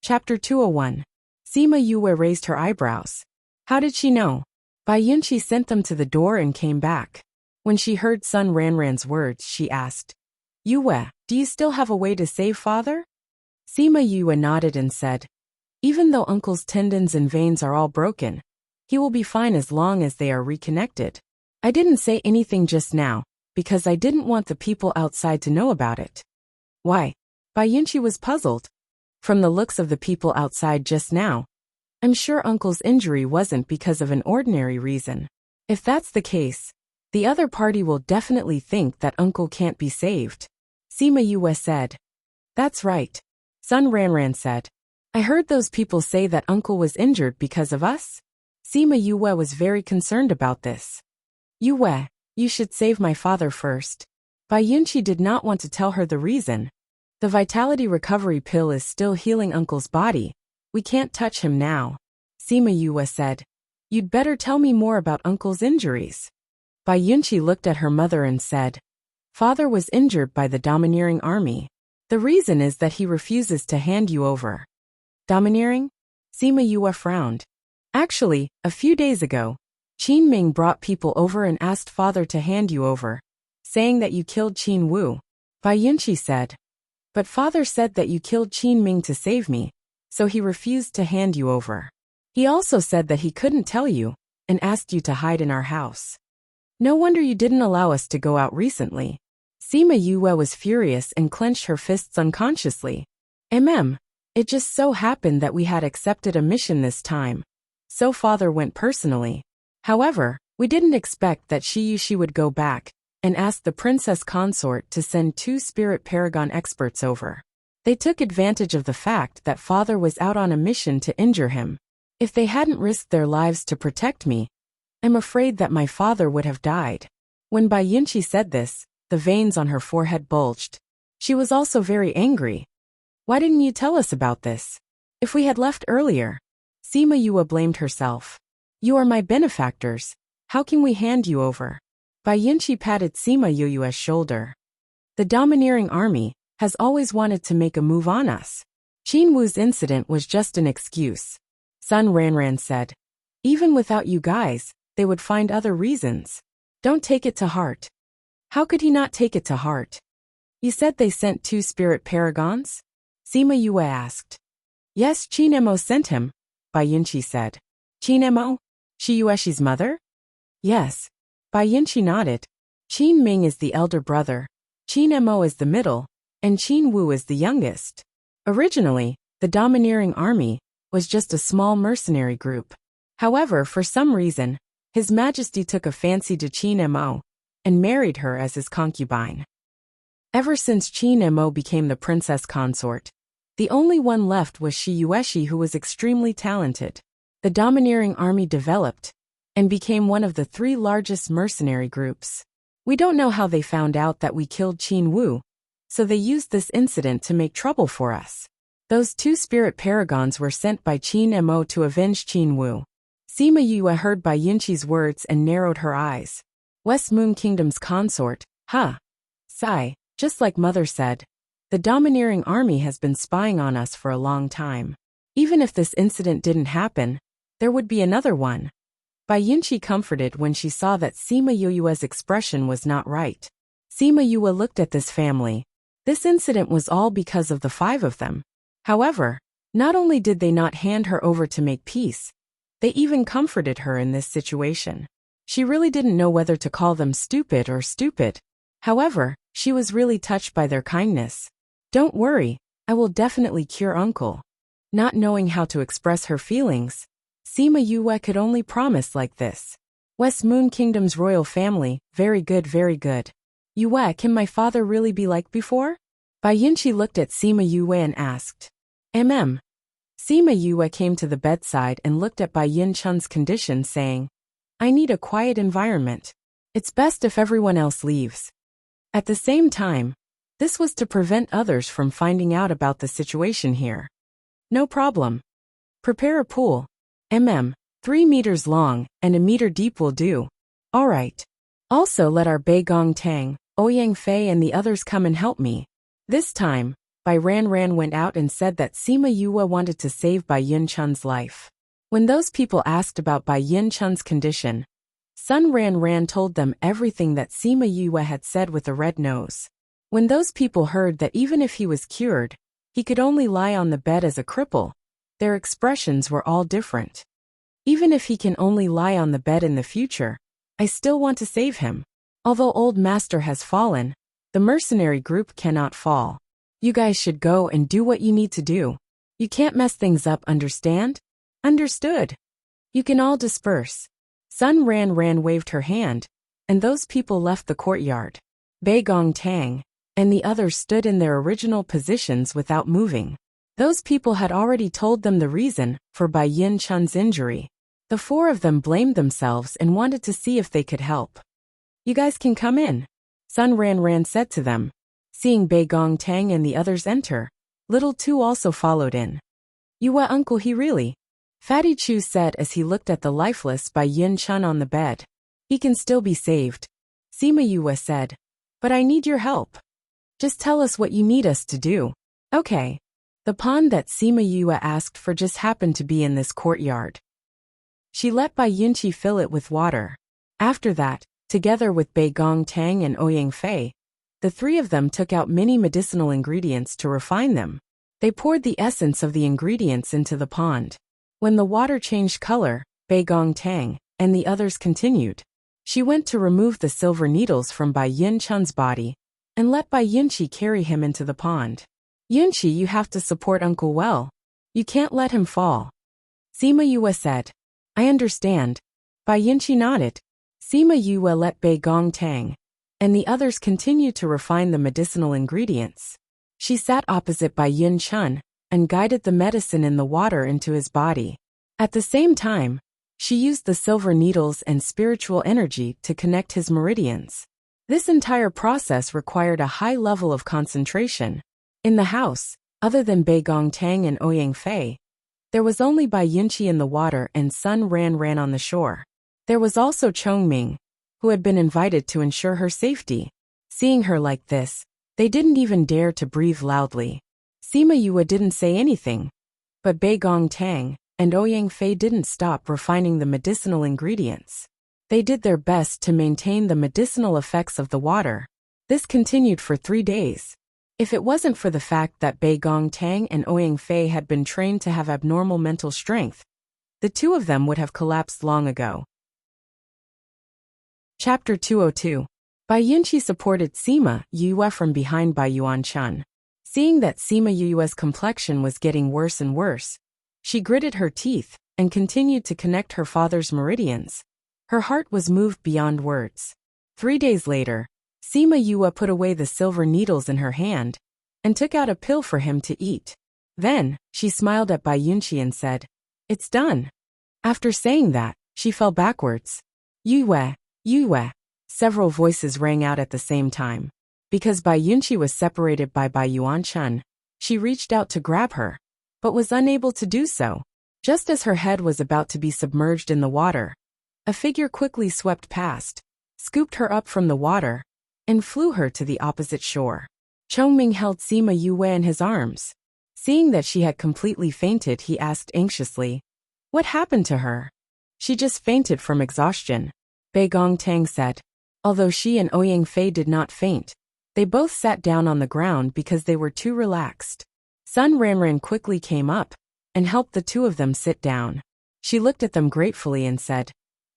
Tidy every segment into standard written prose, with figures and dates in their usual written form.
Chapter 201. Sima Yue raised her eyebrows. How did she know? Bai Yunqi sent them to the door and came back. When she heard Sun Ranran's words, she asked, Yue, do you still have a way to save father? Sima Yue nodded and said, even though uncle's tendons and veins are all broken, he will be fine as long as they are reconnected. I didn't say anything just now, because I didn't want the people outside to know about it. Why? Bai Yunqi was puzzled. From the looks of the people outside just now, I'm sure uncle's injury wasn't because of an ordinary reason. If that's the case, the other party will definitely think that uncle can't be saved. Sima Yue said. That's right. Sun Ranran said. I heard those people say that uncle was injured because of us. Sima Yue was very concerned about this. Yue, you should save my father first. Bai Yunqi did not want to tell her the reason. The vitality recovery pill is still healing uncle's body. We can't touch him now. Sima Yue said. You'd better tell me more about uncle's injuries. Bai Yunqi looked at her mother and said, Father was injured by the domineering army. The reason is that he refuses to hand you over. Domineering? Sima Yue frowned. Actually, a few days ago, Qin Ming brought people over and asked father to hand you over, saying that you killed Qin Wu. Bai Yunqi said. But father said that you killed Qin Ming to save me, so he refused to hand you over. He also said that he couldn't tell you, and asked you to hide in our house. No wonder you didn't allow us to go out recently. Sima Yue was furious and clenched her fists unconsciously. It just so happened that we had accepted a mission this time, so father went personally. However, we didn't expect that she would go back and ask the princess consort to send 2 spirit paragon experts over. They took advantage of the fact that father was out on a mission to injure him. If they hadn't risked their lives to protect me, I'm afraid that my father would have died. When Bai Yunqi said this, the veins on her forehead bulged. She was also very angry. Why didn't you tell us about this? If we had left earlier. Sima Yue blamed herself. You are my benefactors. How can we hand you over? Bai Yunqi patted Sima Yue's shoulder. The domineering army has always wanted to make a move on us. Qin Wu's incident was just an excuse. Sun Ranran said. Even without you guys, they would find other reasons. Don't take it to heart. How could he not take it to heart? You said they sent 2 spirit paragons? Sima Yue asked. Yes, Qin Mo sent him, Bai Yunqi said. Qin Mo? Shi Yuexi's mother? Yes. Bai Yunqi nodded. Qin Ming is the elder brother, Qin Mo is the middle, and Qin Wu is the youngest. Originally, the domineering army was just a small mercenary group. However, for some reason, His Majesty took a fancy to Qin Mo and married her as his concubine. Ever since Qin Mo became the princess consort, the only one left was Shi Yuexi, who was extremely talented. The domineering army developed and became one of the 3 largest mercenary groups. We don't know how they found out that we killed Qin Wu, so they used this incident to make trouble for us. Those 2 spirit paragons were sent by Qin Mo to avenge Qin Wu. Sima Yue heard Bai Yunqi's words and narrowed her eyes. West Moon Kingdom's consort, huh? Sigh, just like mother said. The domineering army has been spying on us for a long time. Even if this incident didn't happen, there would be another one. Bai Yunqi comforted when she saw that Sima Yue's expression was not right. Sima Yue looked at this family. This incident was all because of the 5 of them. However, not only did they not hand her over to make peace, they even comforted her in this situation. She really didn't know whether to call them stupid or stupid. However, she was really touched by their kindness. Don't worry, I will definitely cure uncle. Not knowing how to express her feelings, Sima Yue could only promise like this. West Moon Kingdom's royal family, very good, very good. Yue, can my father really be like before? Bai Yunqi looked at Sima Yue and asked. Sima Yue came to the bedside and looked at Bai Yunchun's condition, saying, I need a quiet environment. It's best if everyone else leaves. At the same time, this was to prevent others from finding out about the situation here. No problem. Prepare a pool. 3 meters long and a meter deep will do. All right. Also let our Bei Gong Tang, Ouyang Fei and the others come and help me. This time, Bai Ran went out and said that Sima Yue wanted to save Bai Yin Chun's life. When those people asked about Bai Yin Chun's condition, Sun Ran told them everything that Sima Yue had said with a red nose. When those people heard that even if he was cured, he could only lie on the bed as a cripple, their expressions were all different. Even if he can only lie on the bed in the future, I still want to save him. Although Old Master has fallen, the mercenary group cannot fall. You guys should go and do what you need to do. You can't mess things up, understand? Understood. You can all disperse. Sun Ran waved her hand, and those people left the courtyard. Bei Gong Tang and the others stood in their original positions without moving. Those people had already told them the reason for Bai Yin Chun's injury. The four of them blamed themselves and wanted to see if they could help. You guys can come in, Sun Ran said to them. Seeing Bei Gong Tang and the others enter, Little Tu also followed in. You what, uncle, he really? Fatty Chu said as he looked at the lifeless Bai Yin Chun on the bed. He can still be saved. Sima Yue said. But I need your help. Just tell us what you need us to do. Okay. The pond that Sima Yue asked for just happened to be in this courtyard. She let Bai Yinchi fill it with water. After that, together with Bei Gong Tang and Ouyang Fei, the three of them took out many medicinal ingredients to refine them. They poured the essence of the ingredients into the pond. When the water changed color, Bei Gong Tang and the others continued. She went to remove the silver needles from Bai Yin Chun's body and let Bai Yinchi carry him into the pond. Yinchi, you have to support uncle well. You can't let him fall. Sima Yue said. I understand. Bai Yinchi nodded. Sima Yue let Bei Gong Tang and the others continue to refine the medicinal ingredients. She sat opposite Bai Yin Chun and guided the medicine in the water into his body. At the same time, she used the silver needles and spiritual energy to connect his meridians. This entire process required a high level of concentration. In the house, other than Bei Gong Tang and Ouyang Fei, there was only Bai Yinchi in the water and Sun Ran on the shore. There was also Chong Ming, who had been invited to ensure her safety. Seeing her like this, they didn't even dare to breathe loudly. Sima Yue didn't say anything, but Bei Gong Tang and Ouyang Fei didn't stop refining the medicinal ingredients. They did their best to maintain the medicinal effects of the water. This continued for 3 days. If it wasn't for the fact that Bei Gong Tang and Ouyang Fei had been trained to have abnormal mental strength, the two of them would have collapsed long ago. Chapter 202. Bai Yinchi supported Sima Yue from behind Bai Yuan Chun. Seeing that Sima Yue's complexion was getting worse and worse, she gritted her teeth and continued to connect her father's meridians. Her heart was moved beyond words. 3 days later, Sima Yue put away the silver needles in her hand and took out a pill for him to eat. Then, she smiled at Bai Yinchi and said, It's done. After saying that, she fell backwards. Yue, Yue. Several voices rang out at the same time. Because Bai Yinchi was separated by Bai Yuan Chun, she reached out to grab her, but was unable to do so. Just as her head was about to be submerged in the water, a figure quickly swept past, scooped her up from the water, and flew her to the opposite shore. Chongming held Sima Yue in his arms. Seeing that she had completely fainted, he asked anxiously, What happened to her? She just fainted from exhaustion, Bei Gong Tang said. Although she and Ouyang Fei did not faint, they both sat down on the ground because they were too relaxed. Sun Ran quickly came up and helped the two of them sit down. She looked at them gratefully and said,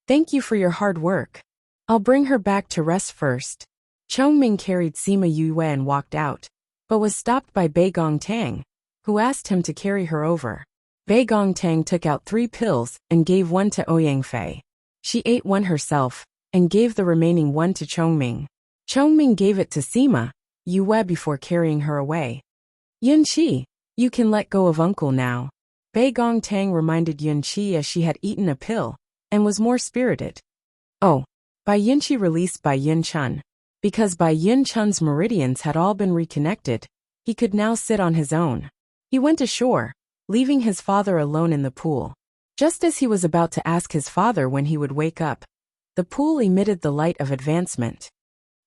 Thank you for your hard work. I'll bring her back to rest first. Chongming carried Sima Yue and walked out, but was stopped by Bei Gong Tang, who asked him to carry her over. Bei Gong Tang took out 3 pills and gave one to Ouyang Fei. She ate one herself and gave the remaining one to Chongming. Chongming gave it to Sima Yue before carrying her away. Yunqi, you can let go of uncle now, Bei Gong Tang reminded Yunqi as she had eaten a pill and was more spirited. Oh, Bai Yinchi released Bai Yin Chun. Because Bai Yin Chun's meridians had all been reconnected, he could now sit on his own. He went ashore, leaving his father alone in the pool. Just as he was about to ask his father when he would wake up, the pool emitted the light of advancement.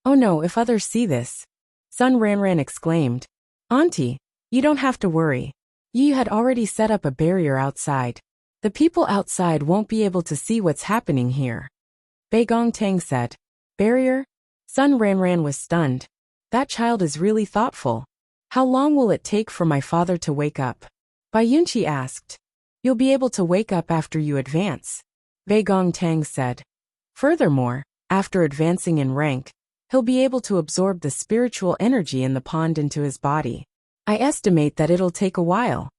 Oh no, if others see this, Sun Ran exclaimed. Auntie, You don't have to worry. You had already set up a barrier outside. The people outside won't be able to see what's happening here. Bei Gongtang said. Barrier? Sun Ranran was stunned. That child is really thoughtful. How long will it take for my father to wake up? Bai Yunqi asked. You'll be able to wake up after you advance, Bei Gongtang said. Furthermore, after advancing in rank, he'll be able to absorb the spiritual energy in the pond into his body. I estimate that it'll take a while.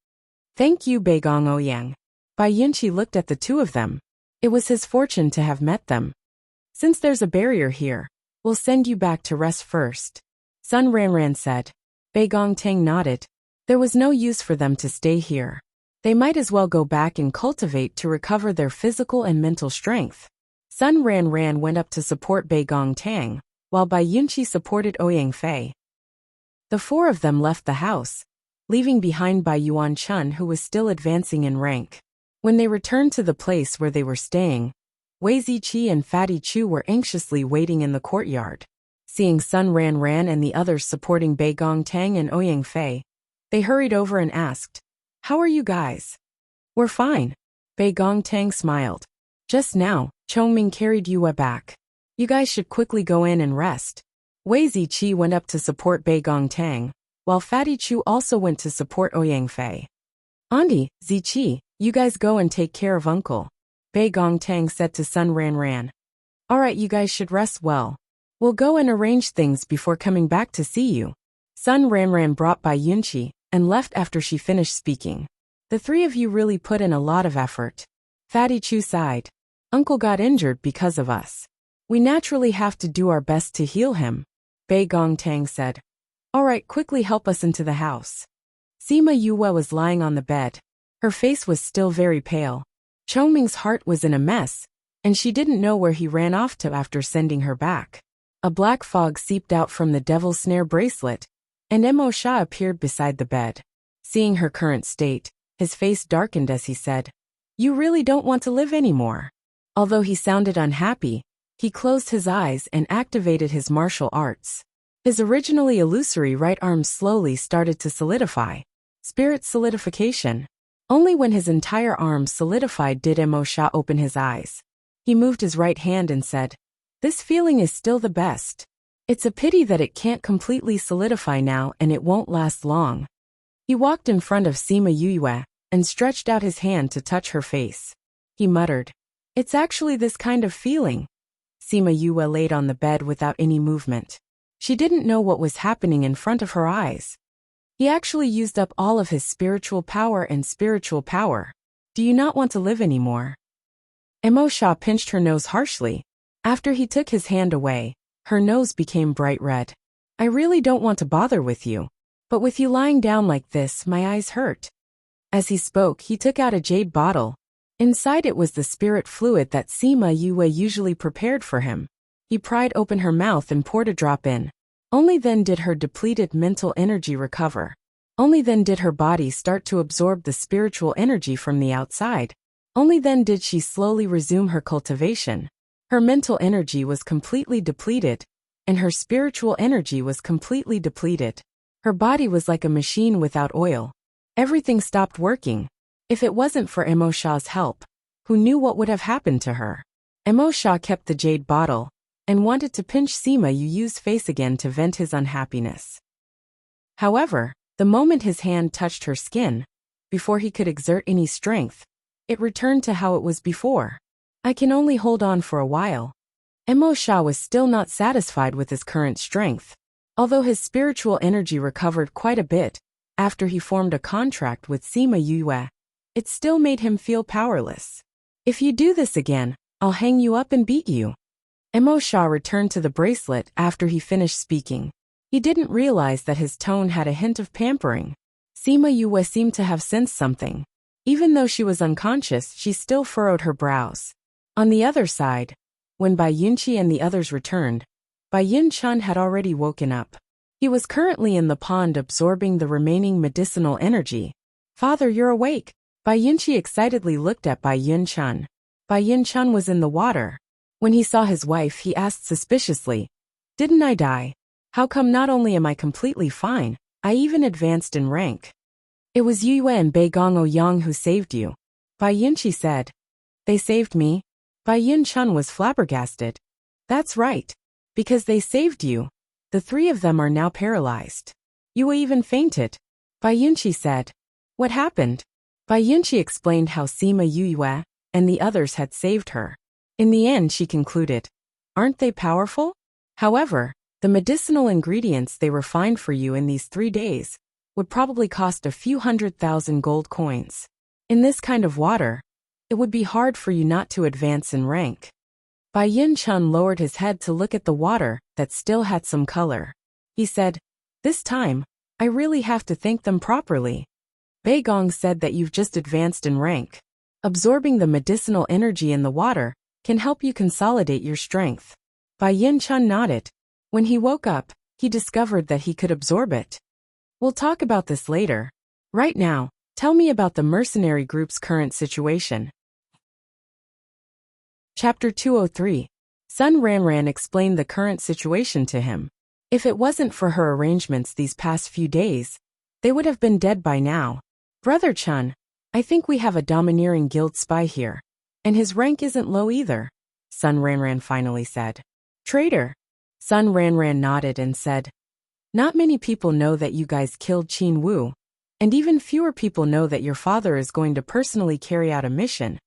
Thank you, Bei Gong Ouyang. Bai Yunqi looked at the two of them. It was his fortune to have met them. Since there's a barrier here, we'll send you back to rest first, Sun Ranran said. Bei Gongtang nodded. There was no use for them to stay here. They might as well go back and cultivate to recover their physical and mental strength. Sun Ranran went up to support Bei Gongtang, while Bai Yunqi supported Ouyang Fei. The four of them left the house, leaving behind Bai Yuan Chun, who was still advancing in rank. When they returned to the place where they were staying, Wei Ziqi and Fatty Chu were anxiously waiting in the courtyard. Seeing Sun Ranran and the others supporting Bei Gongtang and Ouyang Fei, they hurried over and asked, How are you guys? We're fine. Bei Gongtang smiled. Just now, Chongming carried Yue back. You guys should quickly go in and rest. Wei Ziqi went up to support Bei Gongtang, while Fatty Chu also went to support Ouyang Fei. Andi, Ziqi, you guys go and take care of Uncle, Bei Gongtang said to Sun Ranran. Alright, you guys should rest well. We'll go and arrange things before coming back to see you. Sun Ranran brought Bai Yunqi and left after she finished speaking. The three of you really put in a lot of effort. Fatty Chu sighed. Uncle got injured because of us. We naturally have to do our best to heal him, Bei Gongtang said. Alright, quickly help us into the house. Sima Yue was lying on the bed. Her face was still very pale. Chongming's heart was in a mess, and she didn't know where he ran off to after sending her back. A black fog seeped out from the devil's snare bracelet, and Mo Sha appeared beside the bed. Seeing her current state, his face darkened as he said, You really don't want to live anymore. Although he sounded unhappy, he closed his eyes and activated his martial arts. His originally illusory right arm slowly started to solidify. Spirit solidification. Only when his entire arm solidified did Mo Sha open his eyes. He moved his right hand and said, This feeling is still the best. It's a pity that it can't completely solidify now and it won't last long. He walked in front of Sima Yue and stretched out his hand to touch her face. He muttered, It's actually this kind of feeling. Sima Yue laid on the bed without any movement. She didn't know what was happening in front of her eyes. He actually used up all of his spiritual power and spiritual power. Do you not want to live anymore? Mo Sha pinched her nose harshly. After he took his hand away, her nose became bright red. I really don't want to bother with you, but with you lying down like this, my eyes hurt. As he spoke, he took out a jade bottle. Inside it was the spirit fluid that Sima Yue usually prepared for him. He pried open her mouth and poured a drop in. Only then did her depleted mental energy recover. Only then did her body start to absorb the spiritual energy from the outside. Only then did she slowly resume her cultivation. Her mental energy was completely depleted, and her spiritual energy was completely depleted. Her body was like a machine without oil. Everything stopped working. If it wasn't for Mo Sha's help, who knew what would have happened to her? Mo Sha kept the jade bottle and wanted to pinch Sima Yue's face again to vent his unhappiness. However, the moment his hand touched her skin, before he could exert any strength, it returned to how it was before. I can only hold on for a while. Mo Sha was still not satisfied with his current strength. Although his spiritual energy recovered quite a bit after he formed a contract with Sima Yue, it still made him feel powerless. If you do this again, I'll hang you up and beat you. Mo Sha returned to the bracelet after he finished speaking. He didn't realize that his tone had a hint of pampering. Sima Yue seemed to have sensed something. Even though she was unconscious, she still furrowed her brows. On the other side, when Bai Yunqi and the others returned, Bai Yin Chun had already woken up. He was currently in the pond absorbing the remaining medicinal energy. Father, you're awake. Bai Yunqi excitedly looked at Bai Yin Chun. Bai Yin Chun was in the water. When he saw his wife, he asked suspiciously, Didn't I die? How come not only am I completely fine, I even advanced in rank. It was Yue and Bei Gong Yang who saved you. Bai Yunqi said. They saved me? Bai Yun Chun was flabbergasted. That's right. Because they saved you. The three of them are now paralyzed. Yue even fainted. Bai Yunqi said. What happened? Bai Yunqi explained how Sima Yue and the others had saved her. In the end, she concluded. Aren't they powerful? However, the medicinal ingredients they refined for you in these 3 days would probably cost a few 100,000 gold coins. In this kind of water, it would be hard for you not to advance in rank. Bai Yun Chun lowered his head to look at the water that still had some color. He said, This time, I really have to thank them properly. Bei Gong said that you've just advanced in rank. Absorbing the medicinal energy in the water can help you consolidate your strength. Bai Yun Chun nodded. When he woke up, he discovered that he could absorb it. We'll talk about this later. Right now, tell me about the mercenary group's current situation. Chapter 203. Sun Ranran explained the current situation to him. If it wasn't for her arrangements these past few days, they would have been dead by now. Brother Chun, I think we have a domineering guild spy here. And his rank isn't low either, Sun Ranran finally said. Traitor. Sun Ranran nodded and said, Not many people know that you guys killed Qin Wu, and even fewer people know that your father is going to personally carry out a mission,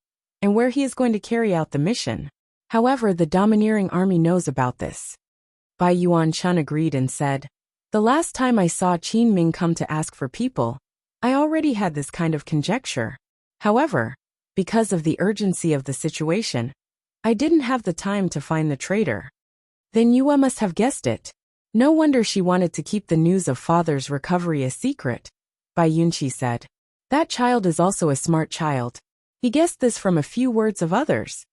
and where he is going to carry out the mission. However, the domineering army knows about this. Bai Yuan Chun agreed and said, The last time I saw Qin Ming come to ask for people, I already had this kind of conjecture. However, because of the urgency of the situation, I didn't have the time to find the traitor. Then Yue must have guessed it. No wonder she wanted to keep the news of father's recovery a secret, Bai Yunqi said. That child is also a smart child. He guessed this from a few words of others.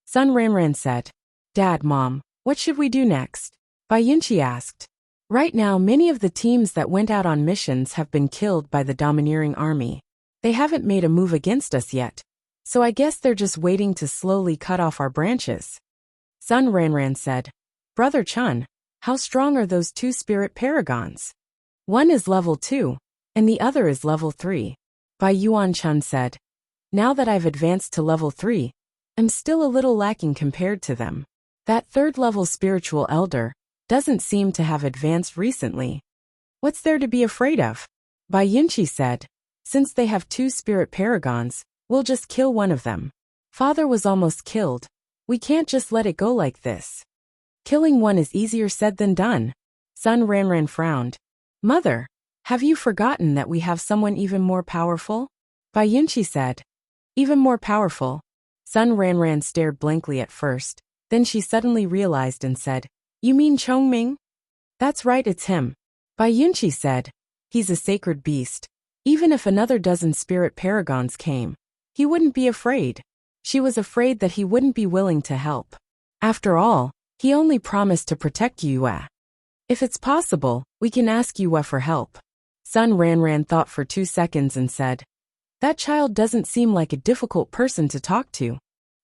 Sun Ranran said, Dad, Mom, what should we do next? Bai Yunqi asked. Right now, many of the teams that went out on missions have been killed by the domineering army. They haven't made a move against us yet, so I guess they're just waiting to slowly cut off our branches. Sun Ranran said, Brother Chun, how strong are those 2 spirit paragons? One is level 2, and the other is level 3. Bai Yuan Chun said, Now that I've advanced to level 3, I'm still a little lacking compared to them. That 3rd level spiritual elder doesn't seem to have advanced recently. What's there to be afraid of? Bai Yunqi said, Since they have 2 spirit paragons, we'll just kill one of them. Father was almost killed. We can't just let it go like this. Killing one is easier said than done. Sun Ranran frowned. Mother, have you forgotten that we have someone even more powerful? Bai Yunqi said. Even more powerful? Sun Ranran stared blankly at first, then she suddenly realized and said, You mean Chongming? That's right, it's him. Bai Yunqi said. He's a sacred beast. Even if another dozen spirit paragons came, he wouldn't be afraid. She was afraid that he wouldn't be willing to help. After all, he only promised to protect Yue. If it's possible, we can ask Yue for help. Sun Ranran thought for 2 seconds and said, That child doesn't seem like a difficult person to talk to.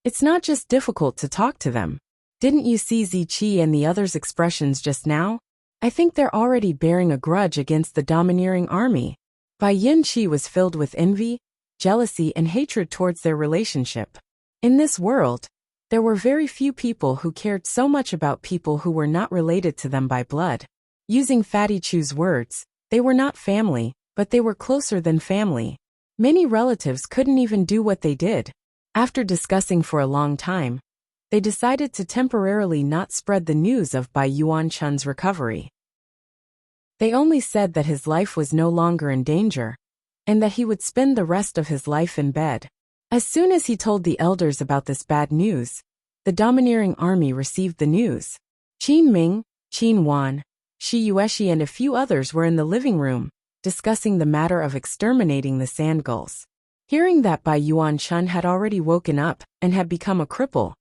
It's not just difficult to talk to them. Didn't you see Ziqi and the others' expressions just now? I think they're already bearing a grudge against the domineering army. Bai Yunqi was filled with envy, jealousy and hatred towards their relationship. In this world, there were very few people who cared so much about people who were not related to them by blood. Using Fatty Chu's words, they were not family, but they were closer than family. Many relatives couldn't even do what they did. After discussing for a long time, they decided to temporarily not spread the news of Bai Yuan Chun's recovery. They only said that his life was no longer in danger, and that he would spend the rest of his life in bed. As soon as he told the elders about this bad news, the domineering army received the news. Qin Ming, Qin Wan, Shi Yueshi and a few others were in the living room, discussing the matter of exterminating the sand gulls. Hearing that Bai Yuan Chun had already woken up and had become a cripple,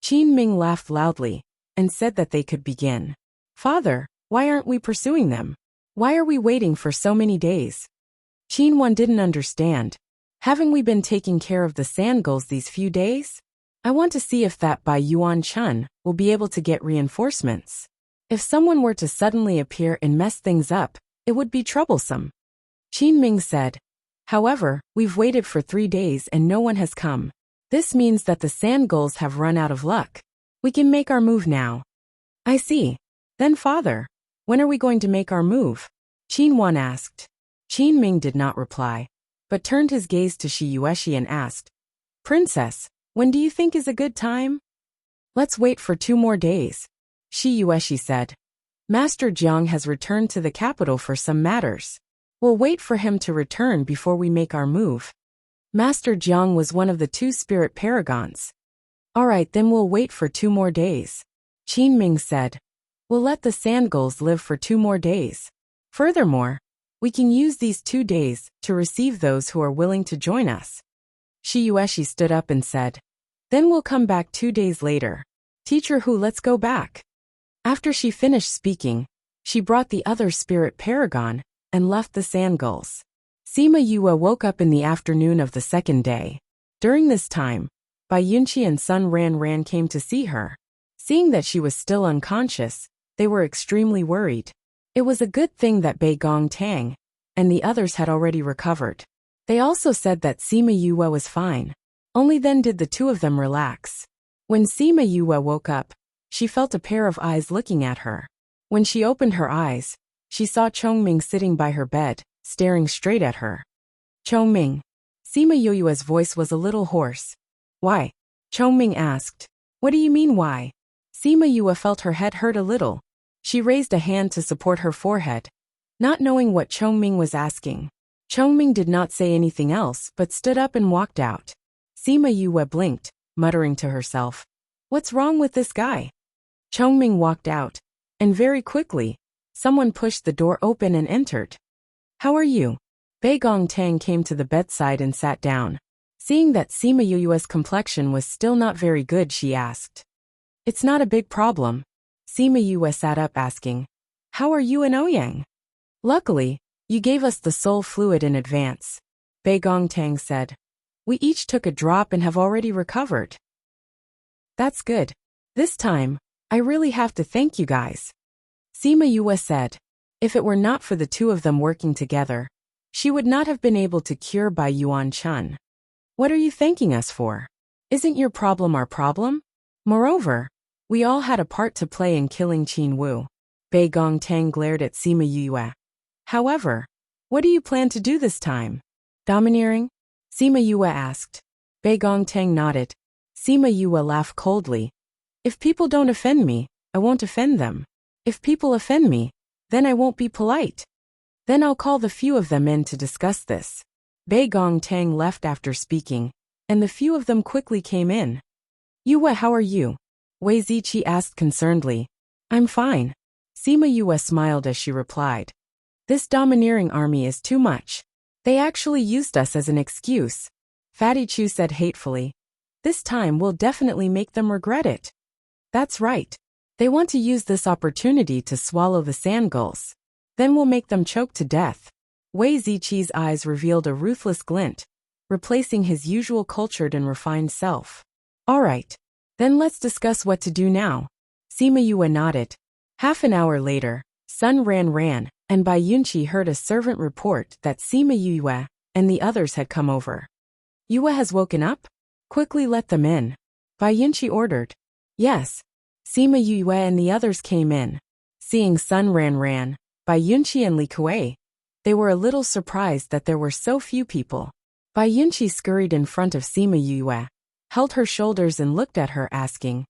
Qin Ming laughed loudly and said that they could begin. Father, why aren't we pursuing them? Why are we waiting for so many days? Qin Wan didn't understand. Haven't we been taking care of the sand gulls these few days? I want to see if that Bai Yuan Chun will be able to get reinforcements. If someone were to suddenly appear and mess things up, It would be troublesome. Qin Ming said. However, we've waited for 3 days and no one has come. This means that the sand gulls have run out of luck. We can make our move now. I see. Then father, when are we going to make our move? Qin Wan asked. Qin Ming did not reply, but turned his gaze to Shi Yueshi and asked, Princess, when do you think is a good time? Let's wait for 2 more days, Shi Yueshi said. Master Jiang has returned to the capital for some matters. We'll wait for him to return before we make our move. Master Jiang was one of the 2 spirit paragons. All right, then we'll wait for 2 more days. Qin Ming said. We'll let the sand gulls live for 2 more days. Furthermore, we can use these 2 days to receive those who are willing to join us. Shi Yueshi stood up and said. Then we'll come back 2 days later. Teacher Hu, let's go back. After she finished speaking, she brought the other spirit paragon and left the sand gulls. Sima Yue woke up in the afternoon of the 2nd day. During this time, Bai Yunqi and Sun Ran came to see her. Seeing that she was still unconscious, they were extremely worried. It was a good thing that Bai Gong Tang and the others had already recovered. They also said that Sima Yue was fine. Only then did the 2 of them relax. When Sima Yue woke up, she felt a pair of eyes looking at her. When she opened her eyes, she saw Chongming sitting by her bed, staring straight at her. Chongming. Sima Yue's voice was a little hoarse. Why? Chongming asked. What do you mean why? Sima Yue felt her head hurt a little. She raised a hand to support her forehead, not knowing what Chongming was asking. Chongming did not say anything else but stood up and walked out. Sima Yue blinked, muttering to herself. What's wrong with this guy? Chongming walked out, and very quickly, someone pushed the door open and entered. How are you? Bai Gong Tang came to the bedside and sat down. Seeing that Sima Yue's complexion was still not very good, she asked. It's not a big problem. Sima Yue sat up asking. How are you and Ouyang? Luckily, you gave us the soul fluid in advance. Bai Gong Tang said. We each took a drop and have already recovered. That's good. This time, I really have to thank you guys. Sima Yue said. If it were not for the 2 of them working together, she would not have been able to cure Bai Yuan Chun. What are you thanking us for? Isn't your problem our problem? Moreover, we all had a part to play in killing Qin Wu. Bai Gong Tang glared at Sima Yue. However, what do you plan to do this time? Domineering? Sima Yue asked. Bai Gong Tang nodded. Sima Yue laughed coldly. If people don't offend me, I won't offend them. If people offend me, then I won't be polite. Then I'll call the few of them in to discuss this. Bai Gong Tang left after speaking, and the few of them quickly came in. Yue, how are you? Wei Ziqi asked concernedly. I'm fine. Sima Yue smiled as she replied. This domineering army is too much. They actually used us as an excuse. Fatty Chu said hatefully. This time we'll definitely make them regret it. That's right. They want to use this opportunity to swallow the sand gulls. Then we'll make them choke to death. Wei Ziqi's eyes revealed a ruthless glint, replacing his usual cultured and refined self. All right. Then let's discuss what to do now. Sima Yue nodded. Half an hour later, Sun Ran and Bai Yunqi heard a servant report that Sima Yue and the others had come over. Yue has woken up? Quickly let them in. Bai Yunqi ordered. Yes. Sima Yue and the others came in. Seeing Sun Ran, Bai Yunqi and Li Kuei, they were a little surprised that there were so few people. Bai Yunqi scurried in front of Sima Yue, held her shoulders and looked at her asking,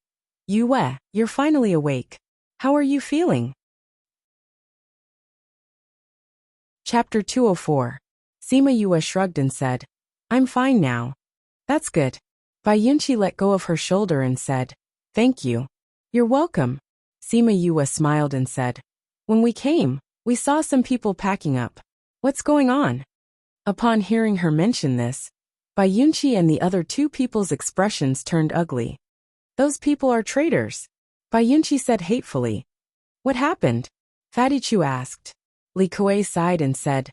Yue, you're finally awake. How are you feeling? Chapter 204. Sima Yue shrugged and said, I'm fine now. That's good. Bai Yunqi let go of her shoulder and said, Thank you. You're welcome. Sima Yue smiled and said, When we came, we saw some people packing up. What's going on? Upon hearing her mention this, Bai Yunqi and the other 2 people's expressions turned ugly. Those people are traitors. Bai Yunqi said hatefully. What happened? Fatty Chu asked. Li Kuei sighed and said,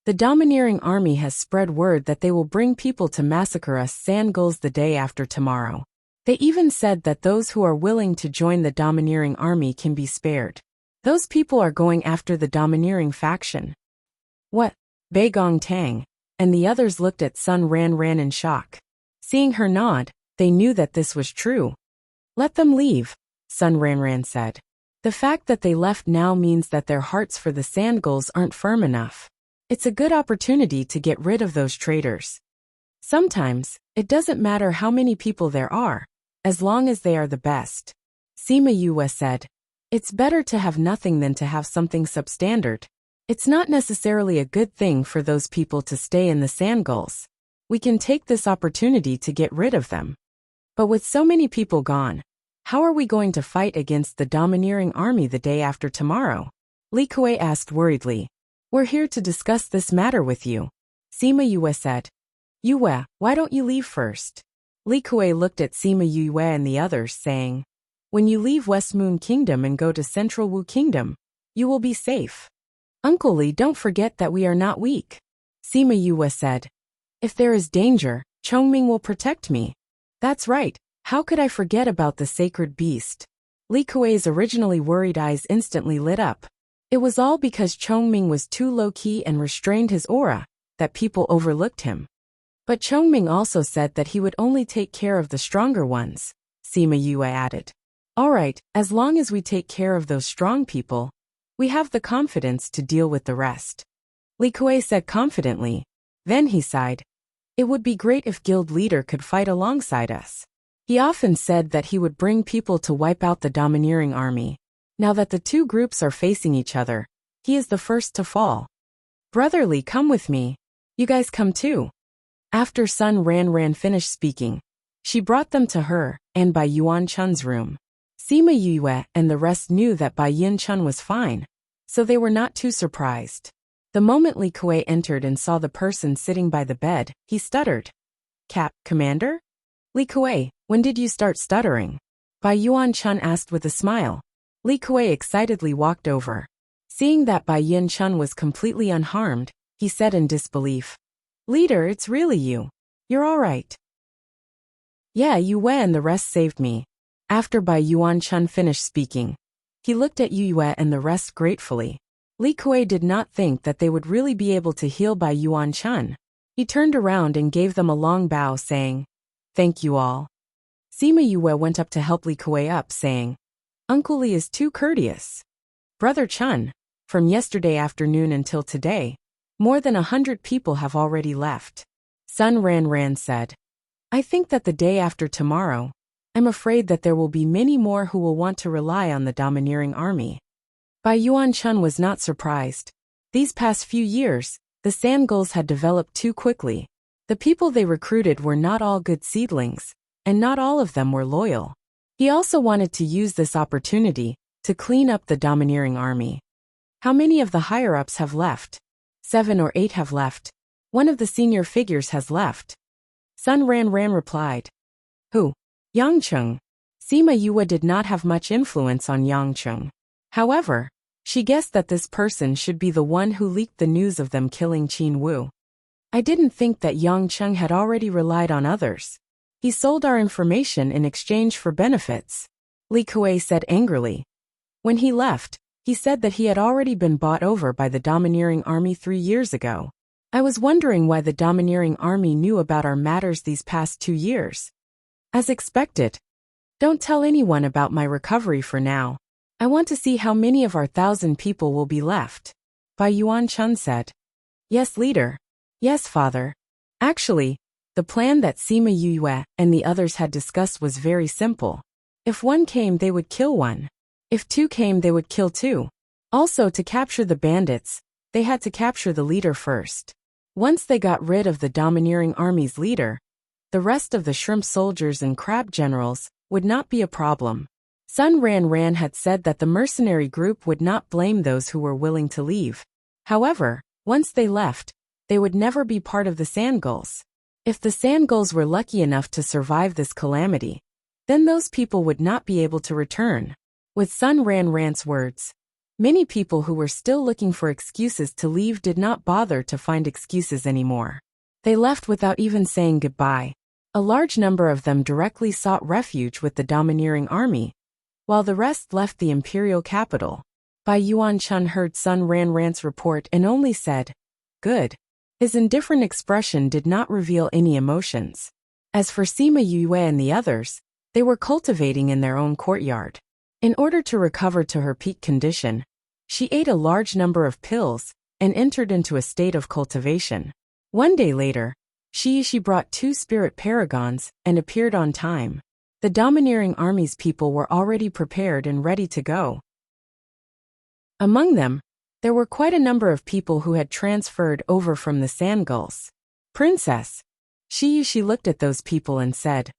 The domineering army has spread word that they will bring people to massacre us sand gulls the day after tomorrow. They even said that those who are willing to join the domineering army can be spared. Those people are going after the domineering faction. What? Bei Gong Tang, and the others looked at Sun Ran Ran in shock. Seeing her nod, they knew that this was true. Let them leave, Sun Ran Ran said. The fact that they left now means that their hearts for the Sandgulls aren't firm enough. It's a good opportunity to get rid of those traitors. Sometimes, it doesn't matter how many people there are, as long as they are the best. Sima Yue said. It's better to have nothing than to have something substandard. It's not necessarily a good thing for those people to stay in the Sandgulls. We can take this opportunity to get rid of them. But with so many people gone, how are we going to fight against the domineering army the day after tomorrow? Li Kuei asked worriedly. We're here to discuss this matter with you, Sima Yue said. Yue, why don't you leave first? Li Kuei looked at Sima Yue and the others, saying, when you leave West Moon Kingdom and go to Central Wu Kingdom, you will be safe. Uncle Li, don't forget that we are not weak, Sima Yue said. If there is danger, Chongming will protect me. That's right, how could I forget about the sacred beast? Li Kuei's originally worried eyes instantly lit up. It was all because Chongming was too low-key and restrained his aura, that people overlooked him. But Chongming also said that he would only take care of the stronger ones, Sima Yue added. Alright, as long as we take care of those strong people, we have the confidence to deal with the rest. Li Kuei said confidently. Then he sighed. It would be great if guild leader could fight alongside us. He often said that he would bring people to wipe out the domineering army. Now that the two groups are facing each other, he is the first to fall. Brotherly, come with me. You guys come too. After Sun Ran Ran finished speaking, she brought them to her, and Bai Yuan Chun's room. Sima Yue and the rest knew that Bai Yin Chun was fine, so they were not too surprised. The moment Li Kuei entered and saw the person sitting by the bed, he stuttered. Commander? Li Kuei, when did you start stuttering? Bai Yuan Chun asked with a smile. Li Kuei excitedly walked over. Seeing that Bai Yin Chun was completely unharmed, he said in disbelief. Leader, it's really you. You're all right. Yeah, Yue and the rest saved me. After Bai Yuan Chun finished speaking, he looked at Yue and the rest gratefully. Li Kuei did not think that they would really be able to heal Bai Yuan Chun. He turned around and gave them a long bow, saying, Thank you all. Sima Yue went up to help Li Kuei up, saying, Uncle Li is too courteous. Brother Chun, from yesterday afternoon until today, more than 100 people have already left. Sun Ran Ran said, I think that the day after tomorrow, I'm afraid that there will be many more who will want to rely on the domineering army. Bai Yuan Chun was not surprised. These past few years, the Sandgulls had developed too quickly. The people they recruited were not all good seedlings, and not all of them were loyal. He also wanted to use this opportunity to clean up the domineering army. How many of the higher-ups have left? 7 or 8 have left. One of the senior figures has left. Sun Ran Ran replied. Who? Yangcheng. Sima Yue did not have much influence on Yangcheng. However, she guessed that this person should be the one who leaked the news of them killing Qin Wu. I didn't think that Yangcheng had already relied on others. He sold our information in exchange for benefits, Li Kuei said angrily. When he left, he said that he had already been bought over by the domineering army 3 years ago. I was wondering why the domineering army knew about our matters these past 2 years. As expected. Don't tell anyone about my recovery for now. I want to see how many of our 1,000 people will be left. Bai Yuan Chun said. Yes, leader. Yes, father. Actually, the plan that Sima Yue and the others had discussed was very simple. If 1 came, they would kill 1. If 2 came, they would kill 2. Also, to capture the bandits, they had to capture the leader first. Once they got rid of the domineering army's leader, the rest of the shrimp soldiers and crab generals would not be a problem. Sun Ran Ran had said that the mercenary group would not blame those who were willing to leave. However, once they left, they would never be part of the Sandgulls. If the Sandgulls were lucky enough to survive this calamity, then those people would not be able to return. With Sun Ran Ran's words, many people who were still looking for excuses to leave did not bother to find excuses anymore. They left without even saying goodbye. A large number of them directly sought refuge with the domineering army, while the rest left the imperial capital. Bai Yuan-chun heard Sun Ranran's report and only said, "Good." His indifferent expression did not reveal any emotions. As for Sima Yue and the others, they were cultivating in their own courtyard. In order to recover to her peak condition, she ate a large number of pills and entered into a state of cultivation. One day later, she brought 2 spirit paragons and appeared on time. The domineering army's people were already prepared and ready to go. Among them, there were quite a number of people who had transferred over from the Sandgulls. "Princess," she looked at those people and said,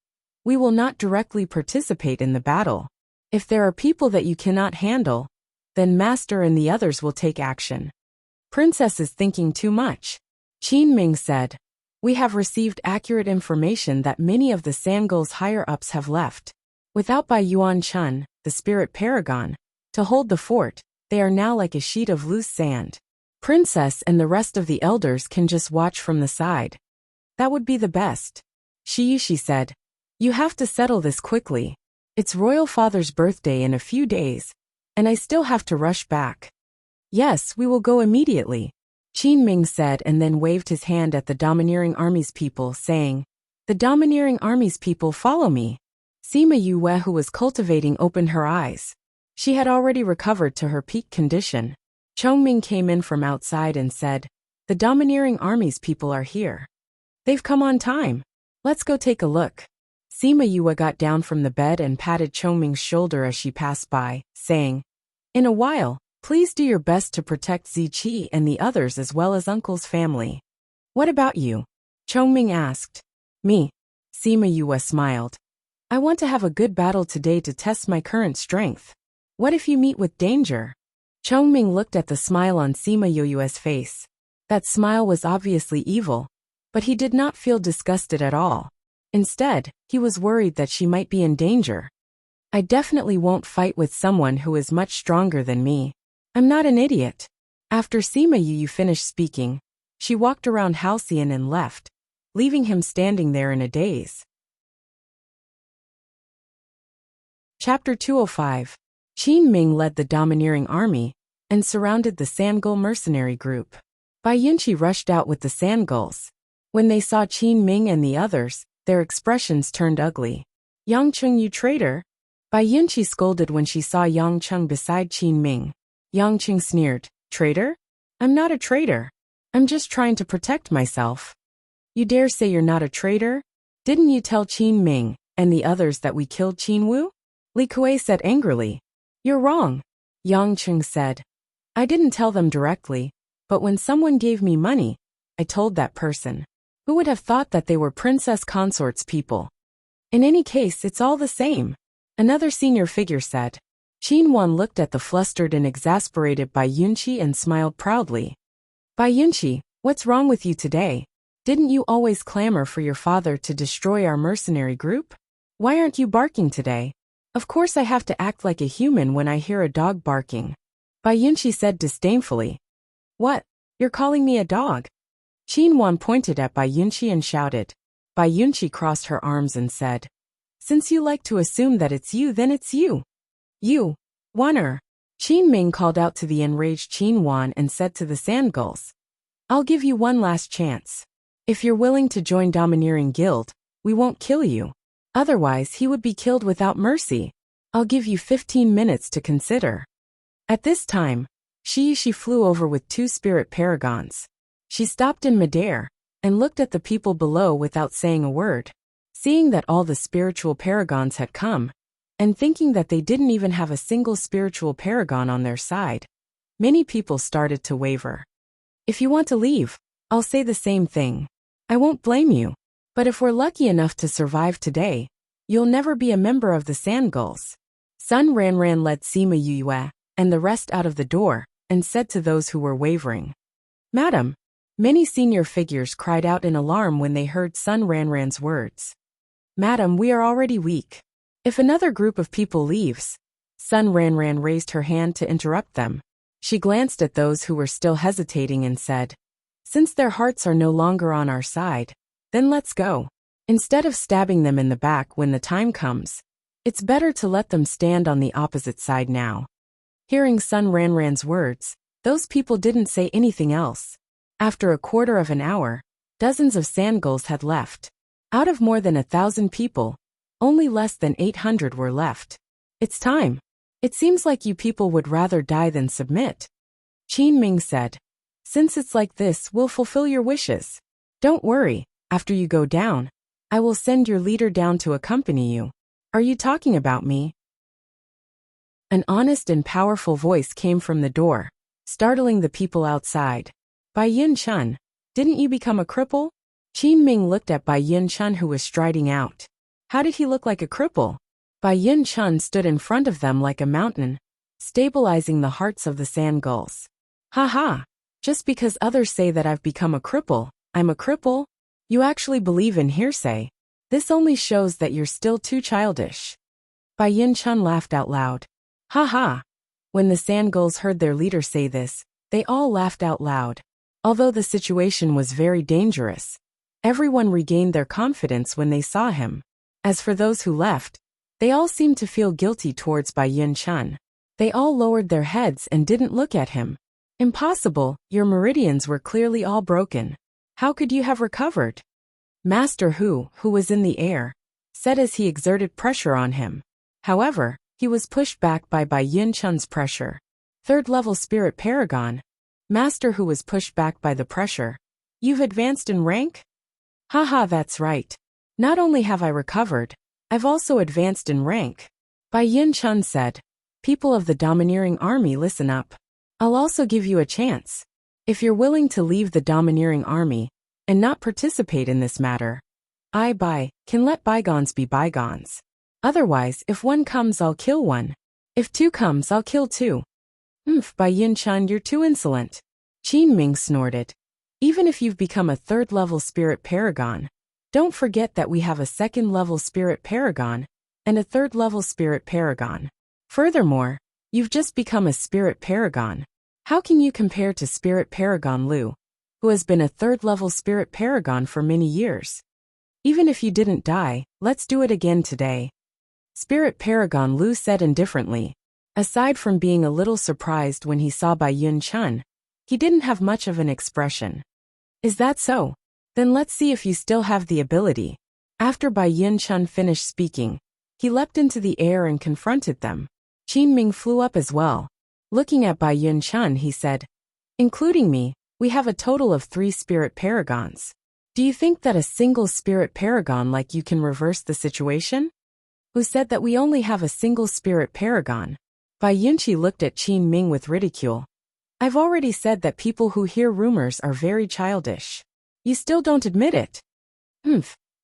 "We will not directly participate in the battle. If there are people that you cannot handle, then Master and the others will take action." "Princess is thinking too much," Qin Ming said. "We have received accurate information that many of the Sandgulls' higher-ups have left. Without Bai Yuan-chun, the spirit paragon, to hold the fort, they are now like a sheet of loose sand. Princess and the rest of the elders can just watch from the side. That would be the best." She said, "You have to settle this quickly. It's Royal Father's birthday in a few days, and I still have to rush back." "Yes, we will go immediately," Qin Ming said, and then waved his hand at the domineering army's people, saying, "The domineering army's people, follow me." Sima Yue, who was cultivating, opened her eyes. She had already recovered to her peak condition. Chongming came in from outside and said, "The domineering army's people are here. They've come on time. Let's go take a look." Sima Yue got down from the bed and patted Chongming's shoulder as she passed by, saying, "In a while, please do your best to protect Ziqi and the others as well as Uncle's family." "What about you?" Chongming asked. "Me," Sima Yue smiled. "I want to have a good battle today to test my current strength. What if you meet with danger?" Chongming looked at the smile on Sima Yue's face. That smile was obviously evil, but he did not feel disgusted at all. Instead, he was worried that she might be in danger. "I definitely won't fight with someone who is much stronger than me. I'm not an idiot." After Sima Yue finished speaking, she walked around Halcyon and left, leaving him standing there in a daze. Chapter 205. Qin Ming led the domineering army and surrounded the Sandgull mercenary group. Bai Yunqi rushed out with the Sandgulls. When they saw Qin Ming and the others, their expressions turned ugly. "Yangcheng, you traitor!" Bai Yunqi scolded when she saw Yangcheng beside Qin Ming. Yangcheng sneered, "Traitor? I'm not a traitor. I'm just trying to protect myself." "You dare say you're not a traitor? Didn't you tell Qin Ming and the others that we killed Qin Wu?" Li Kuei said angrily. "You're wrong," Yangcheng said. "I didn't tell them directly, but when someone gave me money, I told that person. Who would have thought that they were princess consorts people? In any case, it's all the same," another senior figure said. Qin Wan looked at the flustered and exasperated Bai Yunqi and smiled proudly. "Bai Yunqi, what's wrong with you today? Didn't you always clamor for your father to destroy our mercenary group? Why aren't you barking today?" "Of course I have to act like a human when I hear a dog barking," Bai Yunqi said disdainfully. "What? You're calling me a dog?" Qin Wan pointed at Bai Yunqi and shouted. Bai Yunqi crossed her arms and said, "Since you like to assume that it's you, then it's you. You, Waner." Qin Ming called out to the enraged Qin Wan and said to the Sandgulls, "I'll give you one last chance. If you're willing to join Domineering Guild, we won't kill you. Otherwise, he would be killed without mercy. I'll give you 15 minutes to consider." At this time, she flew over with 2 spirit paragons. She stopped in midair and looked at the people below without saying a word. Seeing that all the spiritual paragons had come, and thinking that they didn't even have a single spiritual paragon on their side, many people started to waver. "If you want to leave, I'll say the same thing. I won't blame you. But if we're lucky enough to survive today, you'll never be a member of the Sandgulls." Sun Ranran led Sima Yue and the rest out of the door and said to those who were wavering, "Madam." Many senior figures cried out in alarm when they heard Sun Ranran's words. "Madam, we are already weak. If another group of people leaves..." Sun Ranran raised her hand to interrupt them. She glanced at those who were still hesitating and said, "Since their hearts are no longer on our side, then let's go. Instead of stabbing them in the back when the time comes, it's better to let them stand on the opposite side now." Hearing Sun Ranran's words, those people didn't say anything else. After a quarter of an hour, dozens of sandgulls had left. Out of more than 1,000 people, only less than 800 were left. It's time. It seems like you people would rather die than submit. Qin Ming said. Since it's like this, we'll fulfill your wishes. Don't worry, after you go down, I will send your leader down to accompany you. Are you talking about me? An honest and powerful voice came from the door, startling the people outside. Bai Yin Chun, didn't you become a cripple? Qin Ming looked at Bai Yin Chun, who was striding out. How did he look like a cripple? Bai Yin Chun stood in front of them like a mountain, stabilizing the hearts of the sandgulls. Ha ha! Just because others say that I've become a cripple, I'm a cripple? You actually believe in hearsay. This only shows that you're still too childish. Bai Yin Chun laughed out loud. Ha ha! When the sandgulls heard their leader say this, they all laughed out loud. Although the situation was very dangerous, everyone regained their confidence when they saw him. As for those who left, they all seemed to feel guilty towards Bai Yin Chun. They all lowered their heads and didn't look at him. Impossible, your meridians were clearly all broken. How could you have recovered? Master Hu, who was in the air, said as he exerted pressure on him. However, he was pushed back by Bai Yin Chun's pressure. Third-level spirit paragon. Master Hu was pushed back by the pressure. You've advanced in rank? Haha, that's right. Not only have I recovered, I've also advanced in rank. Bai Yin Chun said. People of the domineering army, listen up. I'll also give you a chance. If you're willing to leave the domineering army and not participate in this matter, I can let bygones be bygones. Otherwise, if one comes, I'll kill one. If two comes, I'll kill two. Bai Yin Chun, you're too insolent. Qin Ming snorted. Even if you've become a third-level spirit paragon, don't forget that we have a second-level spirit paragon and a third-level spirit paragon. Furthermore, you've just become a spirit paragon. How can you compare to Spirit Paragon Lu, who has been a third-level spirit paragon for many years? Even if you didn't die, let's do it again today. Spirit Paragon Lu said indifferently. Aside from being a little surprised when he saw Bai Yin Chun, he didn't have much of an expression. Is that so? Then let's see if you still have the ability. After Bai Yin Chun finished speaking, he leapt into the air and confronted them. Qin Ming flew up as well. Looking at Bai Yin Chun, he said, including me, we have a total of 3 spirit paragons. Do you think that a single spirit paragon like you can reverse the situation? Who said that we only have a single spirit paragon? Bai Yunqi looked at Qin Ming with ridicule. I've already said that people who hear rumors are very childish. You still don't admit it.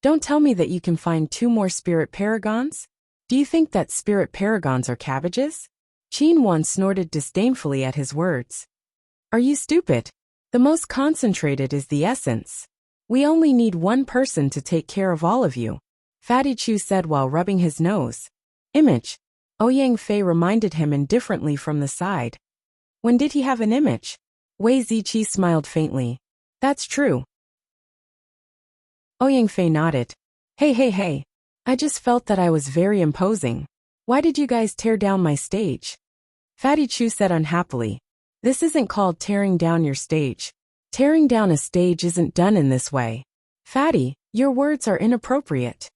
Don't tell me that you can find 2 more spirit paragons? Do you think that spirit paragons are cabbages? Qin Wan snorted disdainfully at his words. Are you stupid? The most concentrated is the essence. We only need 1 person to take care of all of you, Fatty Chu said while rubbing his nose. Image. Ouyang Fei reminded him indifferently from the side. When did he have an image? Wei Ziqi smiled faintly. That's true. Ouyang Fei nodded. Hey. I just felt that I was very imposing. Why did you guys tear down my stage? Fatty Chu said unhappily. This isn't called tearing down your stage. Tearing down a stage isn't done in this way. Fatty, your words are inappropriate.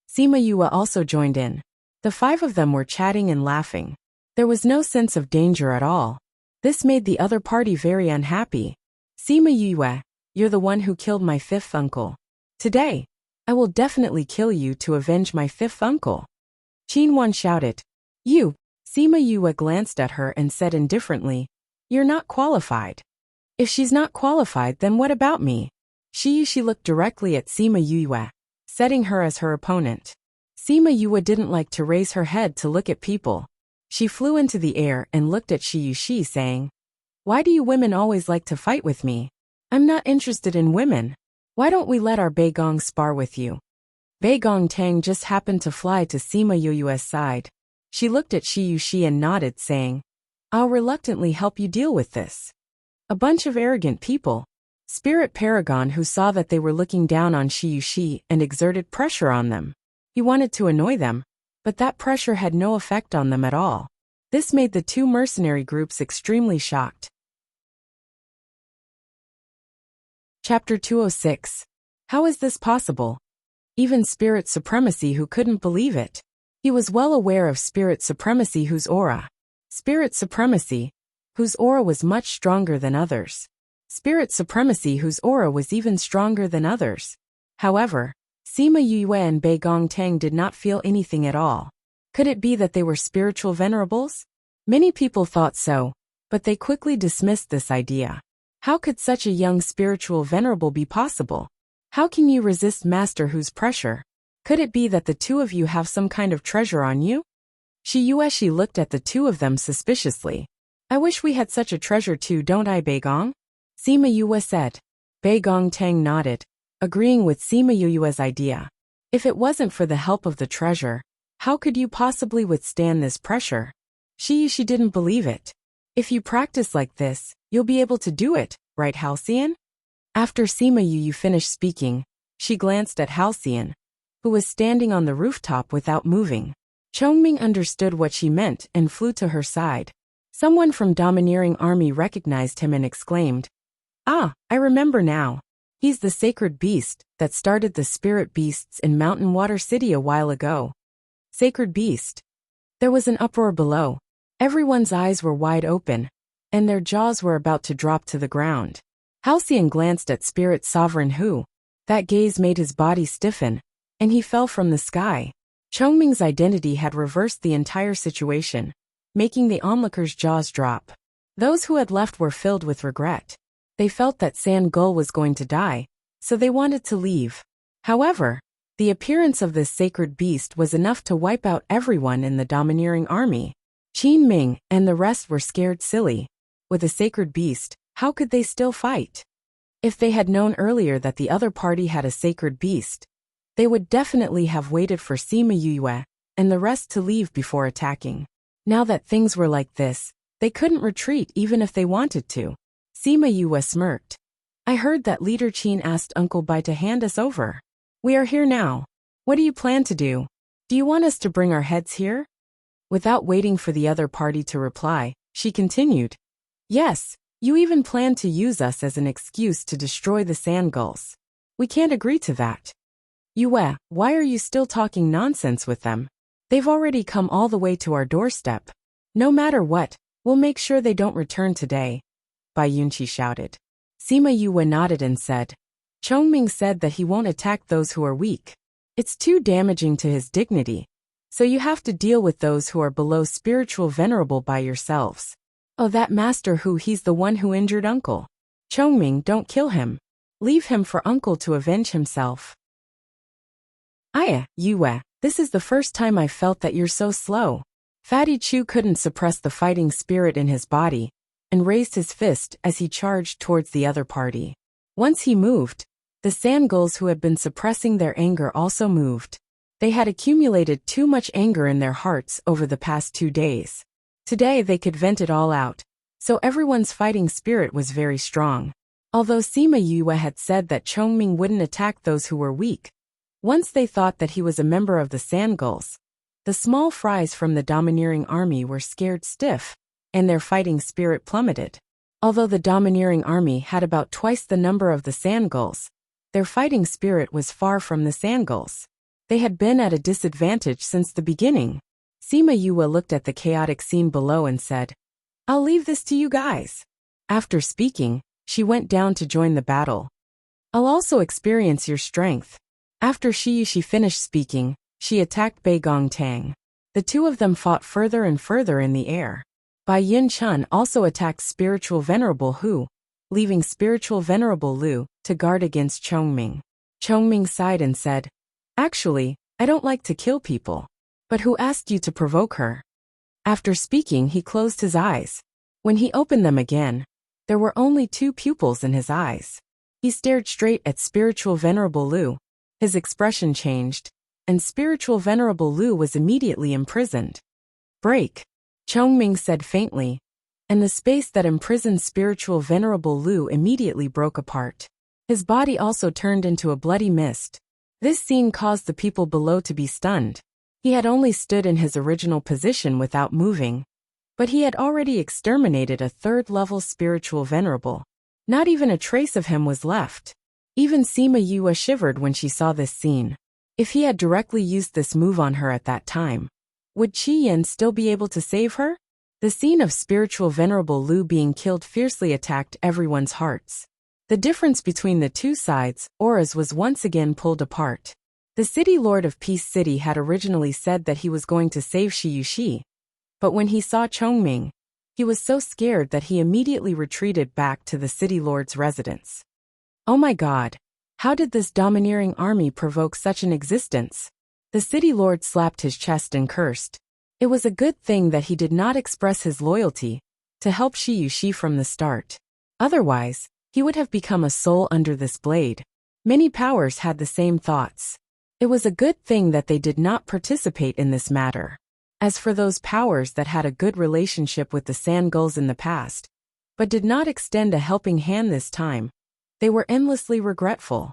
Sima Yue also joined in. The 5 of them were chatting and laughing. There was no sense of danger at all. This made the other party very unhappy. Sima Yue, you're the one who killed my 5th uncle. Today, I will definitely kill you to avenge my 5th uncle. Qin Wan shouted. You. Sima Yue glanced at her and said indifferently, you're not qualified. If she's not qualified, then what about me? She looked directly at Sima Yue, setting her as her opponent. Sima Yue didn't like to raise her head to look at people. She flew into the air and looked at Shi Yushi saying, why do you women always like to fight with me? I'm not interested in women. Why don't we let our Beigong spar with you? Beigong Tang just happened to fly to Sima Yue's side. She looked at Shi Yushi and nodded, saying, I'll reluctantly help you deal with this. A bunch of arrogant people. Spirit Paragon who saw that they were looking down on Shi Yushi and exerted pressure on them. He wanted to annoy them, but that pressure had no effect on them at all. This made the two mercenary groups extremely shocked. Chapter 206. How is this possible? Even Spirit Supremacy who couldn't believe it. He was well aware of Spirit Supremacy whose aura. Spirit Supremacy, whose aura was much stronger than others. Spirit Supremacy whose aura was even stronger than others. However, Sima Yue and Bei Gongtang did not feel anything at all. Could it be that they were spiritual venerables? Many people thought so, but they quickly dismissed this idea. How could such a young spiritual venerable be possible? How can you resist Master Hu's pressure? Could it be that the two of you have some kind of treasure on you? Shi Yueshi looked at the two of them suspiciously. I wish we had such a treasure too, don't I, Bei Gong? Sima Yue said. Bei Gongtang nodded, agreeing with Sima Yue's idea. If it wasn't for the help of the treasure, how could you possibly withstand this pressure? She didn't believe it. If you practice like this, you'll be able to do it, right, Halcyon? After Sima Yu finished speaking, she glanced at Halcyon, who was standing on the rooftop without moving. Chongming understood what she meant and flew to her side. Someone from Domineering Army recognized him and exclaimed, "Ah, I remember now. He's the sacred beast that started the spirit beasts in Mountain Water City a while ago." Sacred beast. There was an uproar below. Everyone's eyes were wide open, and their jaws were about to drop to the ground. Halcyon glanced at Spirit Sovereign Hu. That gaze made his body stiffen, and he fell from the sky. Chongming's identity had reversed the entire situation, making the onlookers' jaws drop. Those who had left were filled with regret. They felt that Sand Gull was going to die, so they wanted to leave. However, the appearance of this sacred beast was enough to wipe out everyone in the Domineering Army. Qin Ming and the rest were scared silly. With a sacred beast, how could they still fight? If they had known earlier that the other party had a sacred beast, they would definitely have waited for Sima Yue and the rest to leave before attacking. Now that things were like this, they couldn't retreat even if they wanted to. Sima Yue smirked. I heard that Leader Qin asked Uncle Bai to hand us over. We are here now. What do you plan to do? Do you want us to bring our heads here? Without waiting for the other party to reply, she continued. Yes, you even plan to use us as an excuse to destroy the sand gulls. We can't agree to that. Yue, why are you still talking nonsense with them? They've already come all the way to our doorstep. No matter what, we'll make sure they don't return today. Bai Yunqi shouted. Sima Yue nodded and said, Chongming said that he won't attack those who are weak. It's too damaging to his dignity. So you have to deal with those who are below spiritual venerable by yourselves. Oh, that Master Hu, he's the one who injured Uncle. Chongming, don't kill him. Leave him for Uncle to avenge himself. Yue, this is the first time I felt that you're so slow. Fatty Chu couldn't suppress the fighting spirit in his body, and raised his fist as he charged towards the other party. Once he moved, the sand gulls who had been suppressing their anger also moved. They had accumulated too much anger in their hearts over the past 2 days. Today they could vent it all out, so everyone's fighting spirit was very strong. Although Sima Yue had said that Chongming wouldn't attack those who were weak, once they thought that he was a member of the sand gulls, the small fries from the Domineering Army were scared stiff, and their fighting spirit plummeted. Although the Domineering Army had about twice the number of the sand gulls, their fighting spirit was far from the sand gulls. They had been at a disadvantage since the beginning. Sima Yue looked at the chaotic scene below and said, I'll leave this to you guys. After speaking, she went down to join the battle. I'll also experience your strength. After she finished speaking, she attacked Bei Gongtang. The two of them fought further and further in the air. Bai Yin Chun also attacked Spiritual Venerable Hu, leaving Spiritual Venerable Lu to guard against Chongming. Chongming sighed and said, Actually, I don't like to kill people. But who asked you to provoke her? After speaking, he closed his eyes. When he opened them again, there were only 2 pupils in his eyes. He stared straight at Spiritual Venerable Lu. His expression changed, and Spiritual Venerable Lu was immediately imprisoned. Break, Chongming said faintly, and the space that imprisoned Spiritual Venerable Lu immediately broke apart. His body also turned into a bloody mist. This scene caused the people below to be stunned. He had only stood in his original position without moving, But he had already exterminated a third-level spiritual venerable. Not even a trace of him was left. Even Sima Yue shivered when she saw this scene. If he had directly used this move on her at that time, would Qi Yan still be able to save her? The scene of spiritual venerable Lu being killed fiercely attacked everyone's hearts. The difference between the two sides, auras, was once again pulled apart. The city lord of Peace City had originally said that he was going to save Shi Yuxi, but when he saw Chongming, he was so scared that he immediately retreated back to the city lord's residence. Oh my god, how did this domineering army provoke such an existence? The city lord slapped his chest and cursed. It was a good thing that he did not express his loyalty to help Shi Yuxi from the start. Otherwise, he would have become a soul under this blade. Many powers had the same thoughts. It was a good thing that they did not participate in this matter. As for those powers that had a good relationship with the Sand Gulls in the past, but did not extend a helping hand this time, they were endlessly regretful.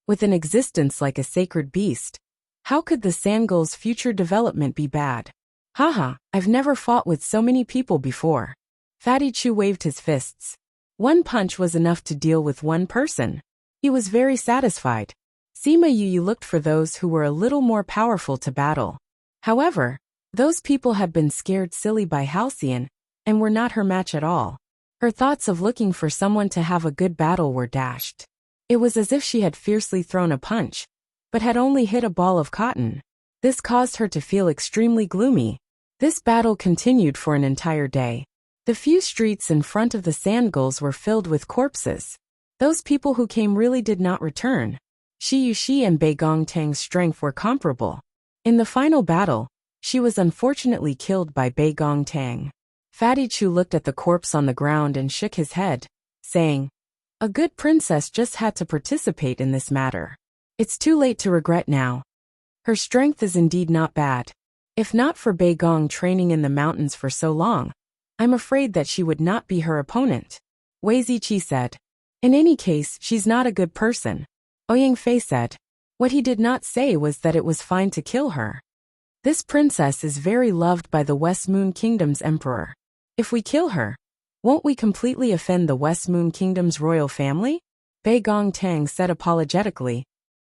With an existence like a sacred beast, how could the Sand Gulls' future development be bad? Haha, I've never fought with so many people before. Fatty Chu waved his fists. One punch was enough to deal with one person. He was very satisfied. Sima Yu looked for those who were a little more powerful to battle. However, those people had been scared silly by Halcyon, and were not her match at all. Her thoughts of looking for someone to have a good battle were dashed. It was as if she had fiercely thrown a punch, but had only hit a ball of cotton. This caused her to feel extremely gloomy. This battle continued for an entire day. The few streets in front of the Sand Gulls were filled with corpses. Those people who came really did not return. Shi Yuxi and Bei Gongtang's strength were comparable. In the final battle, she was unfortunately killed by Bei Gongtang. Fatty Chu looked at the corpse on the ground and shook his head, saying, "A good princess just had to participate in this matter. It's too late to regret now. Her strength is indeed not bad. If not for Bei Gong training in the mountains for so long, I'm afraid that she would not be her opponent," Wei Ziqi said. "In any case, she's not a good person," Ouyang Fei said. What he did not say was that it was fine to kill her. This princess is very loved by the West Moon Kingdom's emperor. If we kill her, won't we completely offend the West Moon Kingdom's royal family? Bei Gongtang said apologetically.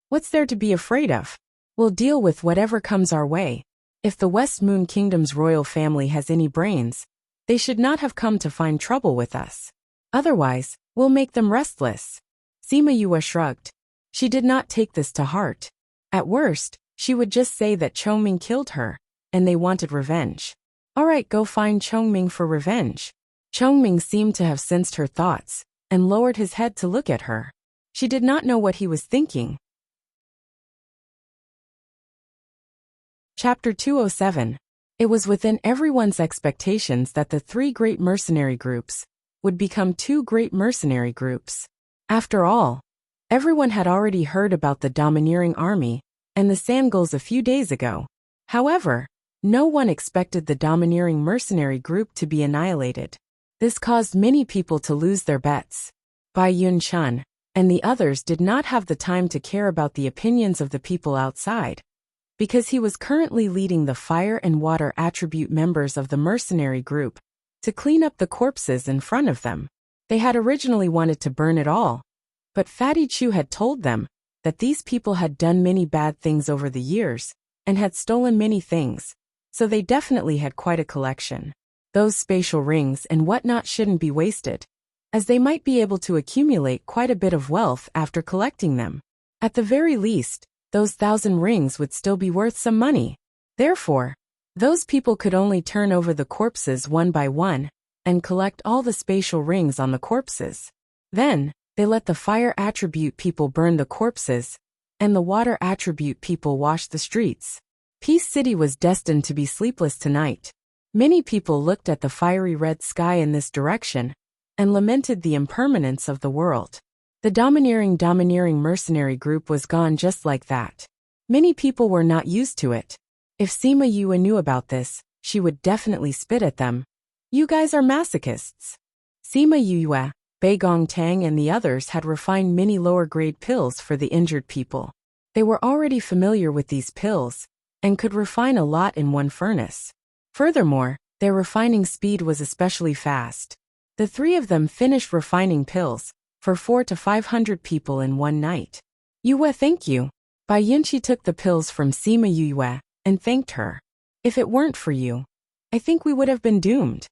What's there to be afraid of? We'll deal with whatever comes our way. If the West Moon Kingdom's royal family has any brains, they should not have come to find trouble with us. Otherwise, we'll make them restless. Sima Yue shrugged. She did not take this to heart. At worst, she would just say that Chongming killed her, and they wanted revenge. Alright, go find Chongming for revenge. Chongming seemed to have sensed her thoughts, and lowered his head to look at her. She did not know what he was thinking. Chapter 207. It was within everyone's expectations that the three great mercenary groups would become two great mercenary groups. After all, everyone had already heard about the domineering army and the Sand Gulls a few days ago. However, no one expected the domineering mercenary group to be annihilated. This caused many people to lose their bets. Bai Yun Chun and the others did not have the time to care about the opinions of the people outside, because he was currently leading the fire and water attribute members of the mercenary group to clean up the corpses in front of them. They had originally wanted to burn it all, but Fatty Chu had told them that these people had done many bad things over the years and had stolen many things, so they definitely had quite a collection. Those spatial rings and whatnot shouldn't be wasted, as they might be able to accumulate quite a bit of wealth after collecting them. At the very least, those 1,000 rings would still be worth some money. Therefore, those people could only turn over the corpses one by one and collect all the spatial rings on the corpses. Then, they let the fire attribute people burn the corpses, and the water attribute people wash the streets. Peace City was destined to be sleepless tonight. Many people looked at the fiery red sky in this direction and lamented the impermanence of the world. The domineering mercenary group was gone just like that. Many people were not used to it. If Sima Yue knew about this, she would definitely spit at them. You guys are masochists. Sima Yue, Bei Gongtang and the others had refined many lower-grade pills for the injured people. They were already familiar with these pills, and could refine a lot in one furnace. Furthermore, their refining speed was especially fast. The three of them finished refining pills for 400 to 500 people in one night. Yue, thank you. Bai Yunqi took the pills from Sima Yue and thanked her. If it weren't for you, I think we would have been doomed.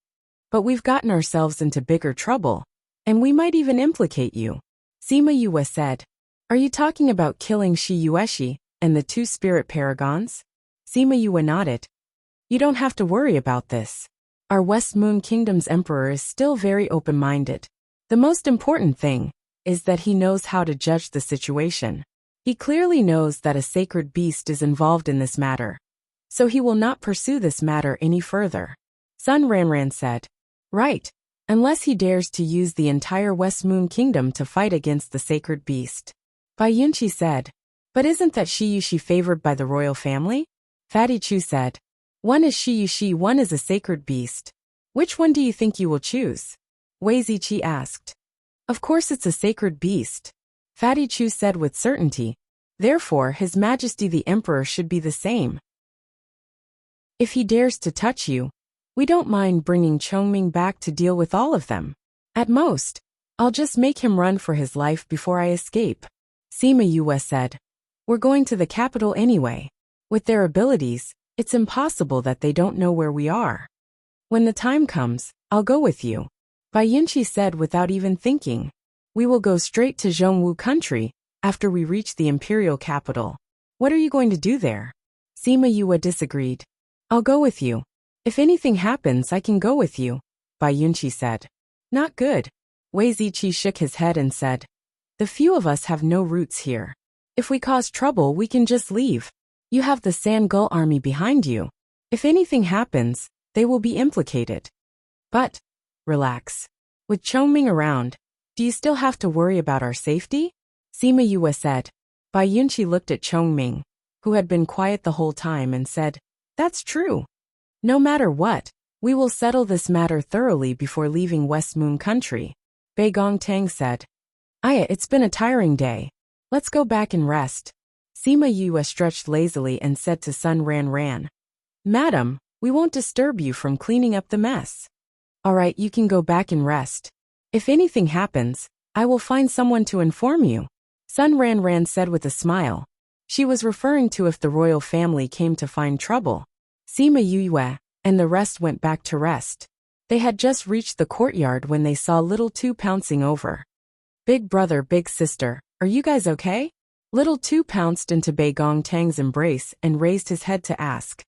But we've gotten ourselves into bigger trouble, and we might even implicate you. Sima Yue said. Are you talking about killing Shi Yueshi and the two spirit paragons? Sima Yue nodded. You don't have to worry about this. Our West Moon Kingdom's emperor is still very open-minded. The most important thing is that he knows how to judge the situation. He clearly knows that a sacred beast is involved in this matter, so he will not pursue this matter any further. Sun Ranran said. Right, unless he dares to use the entire West Moon Kingdom to fight against the sacred beast. Bai Yunqi said. But isn't that Shi Yushi favored by the royal family? Fatty Chu said. One is Shi Yushi, one is a sacred beast. Which one do you think you will choose? Wei Ziqi asked. Of course it's a sacred beast. Fatty Chu said with certainty. Therefore, His Majesty the Emperor should be the same. If he dares to touch you, we don't mind bringing Chongming back to deal with all of them. At most, I'll just make him run for his life before I escape. Sima Yue said. We're going to the capital anyway. With their abilities, it's impossible that they don't know where we are. When the time comes, I'll go with you. Bai Yunqi said without even thinking. We will go straight to Zhongwu country after we reach the imperial capital. What are you going to do there? Sima Yue disagreed. I'll go with you. If anything happens, I can go with you, Bai Yunqi said. Not good. Wei Ziqi shook his head and said. The few of us have no roots here. If we cause trouble, we can just leave. You have the Sangul army behind you. If anything happens, they will be implicated. But, relax. With Chongming around, do you still have to worry about our safety? Sima Yue said. Bai Yunqi looked at Chongming, who had been quiet the whole time, and said, That's true. No matter what, we will settle this matter thoroughly before leaving West Moon country. Bai Gongtang said. Aya, it's been a tiring day. Let's go back and rest. Sima Yue stretched lazily and said to Sun Ranran. Madam, we won't disturb you from cleaning up the mess. All right, you can go back and rest. If anything happens, I will find someone to inform you. Sun Ranran said with a smile. She was referring to if the royal family came to find trouble. Sima Yue and the rest went back to rest. They had just reached the courtyard when they saw Little Two pouncing over. Big brother, big sister, are you guys okay? Little Two pounced into Bai Gongtang's embrace and raised his head to ask.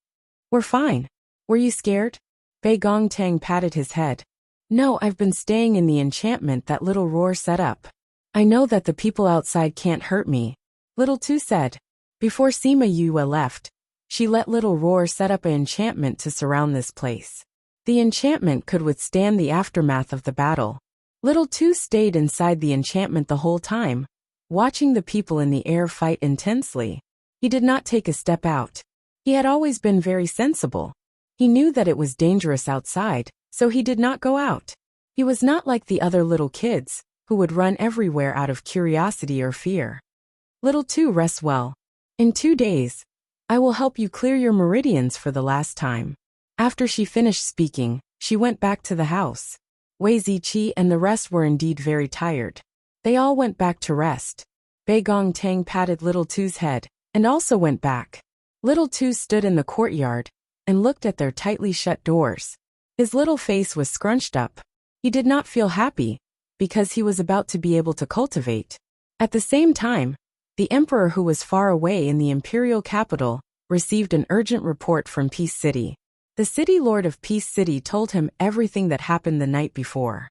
We're fine. Were you scared? Bai Gongtang patted his head. No, I've been staying in the enchantment that Little Roar set up. I know that the people outside can't hurt me. Little Two said. Before Sima Yue left, she let Little Roar set up an enchantment to surround this place. The enchantment could withstand the aftermath of the battle. Little Two stayed inside the enchantment the whole time, watching the people in the air fight intensely. He did not take a step out. He had always been very sensible. He knew that it was dangerous outside, so he did not go out. He was not like the other little kids, who would run everywhere out of curiosity or fear. Little Two, rest well. In 2 days, I will help you clear your meridians for the last time. After she finished speaking, she went back to the house. Wei Ziqi and the rest were indeed very tired. They all went back to rest. Bai Gongtang patted Little Two's head, and also went back. Little Two stood in the courtyard, and looked at their tightly shut doors. His little face was scrunched up. He did not feel happy, because he was about to be able to cultivate. At the same time, the emperor, who was far away in the imperial capital, received an urgent report from Peace City. The city lord of Peace City told him everything that happened the night before.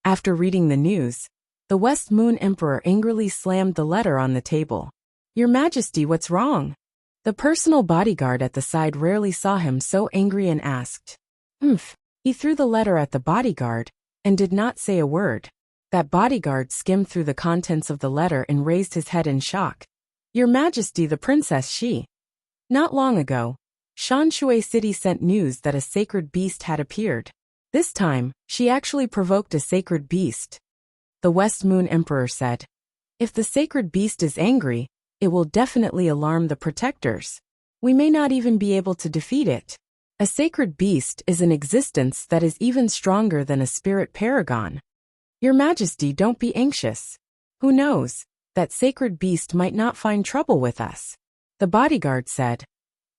After reading the news, the West Moon Emperor angrily slammed the letter on the table. Your Majesty, what's wrong? The personal bodyguard at the side rarely saw him so angry and asked. He threw the letter at the bodyguard, and did not say a word. That bodyguard skimmed through the contents of the letter and raised his head in shock. Your Majesty, the Princess Shi. Not long ago, Shanshui City sent news that a sacred beast had appeared. This time, she actually provoked a sacred beast. The West Moon Emperor said. If the sacred beast is angry, it will definitely alarm the protectors. We may not even be able to defeat it. A sacred beast is an existence that is even stronger than a spirit paragon. Your Majesty, don't be anxious. Who knows? That sacred beast might not find trouble with us. The bodyguard said.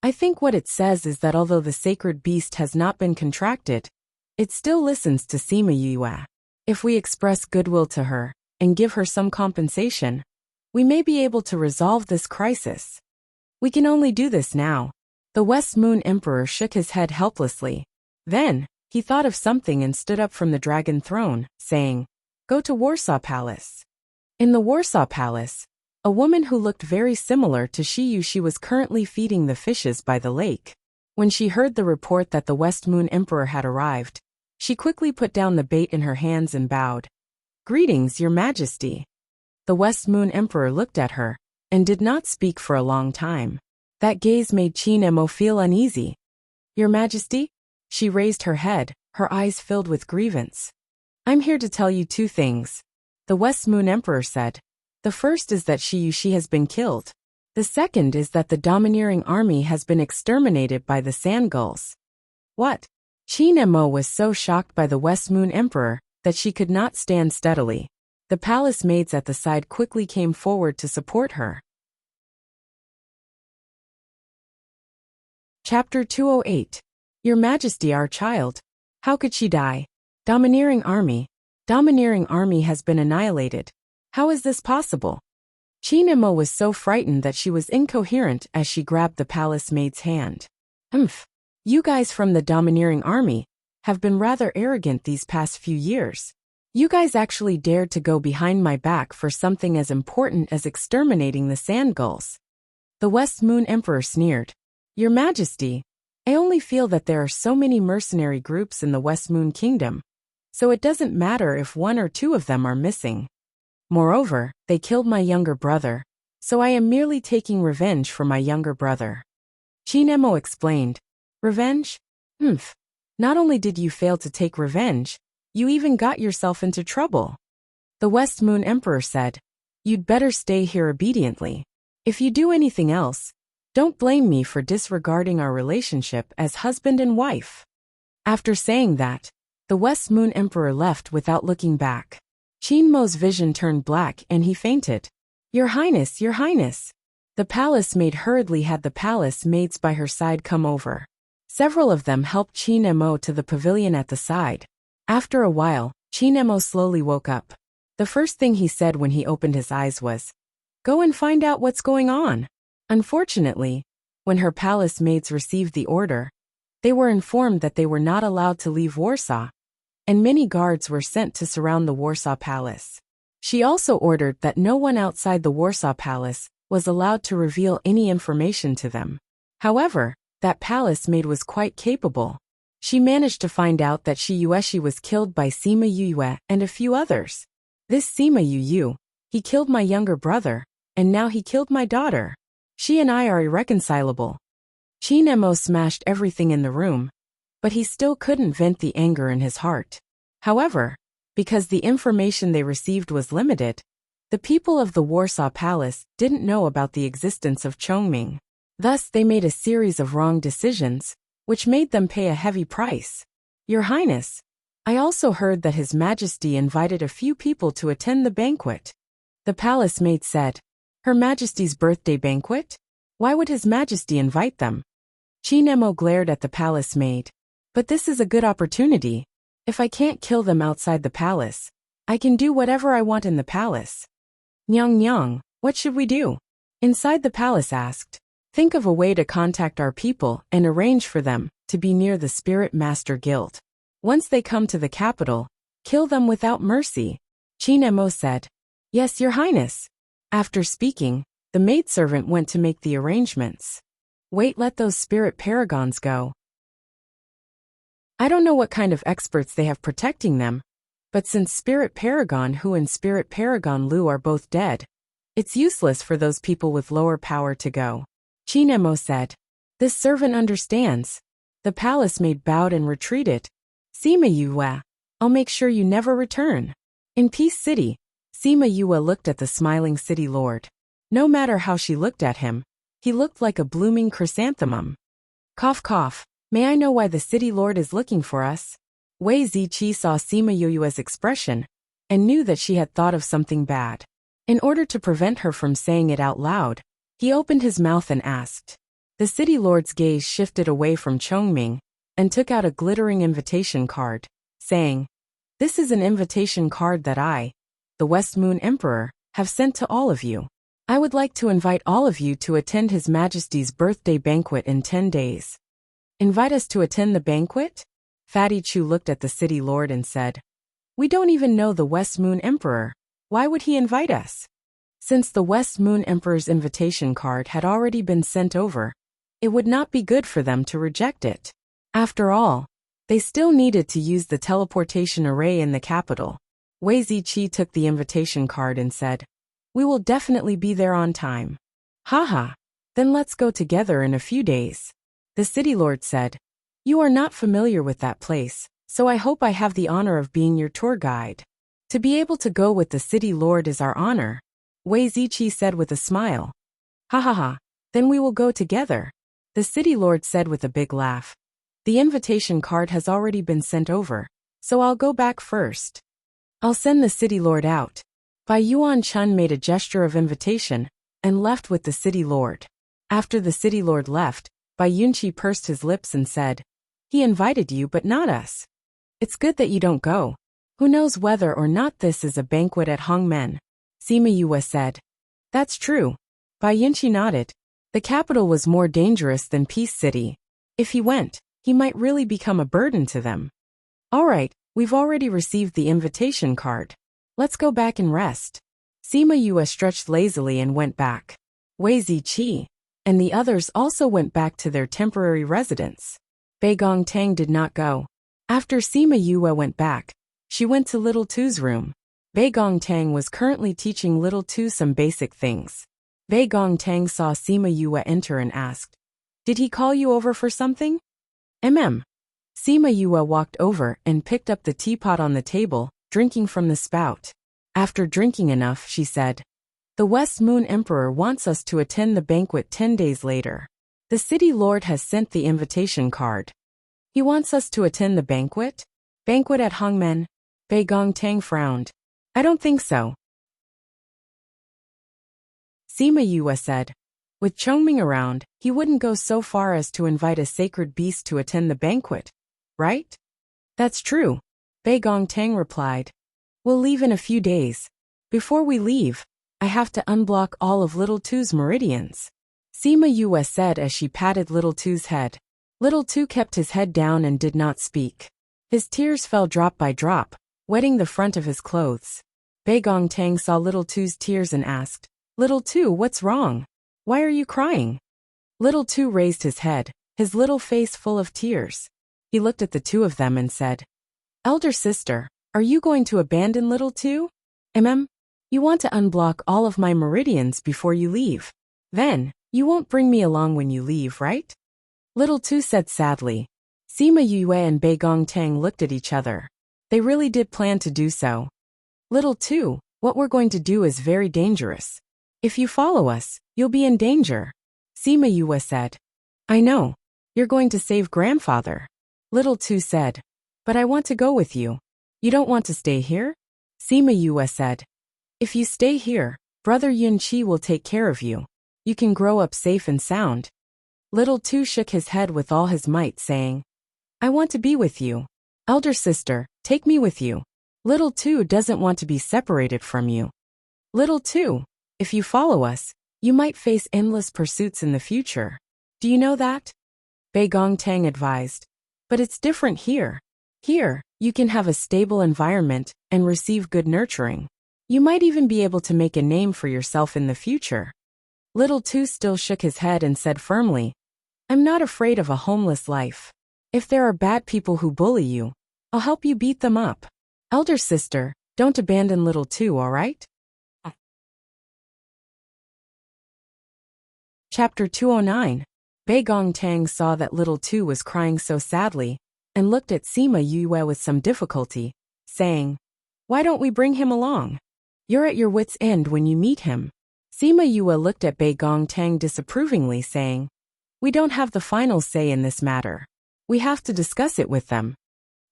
I think what it says is that although the sacred beast has not been contracted, it still listens to Sima Yue. If we express goodwill to her and give her some compensation, we may be able to resolve this crisis. We can only do this now. The West Moon Emperor shook his head helplessly. Then, he thought of something and stood up from the dragon throne, saying, Go to Warsaw Palace. In the Warsaw Palace, a woman who looked very similar to she was currently feeding the fishes by the lake. When she heard the report that the West Moon Emperor had arrived, she quickly put down the bait in her hands and bowed. Greetings, Your Majesty. The West Moon Emperor looked at her and did not speak for a long time. That gaze made Qin Emo feel uneasy. Your Majesty? She raised her head, her eyes filled with grievance. I'm here to tell you two things. The West Moon Emperor said. The first is that she has been killed. The second is that the domineering army has been exterminated by the sand gulls. What? Qin Emo was so shocked by the West Moon Emperor that she could not stand steadily. The palace maids at the side quickly came forward to support her. Chapter 208. Your Majesty, our child. How could she die? Domineering army. Domineering army has been annihilated. How is this possible? Qin Emo was so frightened that she was incoherent as she grabbed the palace maid's hand. You guys from the domineering army have been rather arrogant these past few years. You guys actually dared to go behind my back for something as important as exterminating the sand gulls. The West Moon Emperor sneered. Your Majesty, I only feel that there are so many mercenary groups in the West Moon Kingdom, so it doesn't matter if one or two of them are missing. Moreover, they killed my younger brother, so I am merely taking revenge for my younger brother. Qin Emo explained. Revenge? Not only did you fail to take revenge, you even got yourself into trouble. The West Moon Emperor said. You'd better stay here obediently. If you do anything else, don't blame me for disregarding our relationship as husband and wife. After saying that, the West Moon Emperor left without looking back. Qin Mo's vision turned black and he fainted. Your Highness, Your Highness. The palace maid hurriedly had the palace maids by her side come over. Several of them helped Qin Emo to the pavilion at the side. After a while, Qin Emo slowly woke up. The first thing he said when he opened his eyes was, Go and find out what's going on. Unfortunately, when her palace maids received the order, they were informed that they were not allowed to leave Warsaw, and many guards were sent to surround the Warsaw Palace. She also ordered that no one outside the Warsaw Palace was allowed to reveal any information to them. However, that palace maid was quite capable. She managed to find out that she was killed by Sima Yue and a few others. This Sima Yue, he killed my younger brother, and now he killed my daughter. She and I are irreconcilable. Qin Emo smashed everything in the room, but he still couldn't vent the anger in his heart. However, because the information they received was limited, the people of the Warsaw Palace didn't know about the existence of Chongming. Thus they made a series of wrong decisions, which made them pay a heavy price. Your Highness, I also heard that His Majesty invited a few people to attend the banquet. The palace maid said. Her Majesty's birthday banquet? Why would His Majesty invite them? Qin Emo glared at the palace maid. But this is a good opportunity. If I can't kill them outside the palace, I can do whatever I want in the palace. Nyang, what should we do? Inside the palace asked. Think of a way to contact our people and arrange for them to be near the Spirit Master Guild. Once they come to the capital, kill them without mercy. Qin Emo said. Yes, Your Highness. After speaking, the maidservant went to make the arrangements. Wait, let those spirit paragons go. I don't know what kind of experts they have protecting them, but since Spirit Paragon Hu and Spirit Paragon Lu are both dead, it's useless for those people with lower power to go. Qin Emo said. This servant understands. The palace maid bowed and retreated. Sima Yue, I'll make sure you never return. In Peace City, Sima Yue looked at the smiling city lord. No matter how she looked at him, He looked like a blooming chrysanthemum. Cough cough. May I know why the city lord is looking for us? Wei Ziqi saw Sima Yue's expression and knew that she had thought of something bad. In order to prevent her from saying it out loud, he opened his mouth and asked. The city lord's gaze shifted away from Chongming and took out a glittering invitation card, saying, "This is an invitation card that I, the West Moon Emperor, have sent to all of you. I would like to invite all of you to attend His Majesty's birthday banquet in 10 days. Invite us to attend the banquet?" Fatty Chu looked at the city lord and said, "We don't even know the West Moon Emperor. Why would he invite us?" Since the West Moon Emperor's invitation card had already been sent over, it would not be good for them to reject it. After all, they still needed to use the teleportation array in the capital. Wei Ziqi took the invitation card and said, "We will definitely be there on time." "Haha, then let's go together in a few days." The city lord said, "You are not familiar with that place, so I hope I have the honor of being your tour guide." "To be able to go with the city lord is our honor," Wei Ziqi said with a smile. "Ha ha ha, then we will go together," the city lord said with a big laugh. "The invitation card has already been sent over, so I'll go back first. I'll send the city lord out." Bai Yuan Chun made a gesture of invitation and left with the city lord. After the city lord left, Bai Yunqi pursed his lips and said, "He invited you but not us. It's good that you don't go. Who knows whether or not this is a banquet at Hongmen?" Sima Yue said. "That's true." Bai Yunqi nodded. The capital was more dangerous than Peace City. If he went, he might really become a burden to them. "All right, we've already received the invitation card. Let's go back and rest." Sima Yue stretched lazily and went back. Wei Ziqi and the others also went back to their temporary residence. Bei Gongtang did not go. After Sima Yue went back, she went to Little Tu's room. Bei Gongtang was currently teaching Little Tu some basic things. Bei Gongtang saw Sima Yue enter and asked, "Did he call you over for something?" Sima Yue walked over and picked up the teapot on the table, drinking from the spout. After drinking enough, she said, "The West Moon Emperor wants us to attend the banquet 10 days later. The city lord has sent the invitation card." "He wants us to attend the banquet? Banquet at Hongmen?" Bei Gongtang frowned. "I don't think so." Sima Yue said, "With Chongming around, he wouldn't go so far as to invite a sacred beast to attend the banquet, right?" "That's true," Bei Gongtang replied. "We'll leave in a few days. Before we leave, I have to unblock all of Little Tu's meridians," Sima Yue said as she patted Little Tu's head. Little Tu kept his head down and did not speak. His tears fell drop by drop, wetting the front of his clothes. Bei Gongtang saw Little Tu's tears and asked, "Little Tu, what's wrong? Why are you crying?" Little Tu raised his head, his little face full of tears. He looked at the two of them and said, "Elder sister, are you going to abandon Little Tu? You want to unblock all of my meridians before you leave. Then, you won't bring me along when you leave, right?" Little Tu said sadly. Sima Yue and Bei Gongtang looked at each other. They really did plan to do so. "Little Tu, what we're going to do is very dangerous. If you follow us, you'll be in danger," Sima Yue said. "I know. You're going to save grandfather," Little Tu said. "But I want to go with you. You don't want to stay here?" Sima Yue said. "If you stay here, Brother Yun Qi will take care of you. You can grow up safe and sound." Little Tu shook his head with all his might, saying, "I want to be with you. Elder sister, take me with you. Little Tu doesn't want to be separated from you. Little Tu, if you follow us, you might face endless pursuits in the future. Do you know that?" Bei Gongtang advised. "But it's different here. Here, you can have a stable environment and receive good nurturing. You might even be able to make a name for yourself in the future." Little Tu still shook his head and said firmly, "I'm not afraid of a homeless life. If there are bad people who bully you, I'll help you beat them up. Elder sister, don't abandon Little Tu, all right?" Chapter 209. Bei Gongtang saw that Little Tu was crying so sadly, and looked at Sima Yue with some difficulty, saying, "Why don't we bring him along? You're at your wit's end when you meet him." Sima Yue looked at Bei Gongtang disapprovingly, saying, "We don't have the final say in this matter. We have to discuss it with them."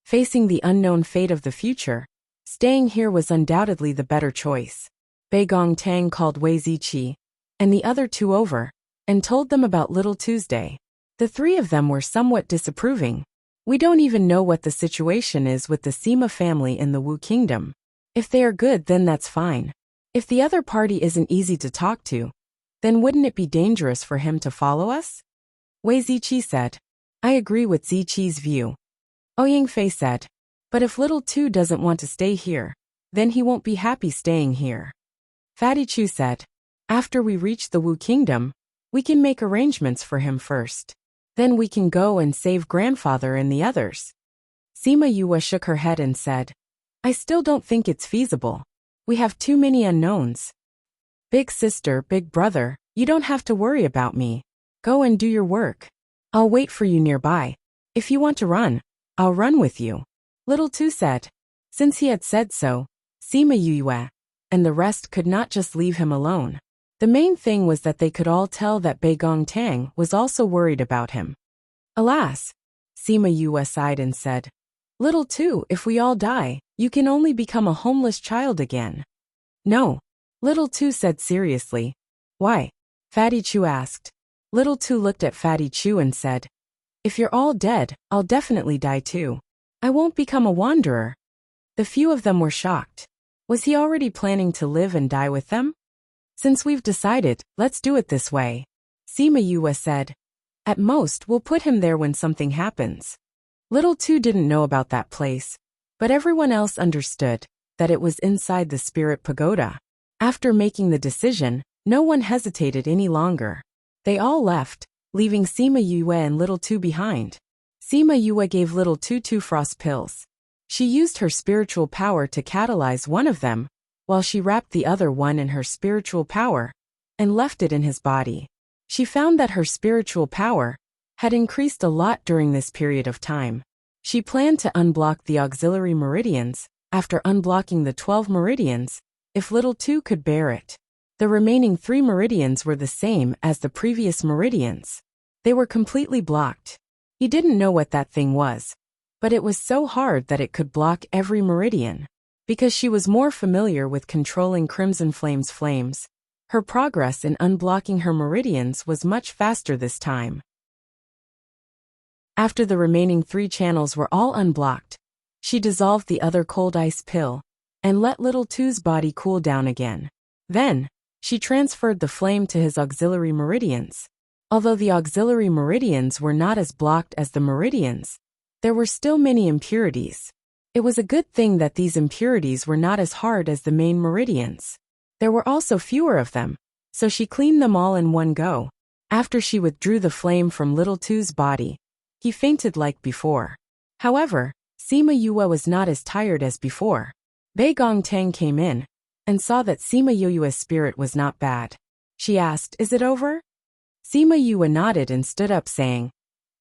Facing the unknown fate of the future, staying here was undoubtedly the better choice. Bei Gongtang called Wei Ziqi and the other two over and told them about Little Tuesday. The three of them were somewhat disapproving. "We don't even know what the situation is with the Sima family in the Wu Kingdom. If they are good, then that's fine. If the other party isn't easy to talk to, then wouldn't it be dangerous for him to follow us?" Wei Ziqi said. "I agree with Ziqi's view." Ouyang Fei said, "But if Little Two doesn't want to stay here, then he won't be happy staying here." Fatty Chu said, "After we reach the Wu Kingdom, we can make arrangements for him first. Then we can go and save grandfather and the others." Sima Yue shook her head and said, "I still don't think it's feasible. We have too many unknowns. Big sister, big brother, you don't have to worry about me. Go and do your work. I'll wait for you nearby. If you want to run, I'll run with you." Little Two said. Since he had said so, Sima Yue and the rest could not just leave him alone. The main thing was that they could all tell that Bei Gongtang was also worried about him. "Alas," Sima Yue sighed and said, "Little Two, if we all die, you can only become a homeless child again." "No," Little Two said seriously. "Why?" Fatty Chu asked. Little Two looked at Fatty Chu and said, "If you're all dead, I'll definitely die too. I won't become a wanderer." The few of them were shocked. Was he already planning to live and die with them? "Since we've decided, let's do it this way," Sima Yue said. "At most, we'll put him there when something happens." Little Two didn't know about that place, but everyone else understood that it was inside the Spirit Pagoda. After making the decision, no one hesitated any longer. They all left, leaving Sima Yue and Little Two behind. Sima Yue gave Little Two 2 frost pills. She used her spiritual power to catalyze one of them, while she wrapped the other one in her spiritual power and left it in his body. She found that her spiritual power had increased a lot during this period of time. She planned to unblock the auxiliary meridians after unblocking the 12 meridians, if Little Two could bear it. The remaining 3 meridians were the same as the previous meridians. They were completely blocked. He didn't know what that thing was, but it was so hard that it could block every meridian. Because she was more familiar with controlling Crimson Flame's flames, her progress in unblocking her meridians was much faster this time. After the remaining 3 channels were all unblocked, she dissolved the other cold ice pill and let Little Two's body cool down again. Then, she transferred the flame to his auxiliary meridians. Although the auxiliary meridians were not as blocked as the meridians, there were still many impurities. It was a good thing that these impurities were not as hard as the main meridians. There were also fewer of them, so she cleaned them all in one go. After she withdrew the flame from Little Two's body, he fainted like before. However, Sima Yue was not as tired as before. Bei Gongtang came in and saw that Sima Yue's spirit was not bad. She asked, "Is it over?" Sima Yue nodded and stood up, saying,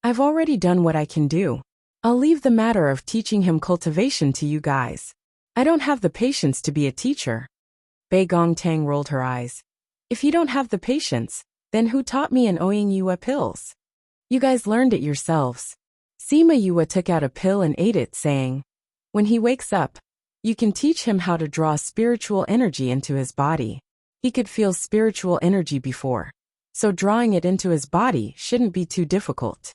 "I've already done what I can do. I'll leave the matter of teaching him cultivation to you guys. I don't have the patience to be a teacher." Bei Gongtang rolled her eyes. "If you don't have the patience, then who taught me and Ouyang Yue pills? You guys learned it yourselves." Sima Yue took out a pill and ate it, saying, "When he wakes up, you can teach him how to draw spiritual energy into his body." He could feel spiritual energy before, so drawing it into his body shouldn't be too difficult.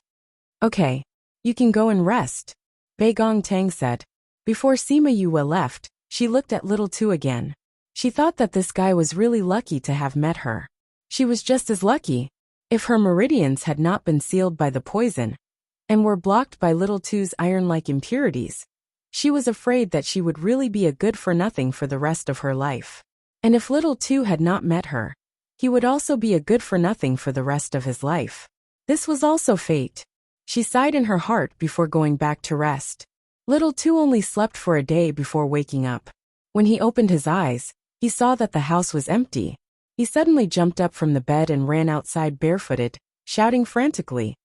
"Okay. You can go and rest," Bei Gongtang said. Before Sima Yue left, she looked at Little Two again. She thought that this guy was really lucky to have met her. She was just as lucky if her meridians had not been sealed by the poison and were blocked by Little Two's iron-like impurities. She was afraid that she would really be a good-for-nothing for the rest of her life. And if Little Two had not met her, he would also be a good-for-nothing for the rest of his life. This was also fate. She sighed in her heart before going back to rest. Little Two only slept for a day before waking up. When he opened his eyes, he saw that the house was empty. He suddenly jumped up from the bed and ran outside barefooted, shouting frantically,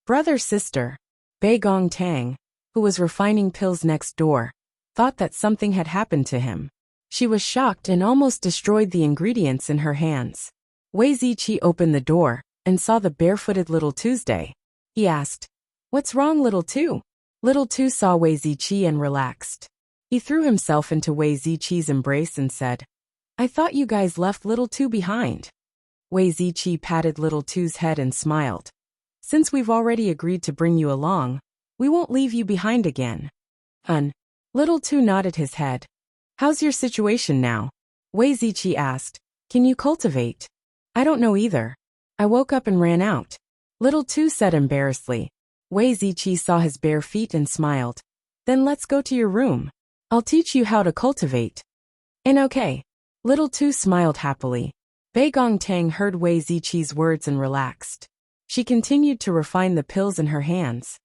"Brother, sister!" Bei Gongtang, who was refining pills next door, thought that something had happened to him. She was shocked and almost destroyed the ingredients in her hands. Wei Ziqi opened the door and saw the barefooted little Tuesday. He asked, "What's wrong, little Two?" Little Two saw Wei Ziqi and relaxed. He threw himself into Wei Ziqi's embrace and said, "I thought you guys left little Two behind." Wei Ziqi patted little Two's head and smiled. "Since we've already agreed to bring you along, we won't leave you behind again." Little Two nodded his head. "How's your situation now?" Wei Ziqi asked. "Can you cultivate?" "I don't know either. I woke up and ran out," Little Two said embarrassedly. Wei Ziqi saw his bare feet and smiled. "Then let's go to your room. I'll teach you how to cultivate." "And okay." Little Two smiled happily. Bei Gongtang heard Wei Ziqi's words and relaxed. She continued to refine the pills in her hands.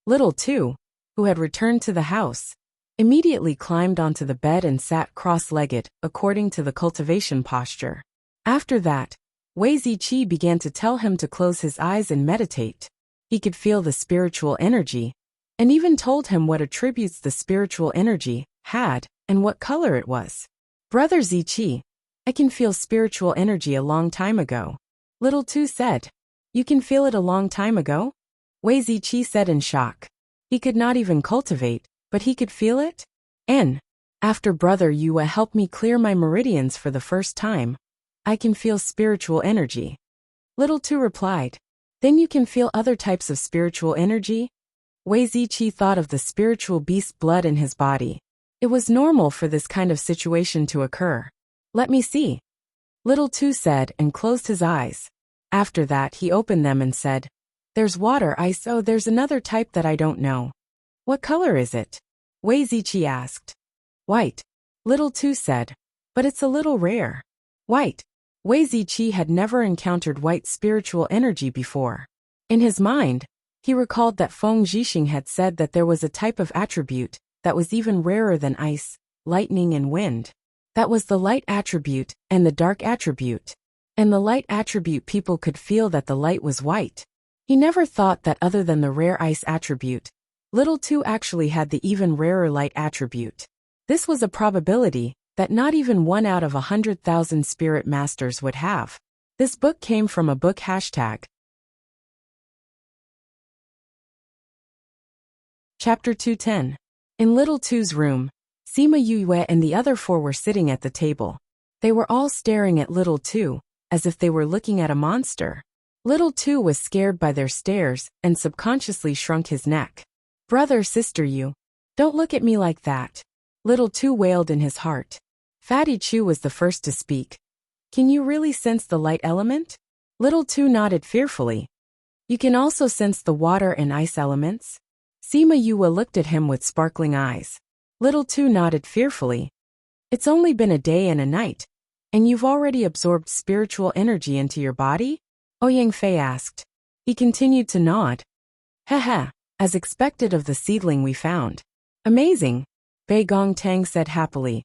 Little Two, who had returned to the house, immediately climbed onto the bed and sat cross-legged, according to the cultivation posture. After that, Wei Ziqi began to tell him to close his eyes and meditate. He could feel the spiritual energy, and even told him what attributes the spiritual energy had and what color it was. "Brother Ziqi, I can feel spiritual energy a long time ago," Little Two said. "You can feel it a long time ago?" Wei Ziqi said in shock. He could not even cultivate, but he could feel it? After Brother Yue helped me clear my meridians for the first time, I can feel spiritual energy. Little Two replied. "Then you can feel other types of spiritual energy?" Wei Ziqi thought of the spiritual beast blood in his body. It was normal for this kind of situation to occur. "Let me see," Little Two said and closed his eyes. After that he opened them and said, "There's water ice. Oh, there's another type that I don't know. What color is it?" Wei Ziqi asked. "White," Little Two said. "But it's a little rare." White. Wei Ziqi had never encountered white spiritual energy before. In his mind, he recalled that Feng Zhixing had said that there was a type of attribute that was even rarer than ice, lightning and wind. That was the light attribute and the dark attribute. And the light attribute people could feel that the light was white. He never thought that other than the rare ice attribute, Little Two actually had the even rarer light attribute. This was a probability that not even 1 out of 100,000 spirit masters would have. This book came from a book hashtag. Chapter 210. In Little Two's room, Sima Yue and the other 4 were sitting at the table. They were all staring at Little Two, as if they were looking at a monster. Little Two was scared by their stares and subconsciously shrunk his neck. "Brother, sister Yu, don't look at me like that," Little Two wailed in his heart. Fatty Chu was the first to speak. "Can you really sense the light element?" Little Two nodded fearfully. "You can also sense the water and ice elements?" Sima Yue looked at him with sparkling eyes. Little Two nodded fearfully. "It's only been a day and a night, and you've already absorbed spiritual energy into your body?" Ouyang Fei asked. He continued to nod. "Heh, as expected of the seedling we found." "Amazing," Bei Gongtang said happily.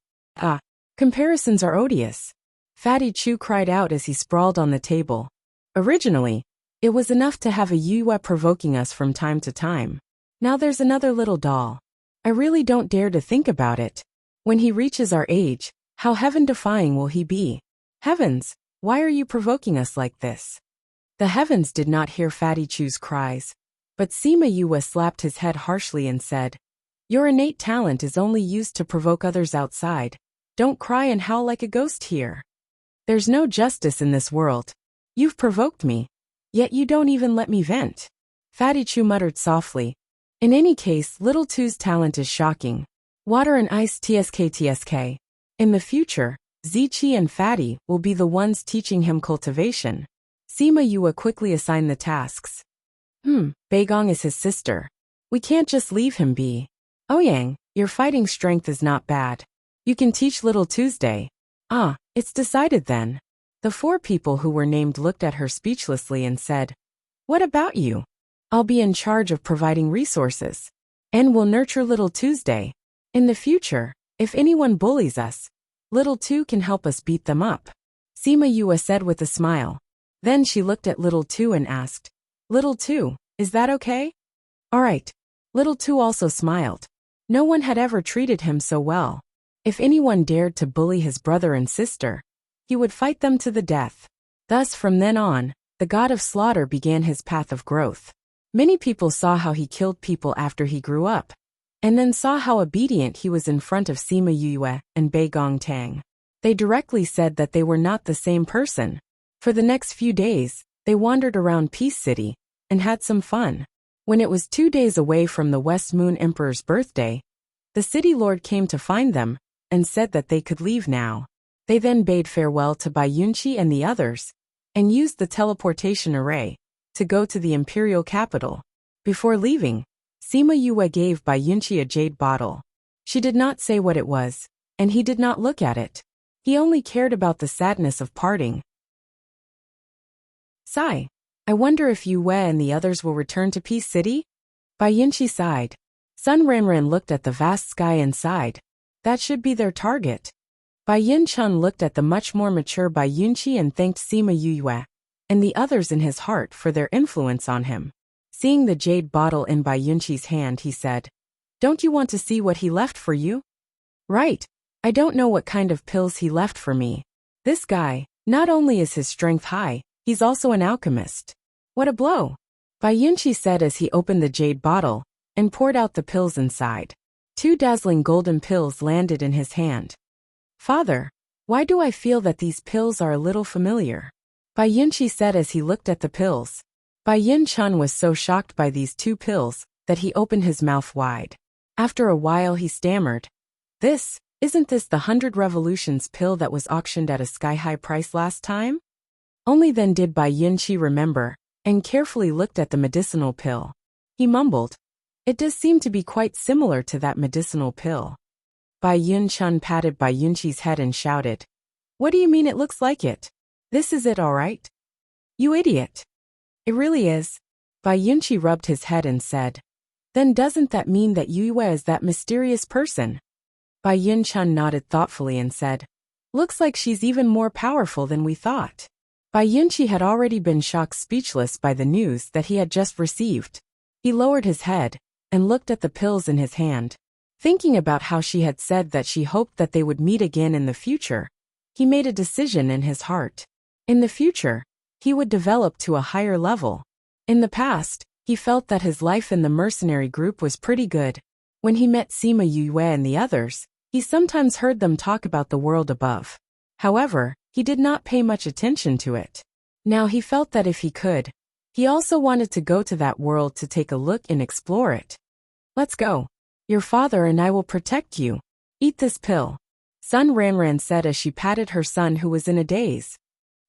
Comparisons are odious," Fatty Chu cried out as he sprawled on the table. "Originally, it was enough to have a Yue provoking us from time to time. Now there's another little doll. I really don't dare to think about it. When he reaches our age, how heaven-defying will he be? Heavens, why are you provoking us like this?" The heavens did not hear Fatty Chu's cries, but Sima Yue slapped his head harshly and said, "Your innate talent is only used to provoke others outside. Don't cry and howl like a ghost here. There's no justice in this world. You've provoked me, yet you don't even let me vent." Fatty Chu muttered softly. In any case, Little Two's talent is shocking. Water and ice tsk. In the future, Ziqi and Fatty will be the ones teaching him cultivation. Sima Yue quickly assigned the tasks. Beigong is his sister. We can't just leave him be. Ouyang, your fighting strength is not bad. You can teach Little Tuesday. It's decided then. The 4 people who were named looked at her speechlessly and said, "What about you?" "I'll be in charge of providing resources. And will nurture Little Tuesday. In the future, if anyone bullies us, Little Two can help us beat them up," Sima Yue said with a smile. Then she looked at Little Two and asked, "Little Two, is that okay?" "All right." Little Two also smiled. No one had ever treated him so well. If anyone dared to bully his brother and sister, He would fight them to the death. Thus from then on, the god of slaughter began his path of growth. Many people saw how he killed people after he grew up, and then saw how obedient he was in front of Sima Yue and Bei Gongtang. They directly said that they were not the same person. For the next few days, they wandered around Peace City and had some fun. When it was 2 days away from the West Moon Emperor's birthday, the city lord came to find them and said that they could leave now. They then bade farewell to Bai Yunqi and the others, and used the teleportation array to go to the imperial capital. Before leaving, Sima Yue gave Bai Yunqi a jade bottle. She did not say what it was, and he did not look at it. He only cared about the sadness of parting. Sigh. I wonder if Yue and the others will return to Peace City? Bai Yunqi sighed. Sun Ranran looked at the vast sky and sighed. That should be their target. Bai Yin-chun looked at the much more mature Bai Yunqi and thanked Sima Yue and the others in his heart for their influence on him. Seeing the jade bottle in Bai Yunqi's hand, he said, "Don't you want to see what he left for you?" "Right. I don't know what kind of pills he left for me. This guy, not only is his strength high, he's also an alchemist." "What a blow," Bai Yunqi said as he opened the jade bottle and poured out the pills inside. 2 dazzling golden pills landed in his hand. "Father, why do I feel that these pills are a little familiar?" Bai Yunqi said as he looked at the pills. Bai Yin-chun was so shocked by these 2 pills that he opened his mouth wide. After a while he stammered, Isn't this the 100 revolutions pill that was auctioned at a sky-high price last time?" Only then did Bai Yunqi remember, and carefully looked at the medicinal pill. He mumbled, "It does seem to be quite similar to that medicinal pill." Bai Yin-chun patted Bai Yunqi's head and shouted, "What do you mean it looks like it? This is it, all right?" "You idiot. It really is." Bai Yunqi rubbed his head and said, "Then doesn't that mean that Yue is that mysterious person?" Bai Yin-chun nodded thoughtfully and said, "Looks like she's even more powerful than we thought." Bai Yunqi had already been shocked speechless by the news that he had just received. He lowered his head and looked at the pills in his hand. Thinking about how she had said that she hoped that they would meet again in the future, he made a decision in his heart. In the future, he would develop to a higher level. In the past, he felt that his life in the mercenary group was pretty good. When he met Sima Yue and the others, he sometimes heard them talk about the world above. However, he did not pay much attention to it. Now he felt that if he could, he also wanted to go to that world to take a look and explore it. "Let's go. Your father and I will protect you. Eat this pill," Sun Ranran said as she patted her son who was in a daze.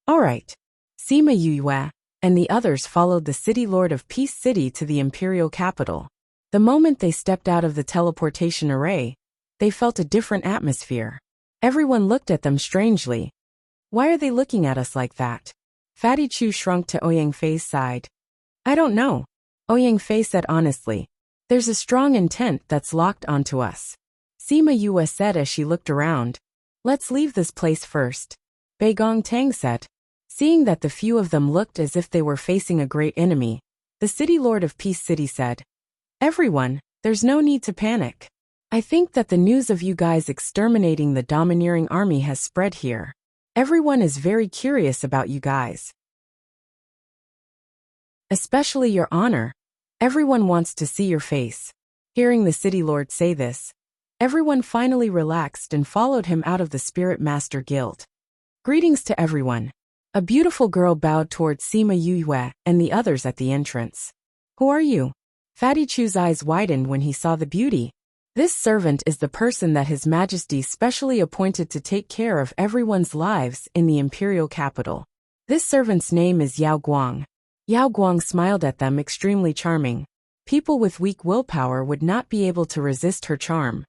"All right." Sima Yue and the others followed the city lord of Peace City to the imperial capital. The moment they stepped out of the teleportation array, they felt a different atmosphere. Everyone looked at them strangely. "Why are they looking at us like that?" Fatty Chu shrunk to Ouyang Fei's side. "I don't know," Ouyang Fei said honestly. "There's a strong intent that's locked onto us." Sima Yue said as she looked around. "Let's leave this place first," Bei Gongtang said. Seeing that the few of them looked as if they were facing a great enemy, the city lord of Peace City said, "Everyone, there's no need to panic. I think that the news of you guys exterminating the domineering army has spread here. Everyone is very curious about you guys. Especially your honor. Everyone wants to see your face." Hearing the city lord say this, everyone finally relaxed and followed him out of the Spirit Master Guild. "Greetings to everyone." A beautiful girl bowed towards Sima Yue and the others at the entrance. "Who are you?" Fatty Chu's eyes widened when he saw the beauty. This servant is the person that His Majesty specially appointed to take care of everyone's lives in the imperial capital. This servant's name is Yao Guang. Yao Guang smiled at them, extremely charming. People with weak willpower would not be able to resist her charm.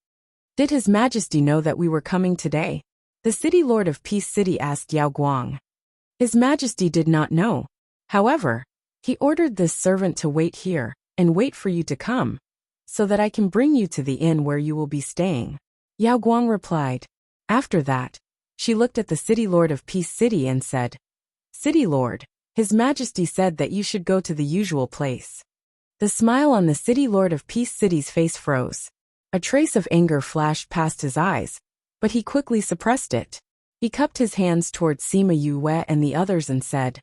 "Did His Majesty know that we were coming today?" The city lord of Peace City asked Yao Guang. His Majesty did not know. However, he ordered this servant to wait here and wait for you to come, so that I can bring you to the inn where you will be staying, Yao Guang replied. After that, she looked at the city lord of Peace City and said, "City lord, His Majesty said that you should go to the usual place." The smile on the city lord of Peace City's face froze. A trace of anger flashed past his eyes, but he quickly suppressed it. He cupped his hands towards Sima Yue and the others and said,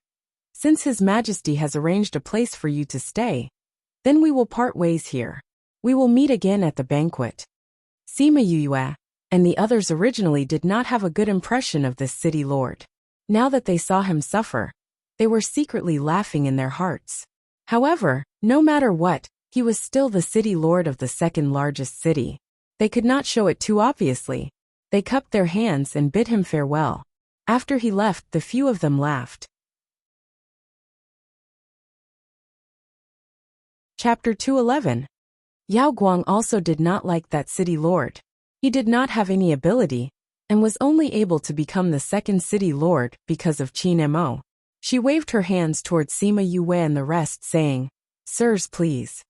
"Since His Majesty has arranged a place for you to stay, then we will part ways here. We will meet again at the banquet." Sima Yue and the others originally did not have a good impression of this city lord. Now that they saw him suffer, they were secretly laughing in their hearts. However, no matter what, he was still the city lord of the second largest city. They could not show it too obviously. They cupped their hands and bid him farewell. After he left, the few of them laughed. Chapter 211. Yao Guang also did not like that city lord. He did not have any ability, and was only able to become the second city lord because of Qin Mo. She waved her hands towards Sima Yue and the rest, saying, "Sirs, please."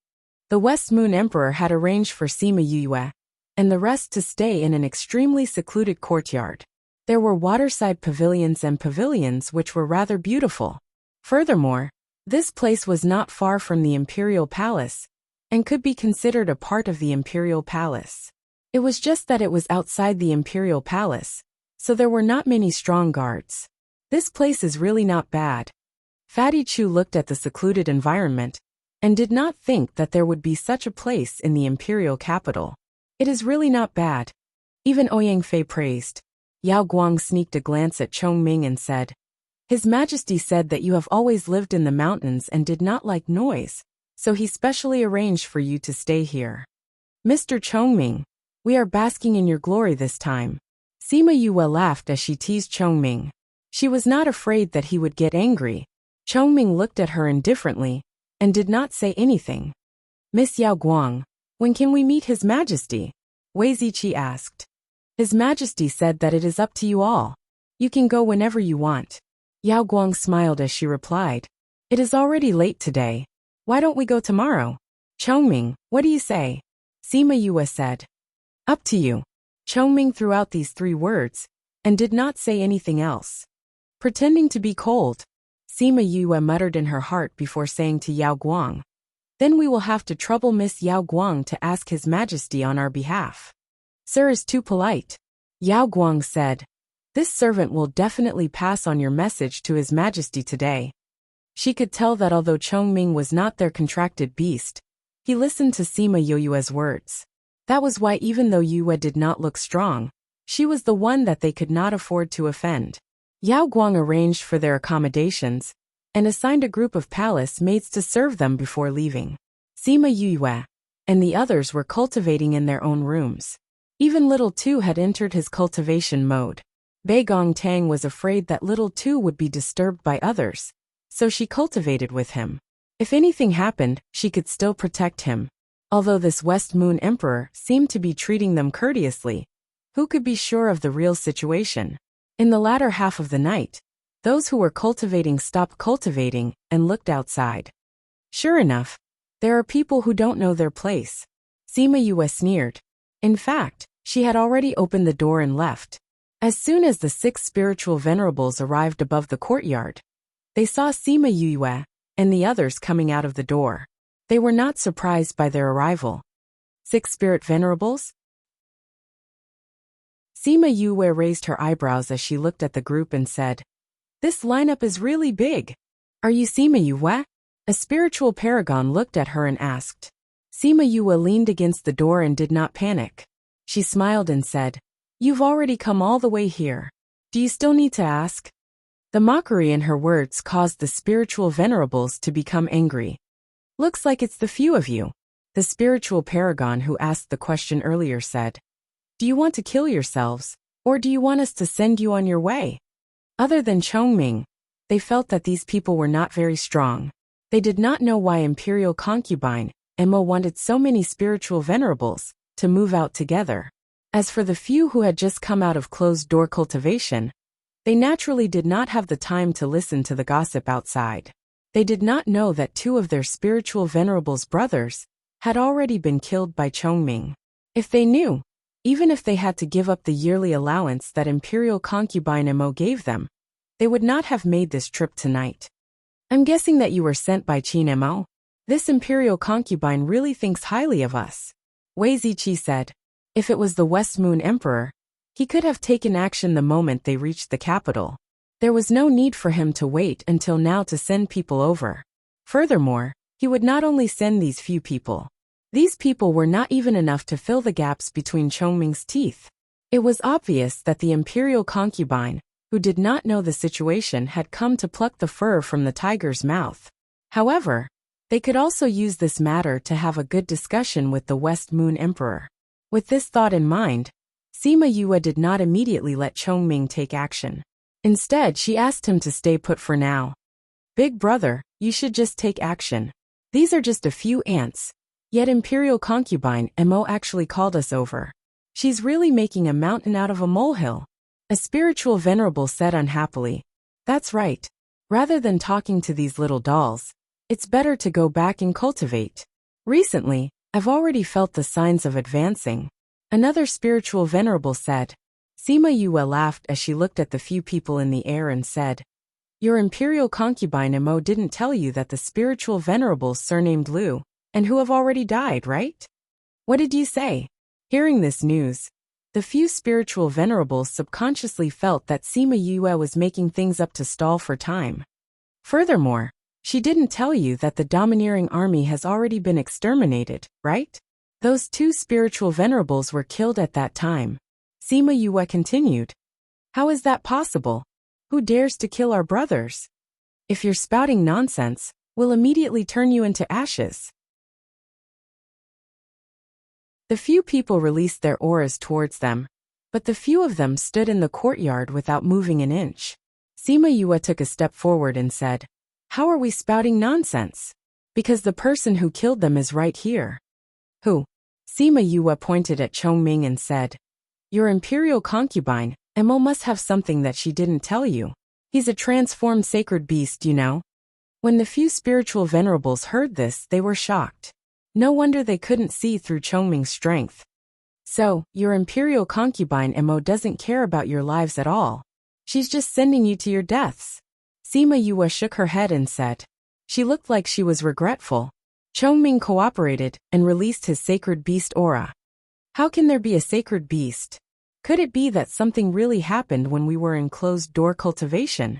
The West Moon Emperor had arranged for Sima Yue and the rest to stay in an extremely secluded courtyard. There were waterside pavilions and pavilions which were rather beautiful. Furthermore, this place was not far from the Imperial Palace and could be considered a part of the Imperial Palace. It was just that it was outside the Imperial Palace, so there were not many strong guards. This place is really not bad. Fatty Chu looked at the secluded environment and did not think that there would be such a place in the imperial capital. It is really not bad. Even Ouyang Fei praised. Yao Guang sneaked a glance at Chong Ming and said, "His Majesty said that you have always lived in the mountains and did not like noise, so he specially arranged for you to stay here." "Mr. Chong Ming, we are basking in your glory this time." Sima Yue laughed as she teased Chong Ming. She was not afraid that he would get angry. Chong Ming looked at her indifferently and did not say anything. "Miss Yao Guang, when can we meet His Majesty?" Wei Ziqi asked. "His Majesty said that it is up to you all. You can go whenever you want." Yao Guang smiled as she replied, "It is already late today. Why don't we go tomorrow?" "Chongming, what do you say?" Sima Yue said. "Up to you." Chongming threw out these 3 words and did not say anything else. Pretending to be cold, Sima Yue muttered in her heart before saying to Yao Guang, "Then we will have to trouble Miss Yao Guang to ask His Majesty on our behalf." "Sir is too polite." Yao Guang said, "This servant will definitely pass on your message to His Majesty today." She could tell that although Chongming was not their contracted beast, he listened to Sima Yue's words. That was why even though Yue did not look strong, she was the one that they could not afford to offend. Yao Guang arranged for their accommodations and assigned a group of palace maids to serve them before leaving. Sima Yue and the others were cultivating in their own rooms. Even Little Tu had entered his cultivation mode. Bei Gong Tang was afraid that Little Tu would be disturbed by others, so she cultivated with him. If anything happened, she could still protect him. Although this West Moon Emperor seemed to be treating them courteously, who could be sure of the real situation? In the latter half of the night, those who were cultivating stopped cultivating and looked outside. Sure enough, there are people who don't know their place. Sima Yue sneered. In fact, she had already opened the door and left. As soon as the 6 spiritual venerables arrived above the courtyard, they saw Sima Yue and the others coming out of the door. They were not surprised by their arrival. 6 spirit venerables? Sima Yue raised her eyebrows as she looked at the group and said, "This lineup is really big. Are you Sima Yue?" A spiritual paragon looked at her and asked. Sima Yue leaned against the door and did not panic. She smiled and said, "You've already come all the way here. Do you still need to ask?" The mockery in her words caused the spiritual venerables to become angry. "Looks like it's the few of you." The spiritual paragon who asked the question earlier said, "Do you want to kill yourselves, or do you want us to send you on your way?" Other than Chongming, they felt that these people were not very strong. They did not know why Imperial Concubine, Emma, wanted so many spiritual venerables to move out together. As for the few who had just come out of closed-door cultivation, they naturally did not have the time to listen to the gossip outside. They did not know that 2 of their spiritual venerables' brothers had already been killed by Chongming. If they knew, even if they had to give up the yearly allowance that Imperial Concubine Mo gave them, they would not have made this trip tonight. "I'm guessing that you were sent by Qin Mo. This Imperial Concubine really thinks highly of us," Wei Ziqi said. If it was the West Moon Emperor, He could have taken action the moment they reached the capital. There was no need for him to wait until now to send people over. Furthermore, he would not only send these few people. These people were not even enough to fill the gaps between Chongming's teeth. It was obvious that the imperial concubine, who did not know the situation, had come to pluck the fur from the tiger's mouth. However, they could also use this matter to have a good discussion with the West Moon Emperor. With this thought in mind, Sima Yue did not immediately let Chongming take action. Instead, she asked him to stay put for now. Big brother, you should just take action. These are just a few ants. Yet imperial concubine Mo actually called us over. She's really making a mountain out of a molehill. A spiritual venerable said unhappily. That's right. Rather than talking to these little dolls, it's better to go back and cultivate. Recently, I've already felt the signs of advancing. Another spiritual venerable said. Sima Yue laughed as she looked at the few people in the air and said, Your imperial concubine Mo didn't tell you that the spiritual venerables surnamed Liu, and who have already died, right? What did you say? Hearing this news, the few spiritual venerables subconsciously felt that Sima Yue was making things up to stall for time. Furthermore, she didn't tell you that the domineering army has already been exterminated, right? Those two spiritual venerables were killed at that time. Sima Yue continued. How is that possible? Who dares to kill our brothers? If you're spouting nonsense, we'll immediately turn you into ashes. The few people released their auras towards them, but the few of them stood in the courtyard without moving an inch. Sima Yue took a step forward and said, How are we spouting nonsense? Because the person who killed them is right here. Who? Sima Yue pointed at Chongming and said, Your imperial concubine, Mo must have something that she didn't tell you. He's a transformed sacred beast, you know. When the few spiritual venerables heard this, they were shocked. No wonder they couldn't see through Chongming's strength. So, your imperial concubine Mo doesn't care about your lives at all. She's just sending you to your deaths. Sima Yue shook her head and said. She looked like she was regretful. Chongming cooperated and released his sacred beast aura. How can there be a sacred beast? Could it be that something really happened when we were in closed-door cultivation?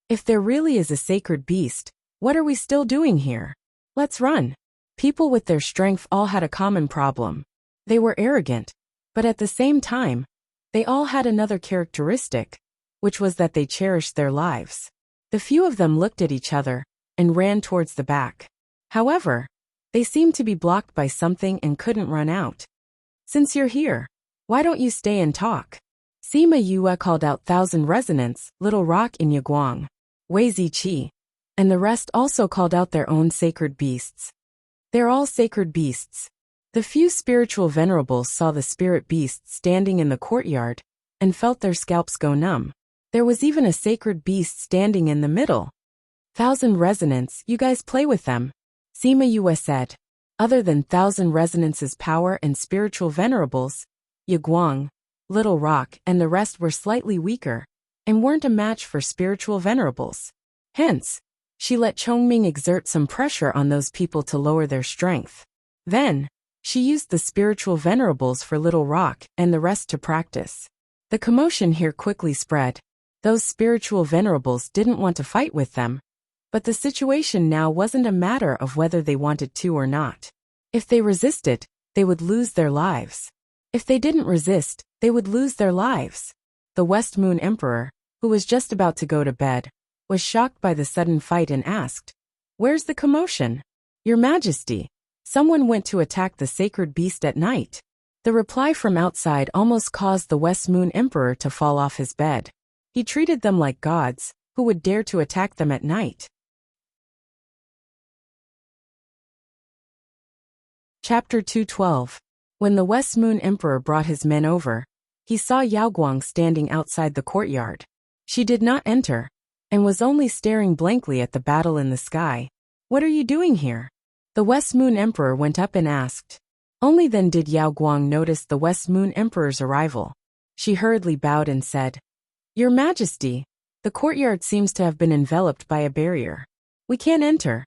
If there really is a sacred beast, what are we still doing here? Let's run. People with their strength all had a common problem. They were arrogant, but at the same time, they all had another characteristic, which was that they cherished their lives. The few of them looked at each other and ran towards the back. However, they seemed to be blocked by something and couldn't run out. Since you're here, why don't you stay and talk? Sima Yue called out Thousand Resonance, Little Rock in Yaguang, Wei Ziqi, and the rest also called out their own sacred beasts. They're all sacred beasts. The few spiritual venerables saw the spirit beasts standing in the courtyard and felt their scalps go numb. There was even a sacred beast standing in the middle. Thousand Resonance, you guys play with them, Sima Yue said. Other than Thousand Resonance's power and spiritual venerables, Yaguang, Little Rock, and the rest were slightly weaker and weren't a match for spiritual venerables. Hence, she let Chongming exert some pressure on those people to lower their strength. Then, she used the spiritual venerables for Little Rock and the rest to practice. The commotion here quickly spread. Those spiritual venerables didn't want to fight with them, but the situation now wasn't a matter of whether they wanted to or not. If they resisted, they would lose their lives. If they didn't resist, they would lose their lives. The West Moon Emperor, who was just about to go to bed, was shocked by the sudden fight and asked, Where's the commotion? Your Majesty, someone went to attack the sacred beast at night. The reply from outside almost caused the West Moon Emperor to fall off his bed. He treated them like gods, who would dare to attack them at night. Chapter 212. When the West Moon Emperor brought his men over, he saw Yaoguang standing outside the courtyard. She did not enter, and was only staring blankly at the battle in the sky. What are you doing here? The West Moon Emperor went up and asked. Only then did Yaoguang notice the West Moon Emperor's arrival. She hurriedly bowed and said, Your Majesty, the courtyard seems to have been enveloped by a barrier. We can't enter.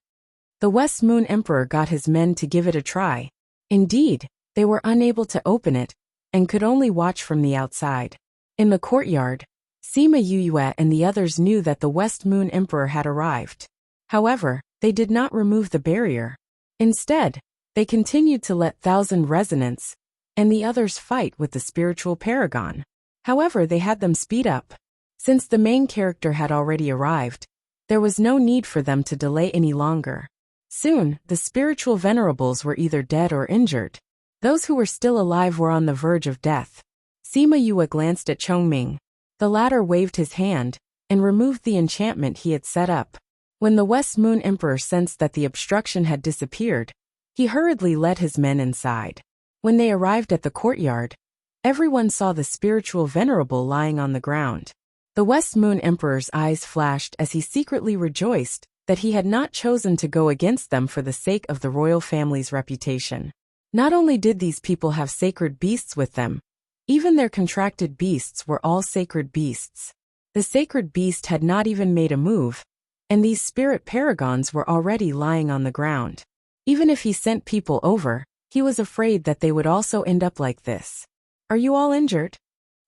The West Moon Emperor got his men to give it a try. Indeed, they were unable to open it, and could only watch from the outside. In the courtyard, Sima Yue and the others knew that the West Moon Emperor had arrived. However, they did not remove the barrier. Instead, they continued to let Thousand Resonance and the others fight with the spiritual paragon. However, they had them speed up. Since the main character had already arrived, there was no need for them to delay any longer. Soon, the spiritual venerables were either dead or injured. Those who were still alive were on the verge of death. Sima Yue glanced at Chongming. The latter waved his hand and removed the enchantment he had set up. When the West Moon Emperor sensed that the obstruction had disappeared, he hurriedly led his men inside. When they arrived at the courtyard, everyone saw the spiritual venerable lying on the ground. The West Moon Emperor's eyes flashed as he secretly rejoiced that he had not chosen to go against them for the sake of the royal family's reputation. Not only did these people have sacred beasts with them, even their contracted beasts were all sacred beasts. The sacred beast had not even made a move, and these spirit paragons were already lying on the ground. Even if he sent people over, he was afraid that they would also end up like this. "Are you all injured?"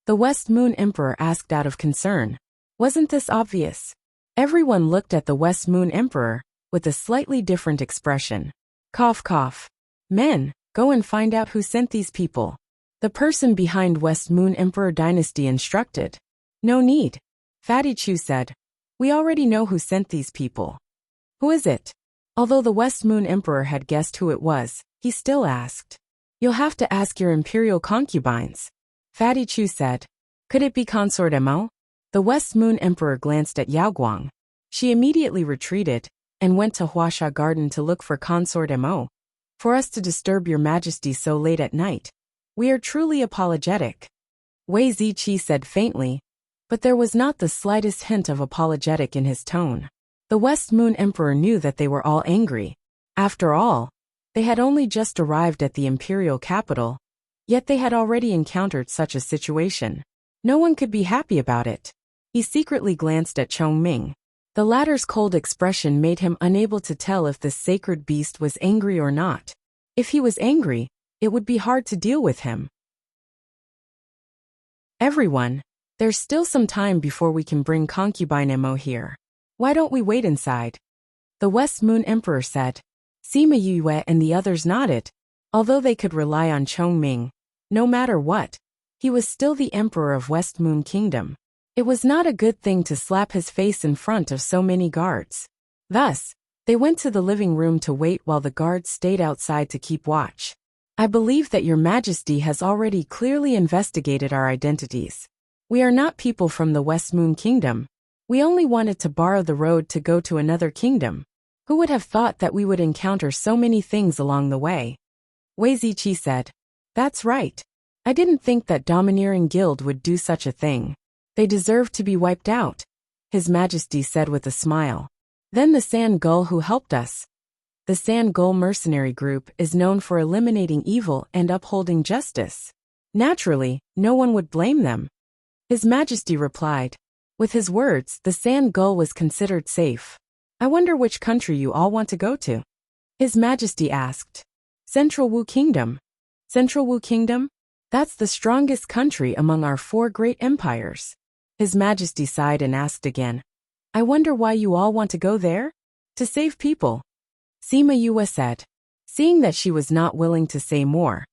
The West Moon Emperor asked out of concern. Wasn't this obvious? Everyone looked at the West Moon Emperor with a slightly different expression. Cough cough. "Men, go and find out who sent these people." The person behind West Moon Emperor Dynasty instructed. "No need," Fatty Chu said. "We already know who sent these people." "Who is it?" Although the West Moon Emperor had guessed who it was, he still asked. "You'll have to ask your imperial concubines," Fatty Chu said. "Could it be Consort Mo?" The West Moon Emperor glanced at Yao Guang. She immediately retreated and went to Huasha Garden to look for Consort Mo. "For us to disturb your majesty so late at night, we are truly apologetic," Wei Ziqi said faintly, but there was not the slightest hint of apologetic in his tone. The West Moon Emperor knew that they were all angry. After all, they had only just arrived at the imperial capital, yet they had already encountered such a situation. No one could be happy about it. He secretly glanced at Chongming. The latter's cold expression made him unable to tell if this sacred beast was angry or not. If he was angry, it would be hard to deal with him. "Everyone, there's still some time before we can bring concubine Mo here. Why don't we wait inside?" The West Moon Emperor said. Sima Yue and the others nodded. Although they could rely on Chongming, no matter what, he was still the emperor of West Moon Kingdom. It was not a good thing to slap his face in front of so many guards. Thus, they went to the living room to wait while the guards stayed outside to keep watch. "I believe that your majesty has already clearly investigated our identities. We are not people from the West Moon Kingdom. We only wanted to borrow the road to go to another kingdom. Who would have thought that we would encounter so many things along the way?" Wei Ziqi said. "That's right. I didn't think that domineering guild would do such a thing. They deserve to be wiped out," His Majesty said with a smile. "Then the Sand Gull who helped us." The Sand Gull mercenary group is known for eliminating evil and upholding justice. Naturally, no one would blame them. His Majesty replied. With his words, the Sand Gull was considered safe. "I wonder which country you all want to go to?" His Majesty asked. "Central Wu Kingdom." "Central Wu Kingdom? That's the strongest country among our 4 great empires." His Majesty sighed and asked again. "I wonder why you all want to go there?" "To save people," Sima Yue said. Seeing that she was not willing to say more,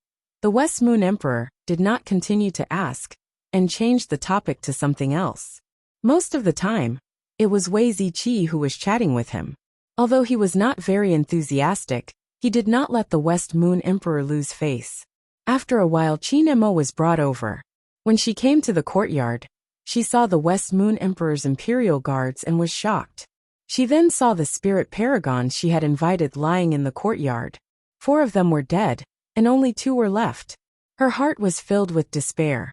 the West Moon Emperor did not continue to ask and changed the topic to something else. Most of the time, it was Wei Ziqi who was chatting with him. Although he was not very enthusiastic, he did not let the West Moon Emperor lose face. After a while, Qin Mo was brought over. When she came to the courtyard, she saw the West Moon Emperor's imperial guards and was shocked. She then saw the spirit paragons she had invited lying in the courtyard. 4 of them were dead, and only 2 were left. Her heart was filled with despair.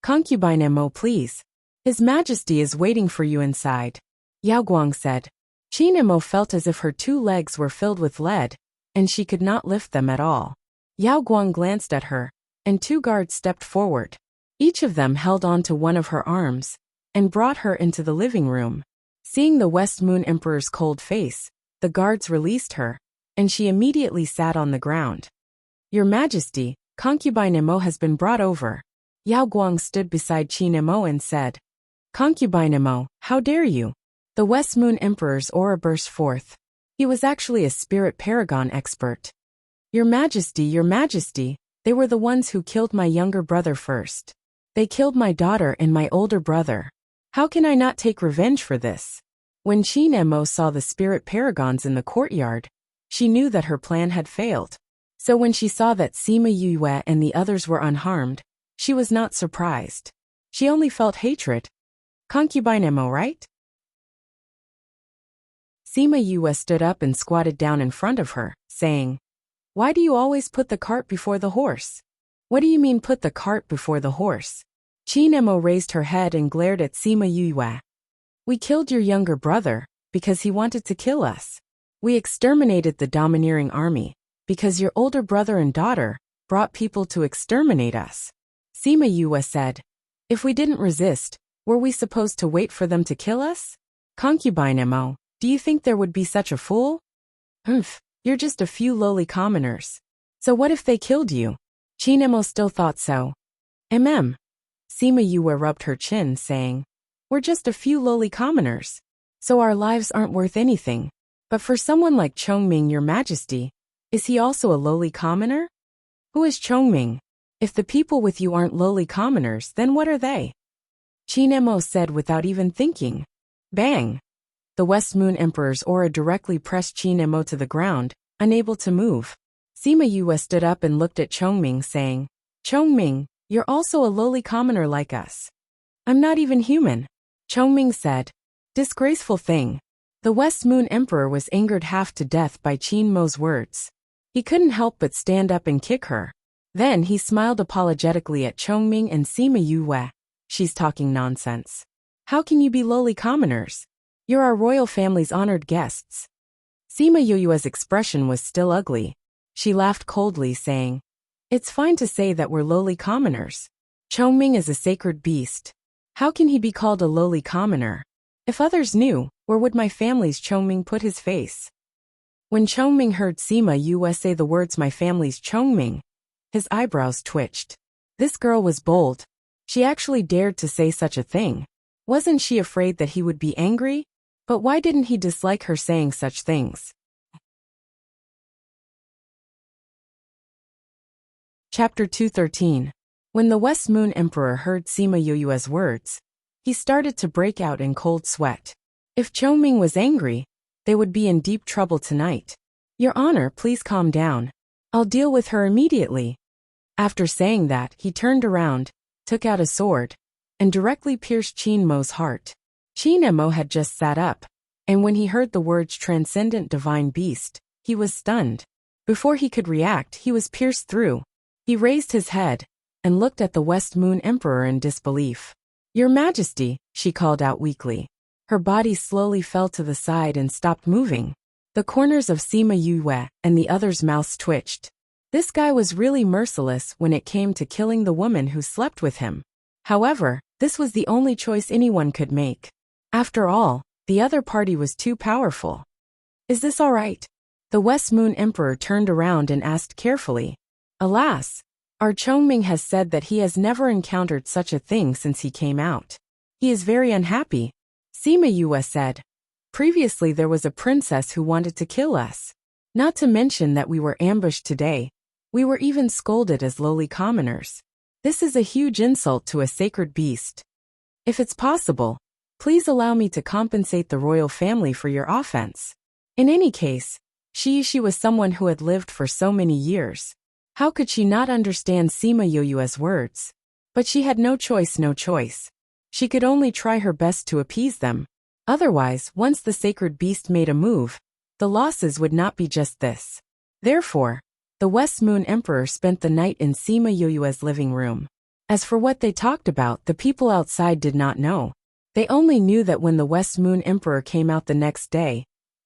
"Concubine Mo, please. His Majesty is waiting for you inside," Yao Guang said. Qin Mo felt as if her 2 legs were filled with lead, and she could not lift them at all. Yao Guang glanced at her, and 2 guards stepped forward. Each of them held on to one of her arms, and brought her into the living room. Seeing the West Moon Emperor's cold face, the guards released her, and she immediately sat on the ground. "Your Majesty, concubine Mo has been brought over," Yao Guang stood beside Qin Emo and said, Concubine Emo, how dare you? The West Moon Emperor's aura burst forth. He was actually a spirit paragon expert. Your Majesty, they were the ones who killed my younger brother first. They killed my daughter and my older brother. How can I not take revenge for this? When Qin Emo saw the spirit paragons in the courtyard, she knew that her plan had failed. So when she saw that Sima Yue and the others were unharmed, she was not surprised. She only felt hatred. Concubine Emo, right? Sima Yue stood up and squatted down in front of her, saying, Why do you always put the cart before the horse? What do you mean put the cart before the horse? Qin Emo raised her head and glared at Sima Yue. We killed your younger brother, because he wanted to kill us. We exterminated the domineering army, because your older brother and daughter brought people to exterminate us. Sima Yue said, If we didn't resist, were we supposed to wait for them to kill us? Concubine Emo, do you think there would be such a fool? You're just a few lowly commoners. So what if they killed you? Qin Emo still thought so. Sima Yue rubbed her chin, saying, We're just a few lowly commoners. So our lives aren't worth anything. But for someone like Chongming, your Majesty, is he also a lowly commoner? Who is Chongming? If the people with you aren't lowly commoners, then what are they? Qin Emo said without even thinking. Bang! The West Moon Emperor's aura directly pressed Qin Emo to the ground, unable to move. Sima Yue stood up and looked at Chongming, saying, Chongming, you're also a lowly commoner like us. I'm not even human. Chongming said. Disgraceful thing. The West Moon Emperor was angered half to death by Qin Mo's words. He couldn't help but stand up and kick her. Then he smiled apologetically at Chongming and Sima Yue. She's talking nonsense. How can you be lowly commoners? You're our royal family's honored guests. Sima Yue's expression was still ugly. She laughed coldly, saying, It's fine to say that we're lowly commoners. Chongming is a sacred beast. How can he be called a lowly commoner? If others knew, where would my family's Chongming put his face? When Chongming heard Sima Yue say the words my family's Chongming, his eyebrows twitched. This girl was bold. She actually dared to say such a thing. Wasn't she afraid that he would be angry? But why didn't he dislike her saying such things? Chapter 213. When the West Moon Emperor heard Sima Yue's words, he started to break out in cold sweat. If Chongming was angry, they would be in deep trouble tonight. Your Honor, please calm down. I'll deal with her immediately. After saying that, he turned around, took out a sword, and directly pierced Qin Mo's heart. Qin Emo had just sat up, and when he heard the words transcendent divine beast, he was stunned. Before he could react, he was pierced through. He raised his head and looked at the West Moon Emperor in disbelief. Your Majesty, she called out weakly. Her body slowly fell to the side and stopped moving. The corners of Sima Yue and the others' mouths twitched. This guy was really merciless when it came to killing the woman who slept with him. However, this was the only choice anyone could make. After all, the other party was too powerful. Is this all right? The West Moon Emperor turned around and asked carefully. Alas, our Chongming has said that he has never encountered such a thing since he came out. He is very unhappy. Sima Yue said. Previously there was a princess who wanted to kill us. Not to mention that we were ambushed today. We were even scolded as lowly commoners. This is a huge insult to a sacred beast. If it's possible, please allow me to compensate the royal family for your offense. In any case, she was someone who had lived for so many years. How could she not understand Sima Yue's words? But she had no choice. She could only try her best to appease them. Otherwise, once the sacred beast made a move, the losses would not be just this. Therefore, the West Moon Emperor spent the night in Sima Yue's living room. As for what they talked about, the people outside did not know. They only knew that when the West Moon Emperor came out the next day,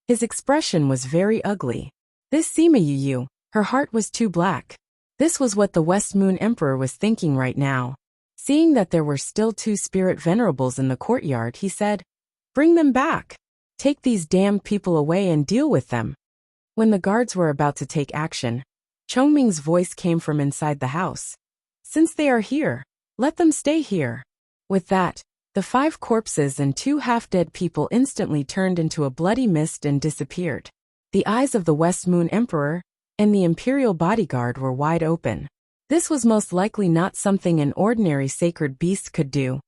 his expression was very ugly. This Sima Yue, her heart was too black. This was what the West Moon Emperor was thinking right now. Seeing that there were still 2 spirit venerables in the courtyard, he said, Bring them back. Take these damned people away and deal with them. When the guards were about to take action, Chongming's voice came from inside the house. Since they are here, Let them stay here. With that, the 5 corpses and 2 half-dead people instantly turned into a bloody mist and disappeared. The eyes of the West Moon Emperor and the Imperial bodyguard were wide open. This was most likely not something an ordinary sacred beast could do.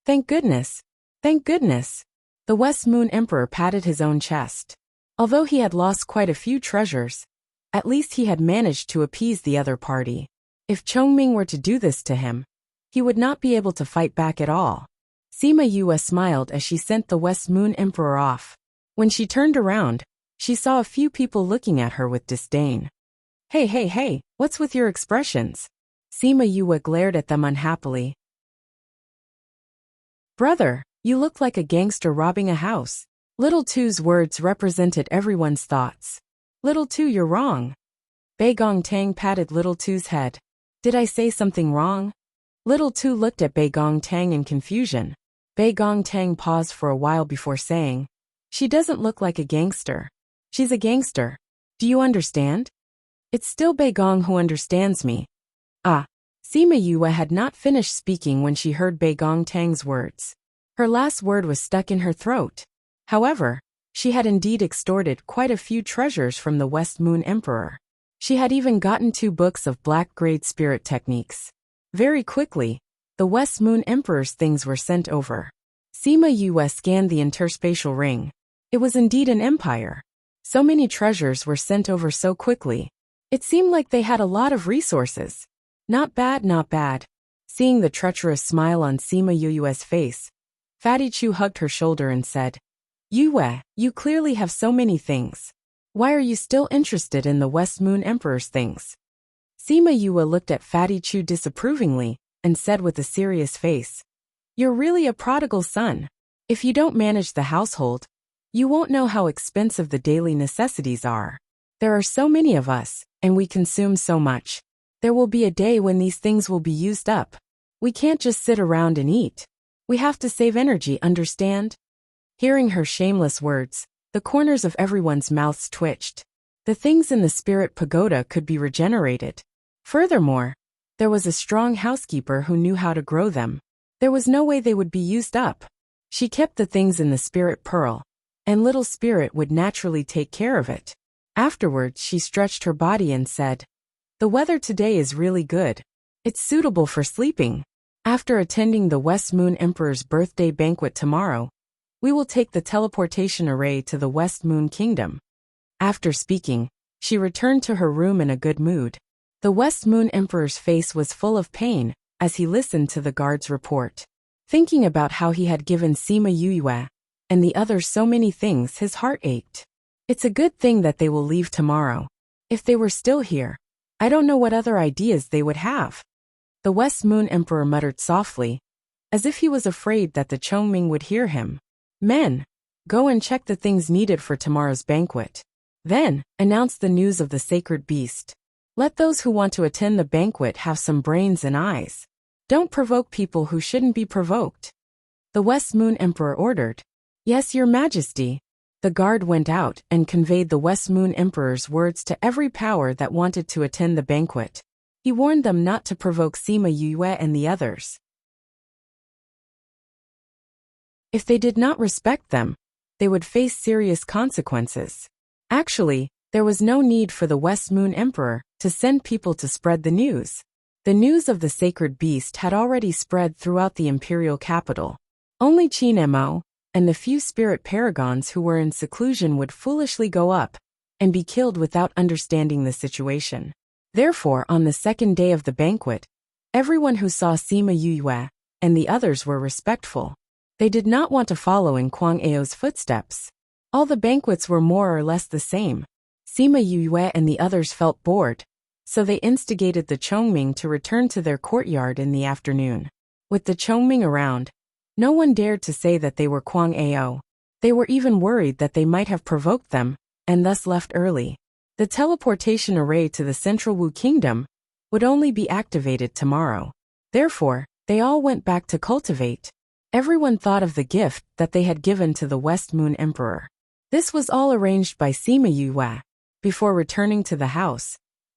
Thank goodness. Thank goodness. The West Moon Emperor patted his own chest. Although he had lost quite a few treasures, at least he had managed to appease the other party. If Chongming were to do this to him, he would not be able to fight back at all. Sima Yue smiled as she sent the West Moon Emperor off. When she turned around, she saw a few people looking at her with disdain. Hey, what's with your expressions? Sima Yue glared at them unhappily. Brother, you look like a gangster robbing a house. Little Tu's words represented everyone's thoughts. Little Tu, you're wrong. Bei Gongtang patted Little Tu's head. Did I say something wrong? Little Tu looked at Bei Gongtang in confusion. Bei Gongtang paused for a while before saying, She doesn't look like a gangster. She's a gangster. Do you understand? It's still Bei Gong who understands me. Ah. Sima Yue had not finished speaking when she heard Bei Gongtang's words. Her last word was stuck in her throat. However, she had indeed extorted quite a few treasures from the West Moon Emperor. She had even gotten 2 books of black-grade spirit techniques. Very quickly, the West Moon Emperor's things were sent over. Sima Yue scanned the interspatial ring. It was indeed an empire. So many treasures were sent over so quickly. It seemed like they had a lot of resources. Not bad, not bad. Seeing the treacherous smile on Sima Yue's face, Fatty Chu hugged her shoulder and said, Yue, you clearly have so many things. Why are you still interested in the West Moon Emperor's things? Sima Yue looked at Fatty Chu disapprovingly and said with a serious face, You're really a prodigal son. If you don't manage the household, you won't know how expensive the daily necessities are. There are so many of us, and we consume so much. There will be a day when these things will be used up. We can't just sit around and eat. We have to save energy, understand? Hearing her shameless words, the corners of everyone's mouths twitched. The things in the spirit pagoda could be regenerated. Furthermore, there was a strong housekeeper who knew how to grow them. There was no way they would be used up. She kept the things in the spirit pearl, and little spirit would naturally take care of it. Afterwards, she stretched her body and said, The weather today is really good. It's suitable for sleeping. After attending the West Moon Emperor's birthday banquet tomorrow, we will take the teleportation array to the West Moon Kingdom. After speaking, she returned to her room in a good mood. The West Moon Emperor's face was full of pain as he listened to the guard's report. Thinking about how he had given Sima Yue and the others so many things, his heart ached. It's a good thing that they will leave tomorrow. If they were still here, I don't know what other ideas they would have. The West Moon Emperor muttered softly, as if he was afraid that the Chongming would hear him. Men, go and check the things needed for tomorrow's banquet. Then, announce the news of the sacred beast. Let those who want to attend the banquet have some brains and eyes. Don't provoke people who shouldn't be provoked. The West Moon Emperor ordered. Yes, Your Majesty. The guard went out and conveyed the West Moon Emperor's words to every power that wanted to attend the banquet. He warned them not to provoke Sima Yue and the others. If they did not respect them, they would face serious consequences. Actually, there was no need for the West Moon Emperor to send people to spread the news. The news of the sacred beast had already spread throughout the imperial capital. Only Qin Mo and the few spirit paragons who were in seclusion would foolishly go up and be killed without understanding the situation. Therefore, on the second day of the banquet, everyone who saw Sima Yue and the others were respectful. They did not want to follow in Kwang Ao's footsteps. All the banquets were more or less the same. Sima Yue and the others felt bored, so they instigated the Chongming to return to their courtyard in the afternoon. With the Chongming around, no one dared to say that they were Kwang Ao. They were even worried that they might have provoked them, and thus left early. The teleportation array to the Central Wu Kingdom would only be activated tomorrow. Therefore, they all went back to cultivate. Everyone thought of the gift that they had given to the West Moon Emperor. This was all arranged by Sima Yue. Before returning to the house,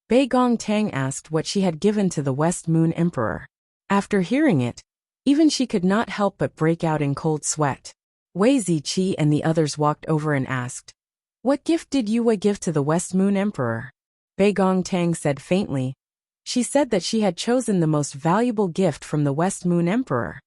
Bei Gongtang asked what she had given to the West Moon Emperor. After hearing it, even she could not help but break out in cold sweat. Wei Ziqi and the others walked over and asked, "What gift did Yue give to the West Moon Emperor?" Bei Gongtang said faintly. She said that she had chosen the most valuable gift from the West Moon Emperor.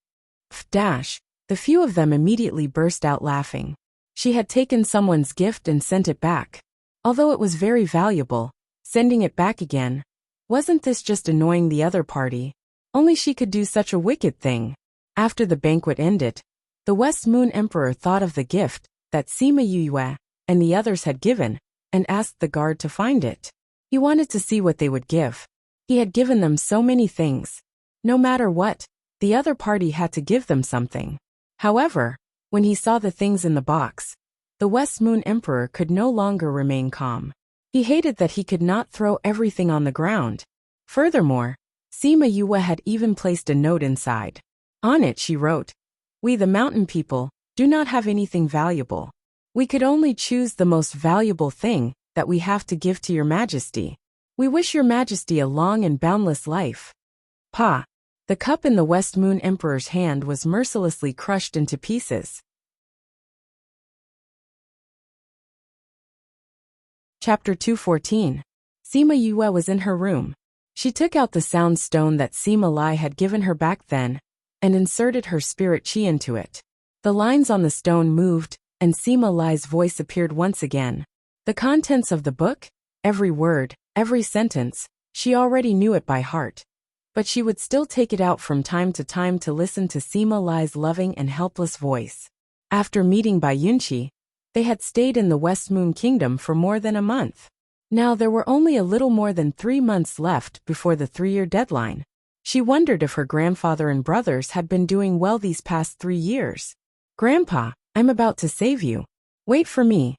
Pf! The few of them immediately burst out laughing. She had taken someone's gift and sent it back. Although it was very valuable, sending it back again, wasn't this just annoying the other party? Only she could do such a wicked thing. After the banquet ended, the West Moon Emperor thought of the gift that Sima Yue and the others had given, and asked the guard to find it. He wanted to see what they would give. He had given them so many things. No matter what, the other party had to give them something. However, when he saw the things in the box, the West Moon Emperor could no longer remain calm. He hated that he could not throw everything on the ground. Furthermore, Sima Yue had even placed a note inside. On it she wrote, "We the mountain people do not have anything valuable. We could only choose the most valuable thing that we have to give to your majesty. We wish your majesty a long and boundless life." Pa! The cup in the West Moon Emperor's hand was mercilessly crushed into pieces. Chapter 214. Sima Yue was in her room. She took out the sound stone that Sima Lai had given her back then, and inserted her spirit chi into it. The lines on the stone moved, and Sima Lai's voice appeared once again. The contents of the book, every word, every sentence, she already knew it by heart. But she would still take it out from time to listen to Sima Lai's loving and helpless voice. After meeting Bai Yunqi, they had stayed in the West Moon Kingdom for more than a month. Now there were only a little more than 3 months left before the 3-year deadline. She wondered if her grandfather and brothers had been doing well these past 3 years. "Grandpa, I'm about to save you. Wait for me."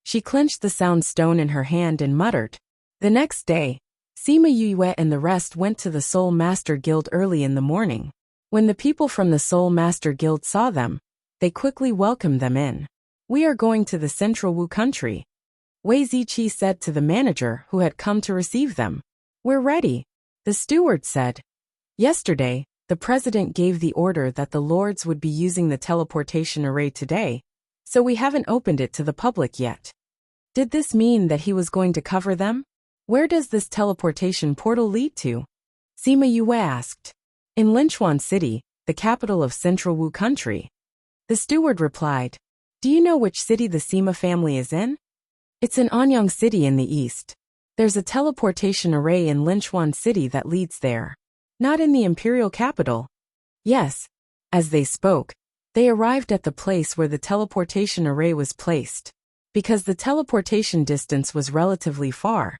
She clenched the sound stone in her hand and muttered. The next day, Sima Yue and the rest went to the Soul Master Guild early in the morning. When the people from the Soul Master Guild saw them, they quickly welcomed them in. "We are going to the Central Wu country," Wei Ziqi said to the manager who had come to receive them. "We're ready," the steward said. Yesterday, the president gave the order that the lords would be using the teleportation array today, so we haven't opened it to the public yet. Did this mean that he was going to cover them? Where does this teleportation portal lead to? Sima Yue asked. In Linchuan City, the capital of Central Wu country. The steward replied. Do you know which city the Sima family is in? It's in Anyang City in the east. There's a teleportation array in Linchuan City that leads there. Not in the imperial capital. Yes. As they spoke, they arrived at the place where the teleportation array was placed. Because the teleportation distance was relatively far,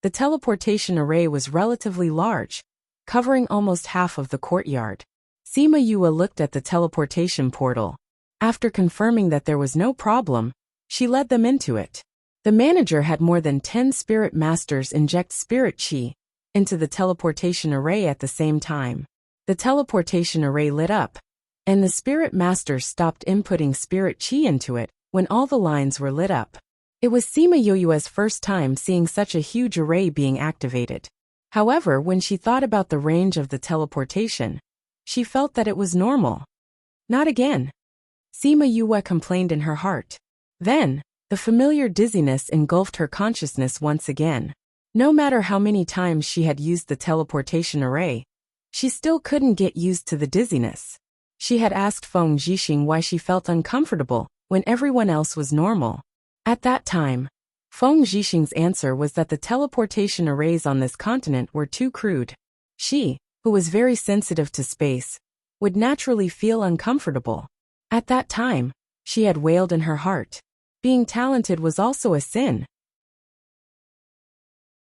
the teleportation array was relatively large, covering almost half of the courtyard. Sima Yue looked at the teleportation portal. After confirming that there was no problem, she led them into it. The manager had more than 10 spirit masters inject spirit chi into the teleportation array at the same time. The teleportation array lit up, and the spirit masters stopped inputting spirit chi into it when all the lines were lit up. It was Sima Yue's first time seeing such a huge array being activated. However, when she thought about the range of the teleportation, she felt that it was normal. Not again. Sima Yue complained in her heart. Then, the familiar dizziness engulfed her consciousness once again. No matter how many times she had used the teleportation array, she still couldn't get used to the dizziness. She had asked Feng Zhixing why she felt uncomfortable when everyone else was normal. At that time, Feng Zhixing's answer was that the teleportation arrays on this continent were too crude. She, who was very sensitive to space, would naturally feel uncomfortable. At that time, she had wailed in her heart. Being talented was also a sin.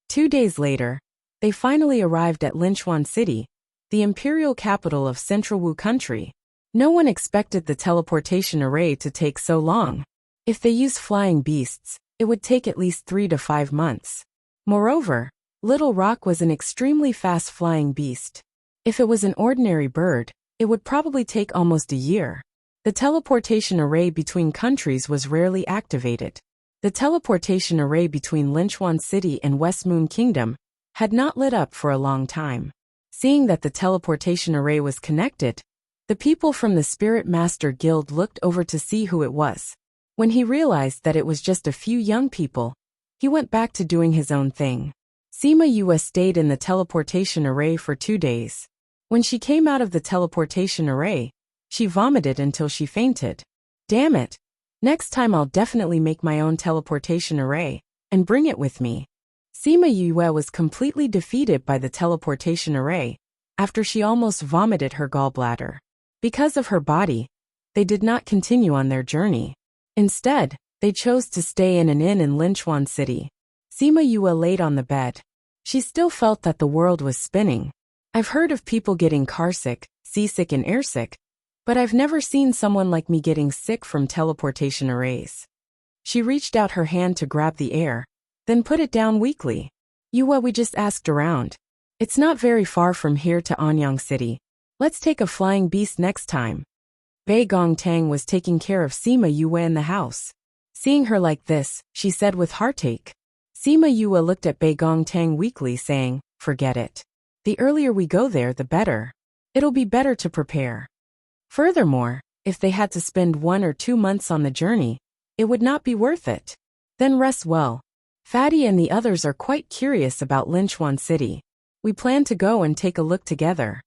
2 days later, they finally arrived at Linchuan City, the imperial capital of Central Wu country. No one expected the teleportation array to take so long. If they used flying beasts, it would take at least 3 to 5 months. Moreover, Little Rock was an extremely fast flying beast. If it was an ordinary bird, it would probably take almost a year. The teleportation array between countries was rarely activated. The teleportation array between Linchuan City and West Moon Kingdom had not lit up for a long time. Seeing that the teleportation array was connected, the people from the Spirit Master Guild looked over to see who it was. When he realized that it was just a few young people, he went back to doing his own thing. Sima Yue stayed in the teleportation array for 2 days. When she came out of the teleportation array, she vomited until she fainted. Damn it! Next time I'll definitely make my own teleportation array and bring it with me. Sima Yue was completely defeated by the teleportation array after she almost vomited her gallbladder. Because of her body, they did not continue on their journey. Instead, they chose to stay in an inn in Linchuan City. Sima Yue laid on the bed. She still felt that the world was spinning. I've heard of people getting carsick, seasick and airsick, but I've never seen someone like me getting sick from teleportation arrays. She reached out her hand to grab the air, then put it down weakly. Yue, we just asked around. It's not very far from here to Anyang City. Let's take a flying beast next time. Bei Gongtang was taking care of Sima Yue in the house. Seeing her like this, she said with heartache. Sima Yue looked at Bei Gongtang weakly, saying, forget it. The earlier we go there, the better. It'll be better to prepare. Furthermore, if they had to spend 1 or 2 months on the journey, it would not be worth it. Then rest well. Fatty and the others are quite curious about Linchuan City. We plan to go and take a look together.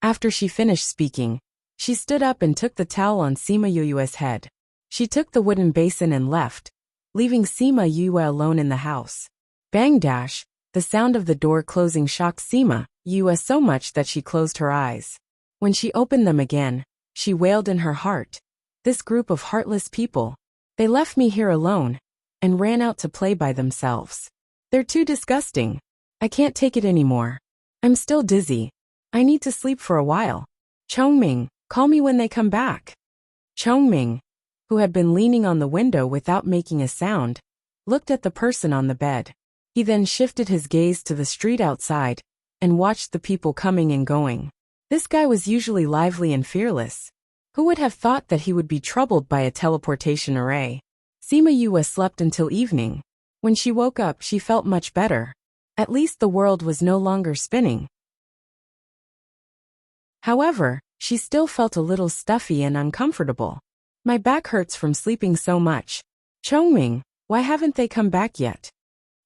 After she finished speaking, she stood up and took the towel on Sima Yue's head. She took the wooden basin and left, leaving Sima Yue alone in the house. Bang dash, the sound of the door closing shocked Sima Yue so much that she closed her eyes. When she opened them again, she wailed in her heart. This group of heartless people. They left me here alone and ran out to play by themselves. They're too disgusting. I can't take it anymore. I'm still dizzy. I need to sleep for a while. Chongming, call me when they come back. Chongming, who had been leaning on the window without making a sound, looked at the person on the bed. He then shifted his gaze to the street outside and watched the people coming and going. This guy was usually lively and fearless. Who would have thought that he would be troubled by a teleportation array? Sima Yue slept until evening. When she woke up, she felt much better. At least the world was no longer spinning. However, she still felt a little stuffy and uncomfortable. My back hurts from sleeping so much. Chongming, why haven't they come back yet?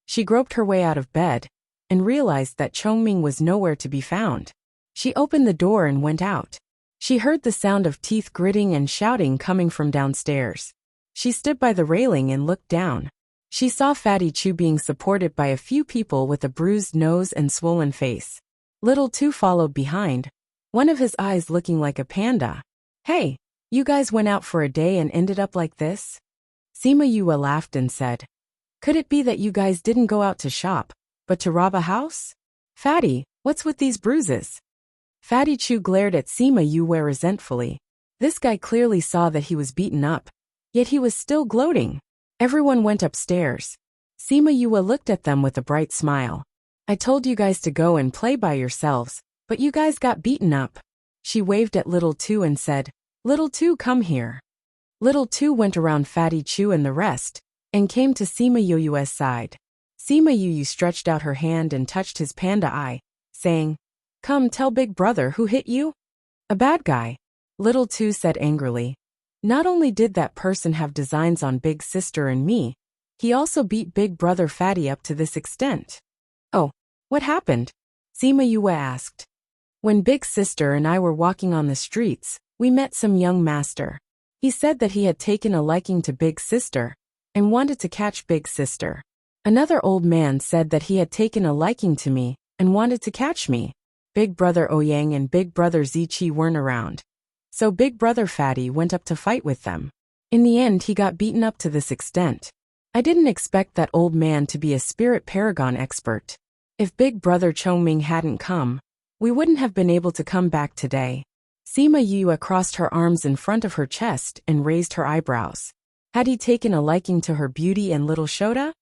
She groped her way out of bed and realized that Chongming was nowhere to be found. She opened the door and went out. She heard the sound of teeth gritting and shouting coming from downstairs. She stood by the railing and looked down. She saw Fatty Chu being supported by a few people with a bruised nose and swollen face. Little Two followed behind, one of his eyes looking like a panda. Hey, you guys went out for a day and ended up like this? Sima Yue laughed and said, could it be that you guys didn't go out to shop, but to rob a house? Fatty, what's with these bruises? Fatty Chu glared at Sima Yue resentfully. This guy clearly saw that he was beaten up, yet he was still gloating. Everyone went upstairs. Sima Yue looked at them with a bright smile. I told you guys to go and play by yourselves, but you guys got beaten up. She waved at Little Two and said, Little Two, come here. Little Two went around Fatty Chu and the rest, and came to Sima Yue's side. Sima Yue stretched out her hand and touched his panda eye, saying, come tell Big Brother who hit you? A bad guy. Little Two said angrily. Not only did that person have designs on Big Sister and me, he also beat Big Brother Fatty up to this extent. Oh, what happened? Sima Yue asked. When Big Sister and I were walking on the streets, we met some young master. He said that he had taken a liking to Big Sister and wanted to catch Big Sister. Another old man said that he had taken a liking to me and wanted to catch me. Big Brother Ouyang and Big Brother Ziqi weren't around, so Big Brother Fatty went up to fight with them. In the end, he got beaten up to this extent. I didn't expect that old man to be a spirit paragon expert. If Big Brother Chongming hadn't come, we wouldn't have been able to come back today. Sima Yue crossed her arms in front of her chest and raised her eyebrows. Had he taken a liking to her beauty and little Shota?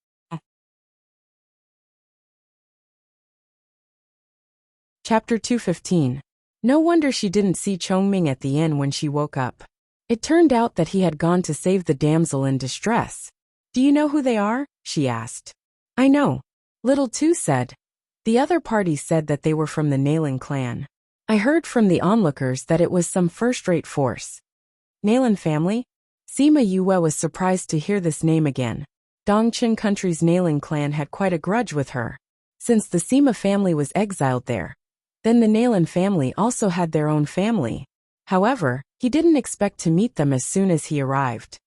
Chapter 215. No wonder she didn't see Chongming at the inn when she woke up. It turned out that he had gone to save the damsel in distress. Do you know who they are? She asked. I know. Little Two said. The other party said that they were from the Nalan clan. I heard from the onlookers that it was some first-rate force. Nalan family? Sima Yue was surprised to hear this name again. Dongqing country's Nalan clan had quite a grudge with her. Since the Sima family was exiled there, then the Nalan family also had their own family. However, he didn't expect to meet them as soon as he arrived.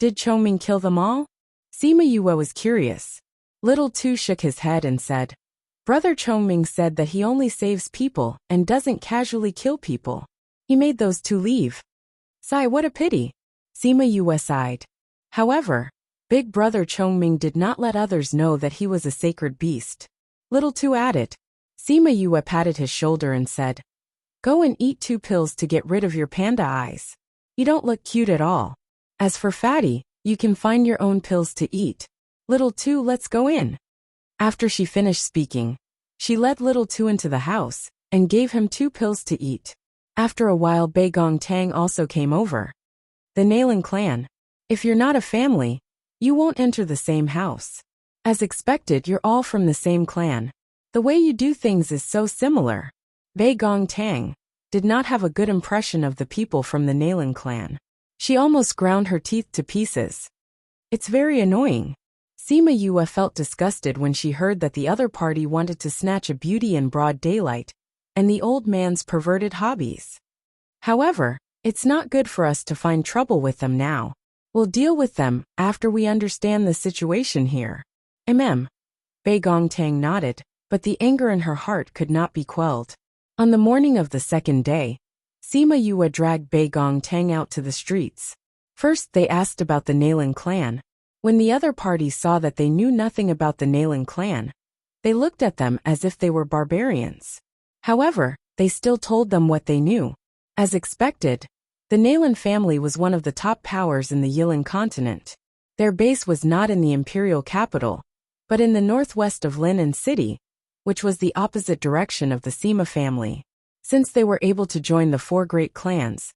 Did Chongming kill them all? Sima Yue was curious. Little Tu shook his head and said, Brother Chongming said that he only saves people and doesn't casually kill people. He made those two leave. Sigh, what a pity. Sima Yue sighed. However, Big Brother Chongming did not let others know that he was a sacred beast. Little Tu added. Sima Yue patted his shoulder and said, Go and eat 2 pills to get rid of your panda eyes. You don't look cute at all. As for Fatty, you can find your own pills to eat. Little Tu, let's go in. After she finished speaking, she led Little Tu into the house and gave him 2 pills to eat. After a while, Bei Gong Tang also came over. The Nalan clan. If you're not a family, you won't enter the same house. As expected, you're all from the same clan. The way you do things is so similar. Bei Gong Tang did not have a good impression of the people from the Nalan clan. She almost ground her teeth to pieces. It's very annoying. Sima Yue felt disgusted when she heard that the other party wanted to snatch a beauty in broad daylight, and the old man's perverted hobbies. However, it's not good for us to find trouble with them now. We'll deal with them after we understand the situation here. Bei Gong Tang nodded, but the anger in her heart could not be quelled. On the morning of the second day, Sima Yue dragged Bei Gong Tang out to the streets. First they asked about the Nalan clan. When the other party saw that they knew nothing about the Nalan clan, they looked at them as if they were barbarians. However, they still told them what they knew. As expected, the Nalan family was one of the top powers in the Yilan continent. Their base was not in the imperial capital, but in the northwest of Linnan City, which was the opposite direction of the Sima family. Since they were able to join the 4 great clans,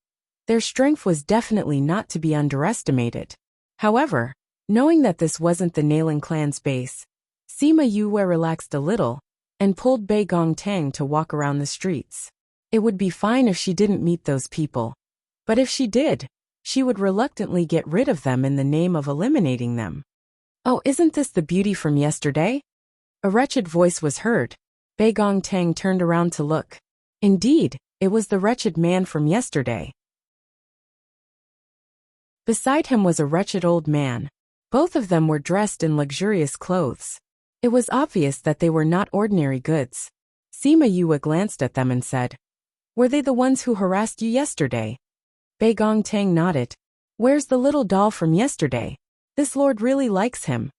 their strength was definitely not to be underestimated. However, knowing that this wasn't the Nalan clan's base, Sima Yue relaxed a little and pulled Bei Gong Tang to walk around the streets. It would be fine if she didn't meet those people, but if she did, she would reluctantly get rid of them in the name of eliminating them. Oh, isn't this the beauty from yesterday? A wretched voice was heard. Bei Gong Tang turned around to look. Indeed, it was the wretched man from yesterday. Beside him was a wretched old man. Both of them were dressed in luxurious clothes. It was obvious that they were not ordinary goods. Sima Yue glanced at them and said, Were they the ones who harassed you yesterday? Bei Gong Tang nodded. Where's the little doll from yesterday? This lord really likes him.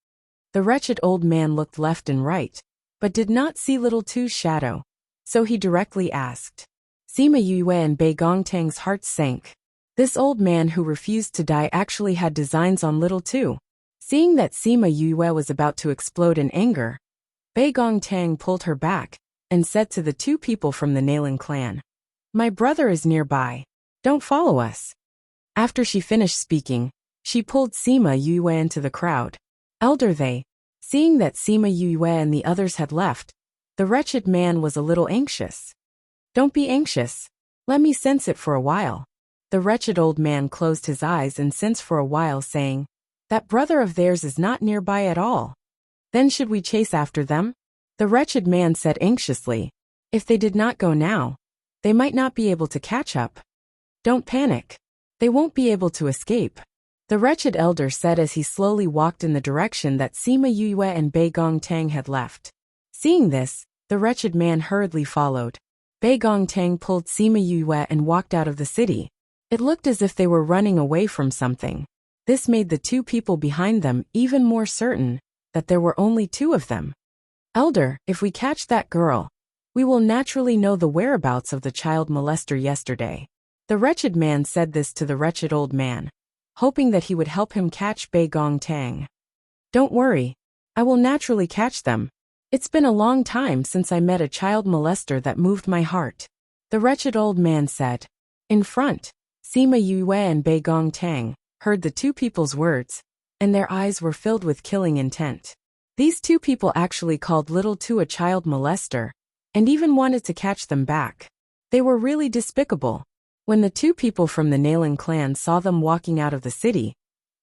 The wretched old man looked left and right, but did not see Little Tu's shadow, so he directly asked. Sima Yue and Bei Gong Tang's hearts sank. This old man who refused to die actually had designs on Little Tu. Seeing that Sima Yue was about to explode in anger, Bei Gong Tang pulled her back and said to the 2 people from the Nalan clan, My brother is nearby. Don't follow us. After she finished speaking, she pulled Sima Yue into the crowd. Elder they. Seeing that Sima Yue and the others had left, the wretched man was a little anxious. Don't be anxious. Let me sense it for a while. The wretched old man closed his eyes and sensed for a while, saying, That brother of theirs is not nearby at all. Then should we chase after them? The wretched man said anxiously. If they did not go now, they might not be able to catch up. Don't panic. They won't be able to escape. The wretched elder said as he slowly walked in the direction that Sima Yue and Bei Gong Tang had left. Seeing this, the wretched man hurriedly followed. Bei Gong Tang pulled Sima Yue and walked out of the city. It looked as if they were running away from something. This made the 2 people behind them even more certain that there were only 2 of them. Elder, if we catch that girl, we will naturally know the whereabouts of the child molester yesterday. The wretched man said this to the wretched old man, hoping that he would help him catch Bei Gong Tang. Don't worry, I will naturally catch them. It's been a long time since I met a child molester that moved my heart. The wretched old man said. In front, Sima Yue and Bei Gong Tang heard the 2 people's words, and their eyes were filled with killing intent. These two people actually called Little Two a child molester, and even wanted to catch them back. They were really despicable. When the two people from the Nalan clan saw them walking out of the city,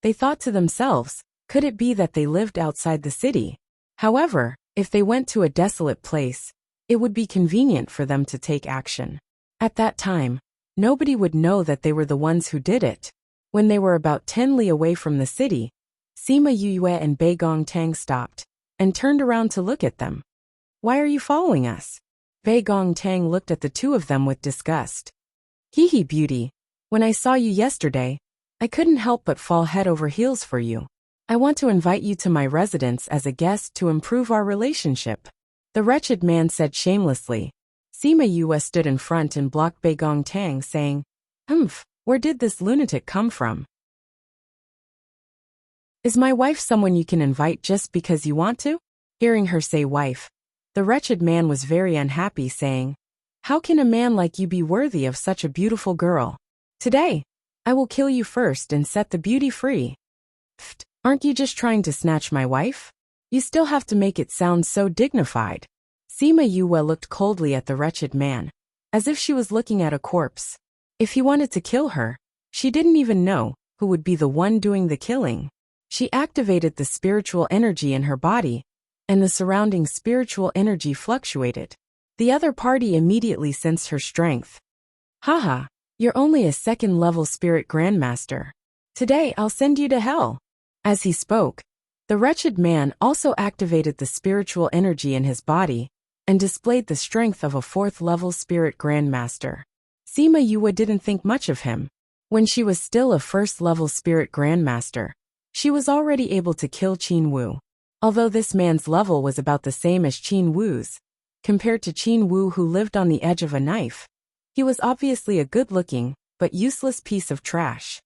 they thought to themselves, could it be that they lived outside the city? However, if they went to a desolate place, it would be convenient for them to take action. At that time, nobody would know that they were the ones who did it. When they were about 10 li away from the city, Sima Yue and Bei Gong Tang stopped and turned around to look at them. Why are you following us? Bei Gong Tang looked at the two of them with disgust. Hee hee, beauty. When I saw you yesterday, I couldn't help but fall head over heels for you. I want to invite you to my residence as a guest to improve our relationship. The wretched man said shamelessly. Sima Yue stood in front and blocked Bei Gong Tang, saying, where did this lunatic come from? Is my wife someone you can invite just because you want to? Hearing her say wife, the wretched man was very unhappy, saying, how can a man like you be worthy of such a beautiful girl? Today, I will kill you first and set the beauty free. Pfft, aren't you just trying to snatch my wife? You still have to make it sound so dignified. Sima Yue looked coldly at the wretched man, as if she was looking at a corpse. If he wanted to kill her, she didn't even know who would be the one doing the killing. She activated the spiritual energy in her body, and the surrounding spiritual energy fluctuated. The other party immediately sensed her strength. Haha, you're only a second-level spirit grandmaster. Today I'll send you to hell. As he spoke, the wretched man also activated the spiritual energy in his body and displayed the strength of a fourth-level spirit grandmaster. Sima Yue didn't think much of him. When she was still a first-level spirit grandmaster, she was already able to kill Qin Wu. Although this man's level was about the same as Qin Wu's, compared to Qin Wu who lived on the edge of a knife, he was obviously a good-looking, but useless piece of trash.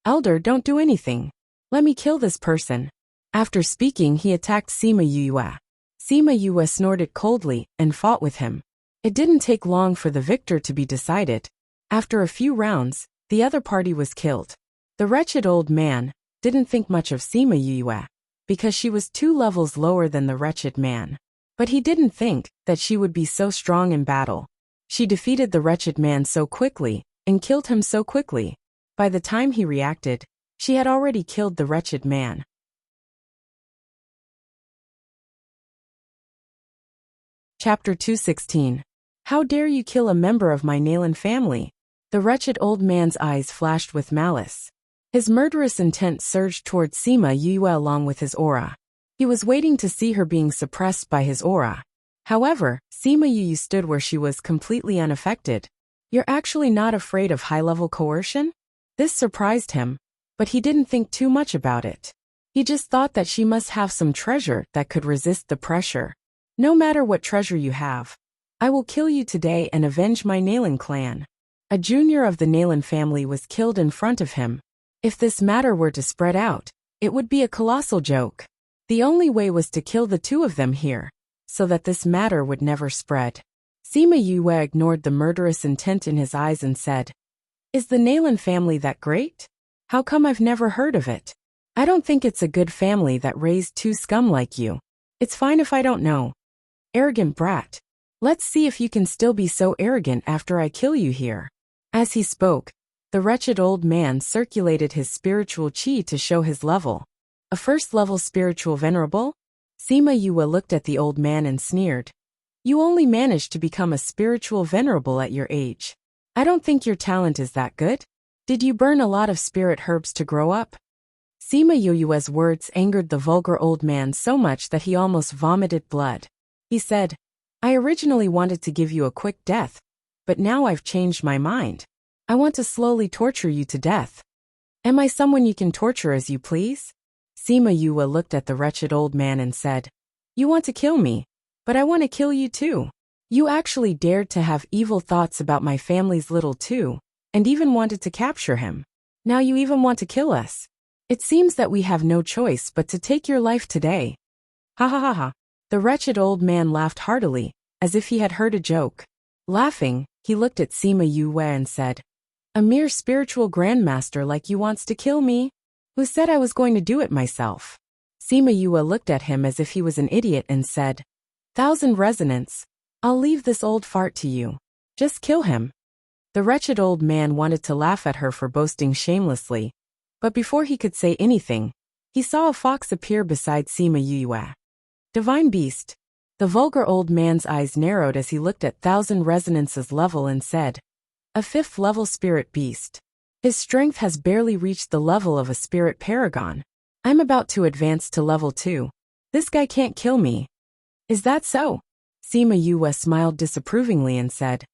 Elder, don't do anything. Let me kill this person. After speaking, he attacked Sima Yue. Sima Yue snorted coldly and fought with him. It didn't take long for the victor to be decided. After a few rounds, the other party was killed. The wretched old man didn't think much of Sima Yue, because she was 2 levels lower than the wretched man. But he didn't think that she would be so strong in battle. She defeated the wretched man so quickly and killed him so quickly. By the time he reacted, she had already killed the wretched man. Chapter 216. How dare you kill a member of my Nalan family? The wretched old man's eyes flashed with malice. His murderous intent surged towards Sima Yue along with his aura. He was waiting to see her being suppressed by his aura. However, Sima Yue stood where she was completely unaffected. You're actually not afraid of high-level coercion? This surprised him, but he didn't think too much about it. He just thought that she must have some treasure that could resist the pressure. No matter what treasure you have, I will kill you today and avenge my Nalan clan. A junior of the Nalan family was killed in front of him. If this matter were to spread out, it would be a colossal joke. The only way was to kill the two of them here, so that this matter would never spread. Sima Yue ignored the murderous intent in his eyes and said, Is the Nalan family that great? How come I've never heard of it? I don't think it's a good family that raised 2 scum like you. It's fine if I don't know. Arrogant brat. Let's see if you can still be so arrogant after I kill you here. As he spoke, the wretched old man circulated his spiritual chi to show his level. A first-level spiritual venerable? Sima Yue looked at the old man and sneered. You only managed to become a spiritual venerable at your age. I don't think your talent is that good. Did you burn a lot of spirit herbs to grow up? Sima Yue's words angered the vulgar old man so much that he almost vomited blood. He said, I originally wanted to give you a quick death, but now I've changed my mind. I want to slowly torture you to death. Am I someone you can torture as you please? Sima Yue looked at the wretched old man and said, You want to kill me, but I want to kill you too. You actually dared to have evil thoughts about my family's little two, and even wanted to capture him. Now you even want to kill us. It seems that we have no choice but to take your life today. Ha ha ha ha. The wretched old man laughed heartily, as if he had heard a joke. Laughing, he looked at Sima Yue and said, A mere spiritual grandmaster like you wants to kill me? Who said I was going to do it myself? Sima Yue looked at him as if he was an idiot and said, 1,000 resonance. I'll leave this old fart to you. Just kill him. The wretched old man wanted to laugh at her for boasting shamelessly, but before he could say anything, he saw a fox appear beside Sima Yue. Divine beast. The vulgar old man's eyes narrowed as he looked at 1,000 resonance's level and said, a 5th level spirit beast. His strength has barely reached the level of a spirit paragon. I'm about to advance to level 2. This guy can't kill me. Is that so? Sima Yue smiled disapprovingly and said,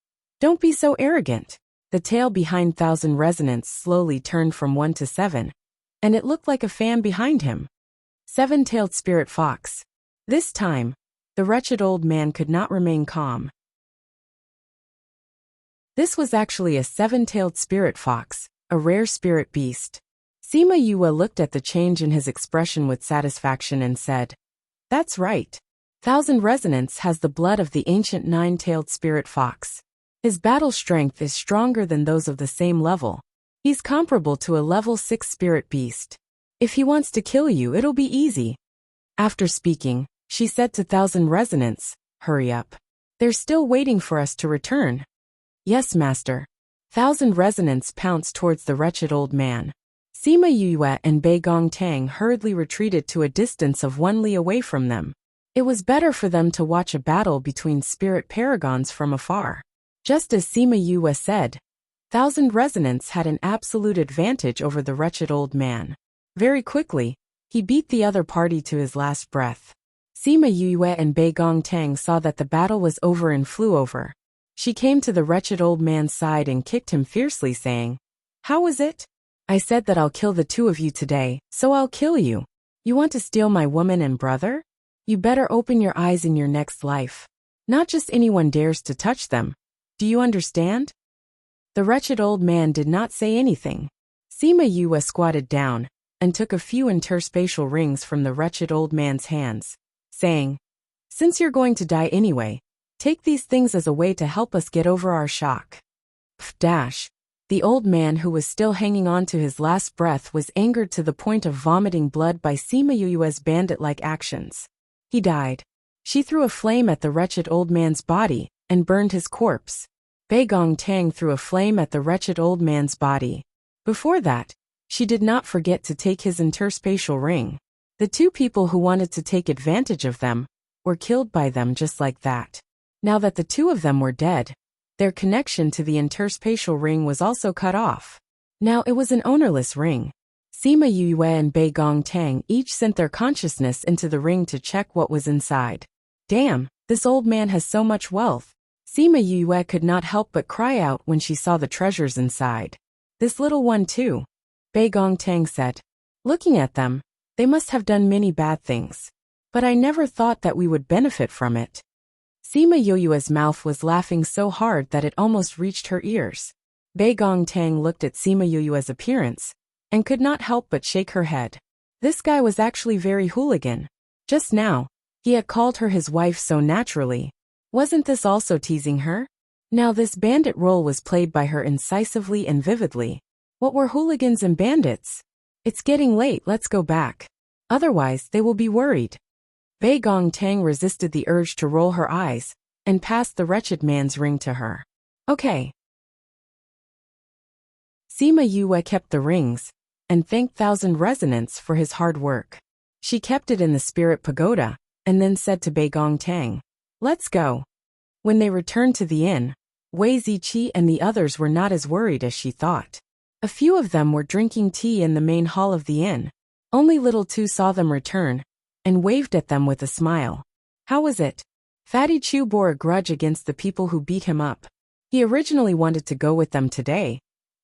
don't be so arrogant. The tail behind 1,000 resonance slowly turned from 1 to 7, and it looked like a fan behind him. 7-tailed spirit fox. This time, the wretched old man could not remain calm. This was actually a 7-tailed spirit fox, a rare spirit beast. Sima Yue looked at the change in his expression with satisfaction and said, that's right. 1,000 resonance has the blood of the ancient 9-tailed spirit fox. His battle strength is stronger than those of the same level. He's comparable to a level 6 spirit beast. If he wants to kill you, it'll be easy. After speaking, she said to 1,000 resonance, hurry up. They're still waiting for us to return. Yes, master. 1,000 resonance pounced towards the wretched old man. Sima Yue and Bei Gongtang hurriedly retreated to a distance of 1 li away from them. It was better for them to watch a battle between spirit paragons from afar. Just as Sima Yue said, 1,000 resonance had an absolute advantage over the wretched old man. Very quickly, he beat the other party to his last breath. Sima Yue and Bei Gongtang saw that the battle was over and flew over. She came to the wretched old man's side and kicked him fiercely, saying, how was it? I said that I'll kill the 2 of you today, so I'll kill you. You want to steal my woman and brother? You better open your eyes in your next life. Not just anyone dares to touch them. Do you understand? The wretched old man did not say anything. Sima Yue squatted down and took a few interspatial rings from the wretched old man's hands, saying, since you're going to die anyway, take these things as a way to help us get over our shock. Pff. The old man, who was still hanging on to his last breath, was angered to the point of vomiting blood by Sima Yue's bandit-like actions. He died. She threw a flame at the wretched old man's body and burned his corpse. Bei Gongtang threw a flame at the wretched old man's body. Before that, she did not forget to take his interspatial ring. The 2 people who wanted to take advantage of them were killed by them just like that. Now that the 2 of them were dead, their connection to the interspatial ring was also cut off. Now it was an ownerless ring. Sima Yue and Bei Gongtang each sent their consciousness into the ring to check what was inside. Damn, this old man has so much wealth. Sima Yue could not help but cry out when she saw the treasures inside. This little one too. Bei Gongtang said. Looking at them, they must have done many bad things. But I never thought that we would benefit from it. Sima Yue's mouth was laughing so hard that it almost reached her ears. Bei Gongtang looked at Sima Yue's appearance and could not help but shake her head. This guy was actually very hooligan. Just now, he had called her his wife so naturally. Wasn't this also teasing her? Now this bandit role was played by her incisively and vividly. What were hooligans and bandits? It's getting late, let's go back. Otherwise, they will be worried. Bei Gongtang resisted the urge to roll her eyes and passed the wretched man's ring to her. Okay. Sima Yue kept the rings and thanked 1,000 resonance for his hard work. She kept it in the spirit pagoda and then said to Bei Gongtang, let's go. When they returned to the inn, Wei Ziqi and the others were not as worried as she thought. A few of them were drinking tea in the main hall of the inn. Only little Two saw them return and waved at them with a smile. How was it? Fatty Chu bore a grudge against the people who beat him up. He originally wanted to go with them today,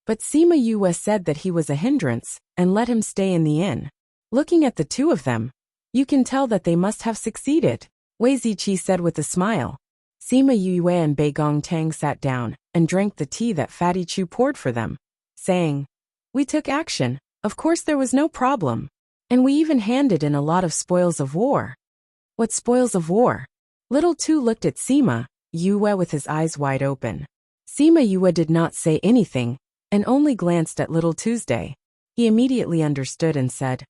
but Sima Yue said that he was a hindrance and let him stay in the inn. Looking at the 2 of them, you can tell that they must have succeeded, Wei Ziqi said with a smile. Sima Yue and Bei Gongtang sat down and drank the tea that Fatty Chu poured for them, saying, we took action, of course there was no problem. And we even handed in a lot of spoils of war. What spoils of war? Little Two looked at Sima Yue with his eyes wide open. Sima Yue did not say anything and only glanced at Little Tuesday. He immediately understood and said,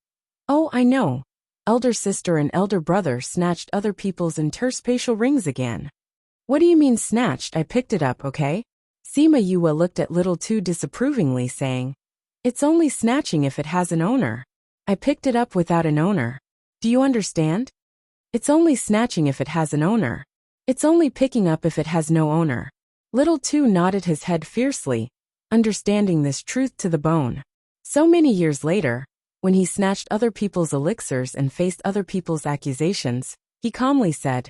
oh, I know. elder sister and elder brother snatched other people's interspatial rings again. What do you mean snatched? I picked it up, okay? Sima Yue looked at little two disapprovingly, saying, it's only snatching if it has an owner. I picked it up without an owner. Do you understand? It's only snatching if it has an owner. It's only picking up if it has no owner. Little two nodded his head fiercely, understanding this truth to the bone. So many years later, when he snatched other people's elixirs and faced other people's accusations, he calmly said,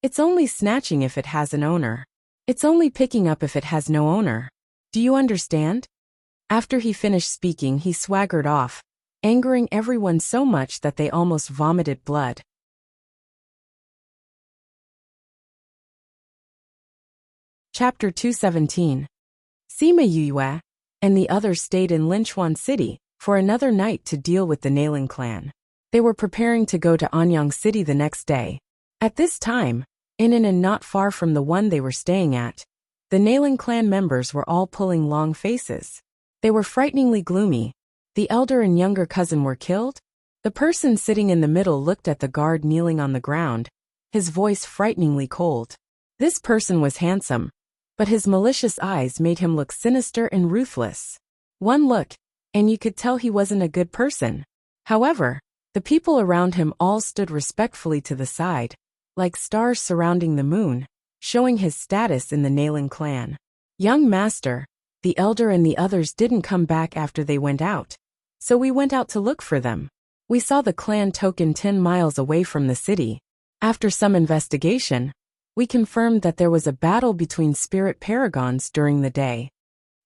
it's only snatching if it has an owner. It's only picking up if it has no owner. Do you understand? After he finished speaking, he swaggered off, angering everyone so much that they almost vomited blood. Chapter 217. Sima Yue and the others stayed in Linchuan City for another night to deal with the Nailing clan. They were preparing to go to Anyang City the next day. At this time, in an inn not far from the one they were staying at, the Nailing clan members were all pulling long faces. They were frighteningly gloomy. The elder and younger cousin were killed. The person sitting in the middle looked at the guard kneeling on the ground, his voice frighteningly cold. This person was handsome, but his malicious eyes made him look sinister and ruthless. One look, and you could tell he wasn't a good person. However, the people around him all stood respectfully to the side, like stars surrounding the moon, showing his status in the Nailing clan. Young master, the elder and the others didn't come back after they went out, so we went out to look for them. We saw the clan token 10 miles away from the city. After some investigation, we confirmed that there was a battle between spirit paragons during the day.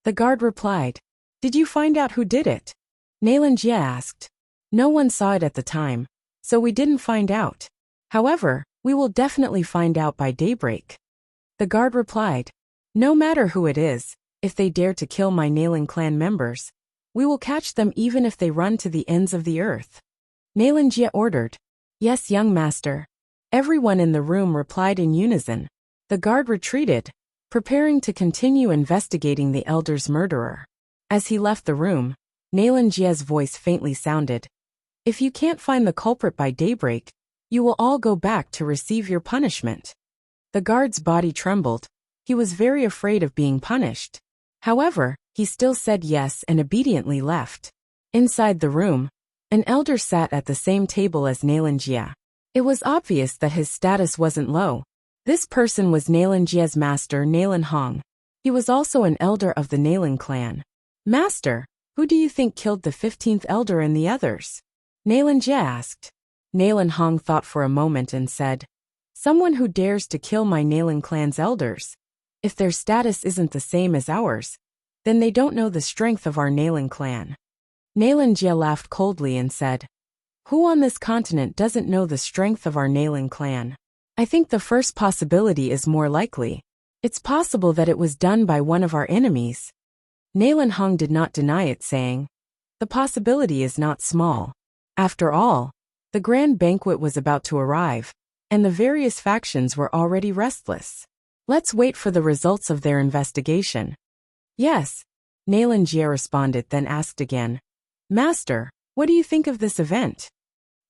The guard replied, did you find out who did it? Nailan Jie asked. No one saw it at the time, so we didn't find out. However, we will definitely find out by daybreak. The guard replied, no matter who it is, if they dare to kill my Nailing clan members, we will catch them even if they run to the ends of the earth. Nailan Jie ordered. Yes, young master. Everyone in the room replied in unison. The guard retreated, preparing to continue investigating the elder's murderer. As he left the room, Nailan Jie's voice faintly sounded. If you can't find the culprit by daybreak, you will all go back to receive your punishment. The guard's body trembled. He was very afraid of being punished. However, he still said yes and obediently left. Inside the room, an elder sat at the same table as Nailan Jie. It was obvious that his status wasn't low. This person was Nailan Jie's master, Nailan Hong. He was also an elder of the Nailing clan. Master, who do you think killed the 15th elder and the others? Nailan Jie asked. Nailan Hong thought for a moment and said, someone who dares to kill my Nailing clan's elders. If their status isn't the same as ours, then they don't know the strength of our Nailing clan. Nailan Jie laughed coldly and said, who on this continent doesn't know the strength of our Nailing clan? I think the first possibility is more likely. It's possible that it was done by one of our enemies. Nailan Hong did not deny it, saying, the possibility is not small. After all, the grand banquet was about to arrive, and the various factions were already restless. Let's wait for the results of their investigation. Yes, Nailan Jie responded, then asked again, Master, what do you think of this event?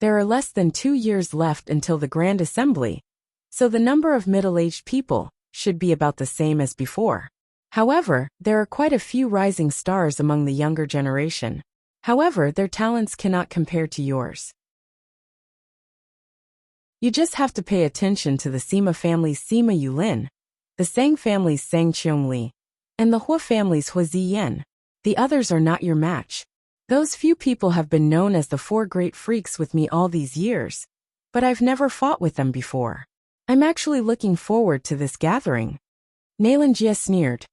There are less than 2 years left until the Grand Assembly, so the number of middle-aged people should be about the same as before. However, there are quite a few rising stars among the younger generation. However, their talents cannot compare to yours. You just have to pay attention to the Sima family's Sima Yulin, the Sang family's Sang Qiongli, and the Hua family's Hua Ziyan. The others are not your match. Those few people have been known as the 4 great freaks with me all these years, but I've never fought with them before. I'm actually looking forward to this gathering. Nailan Jie sneered.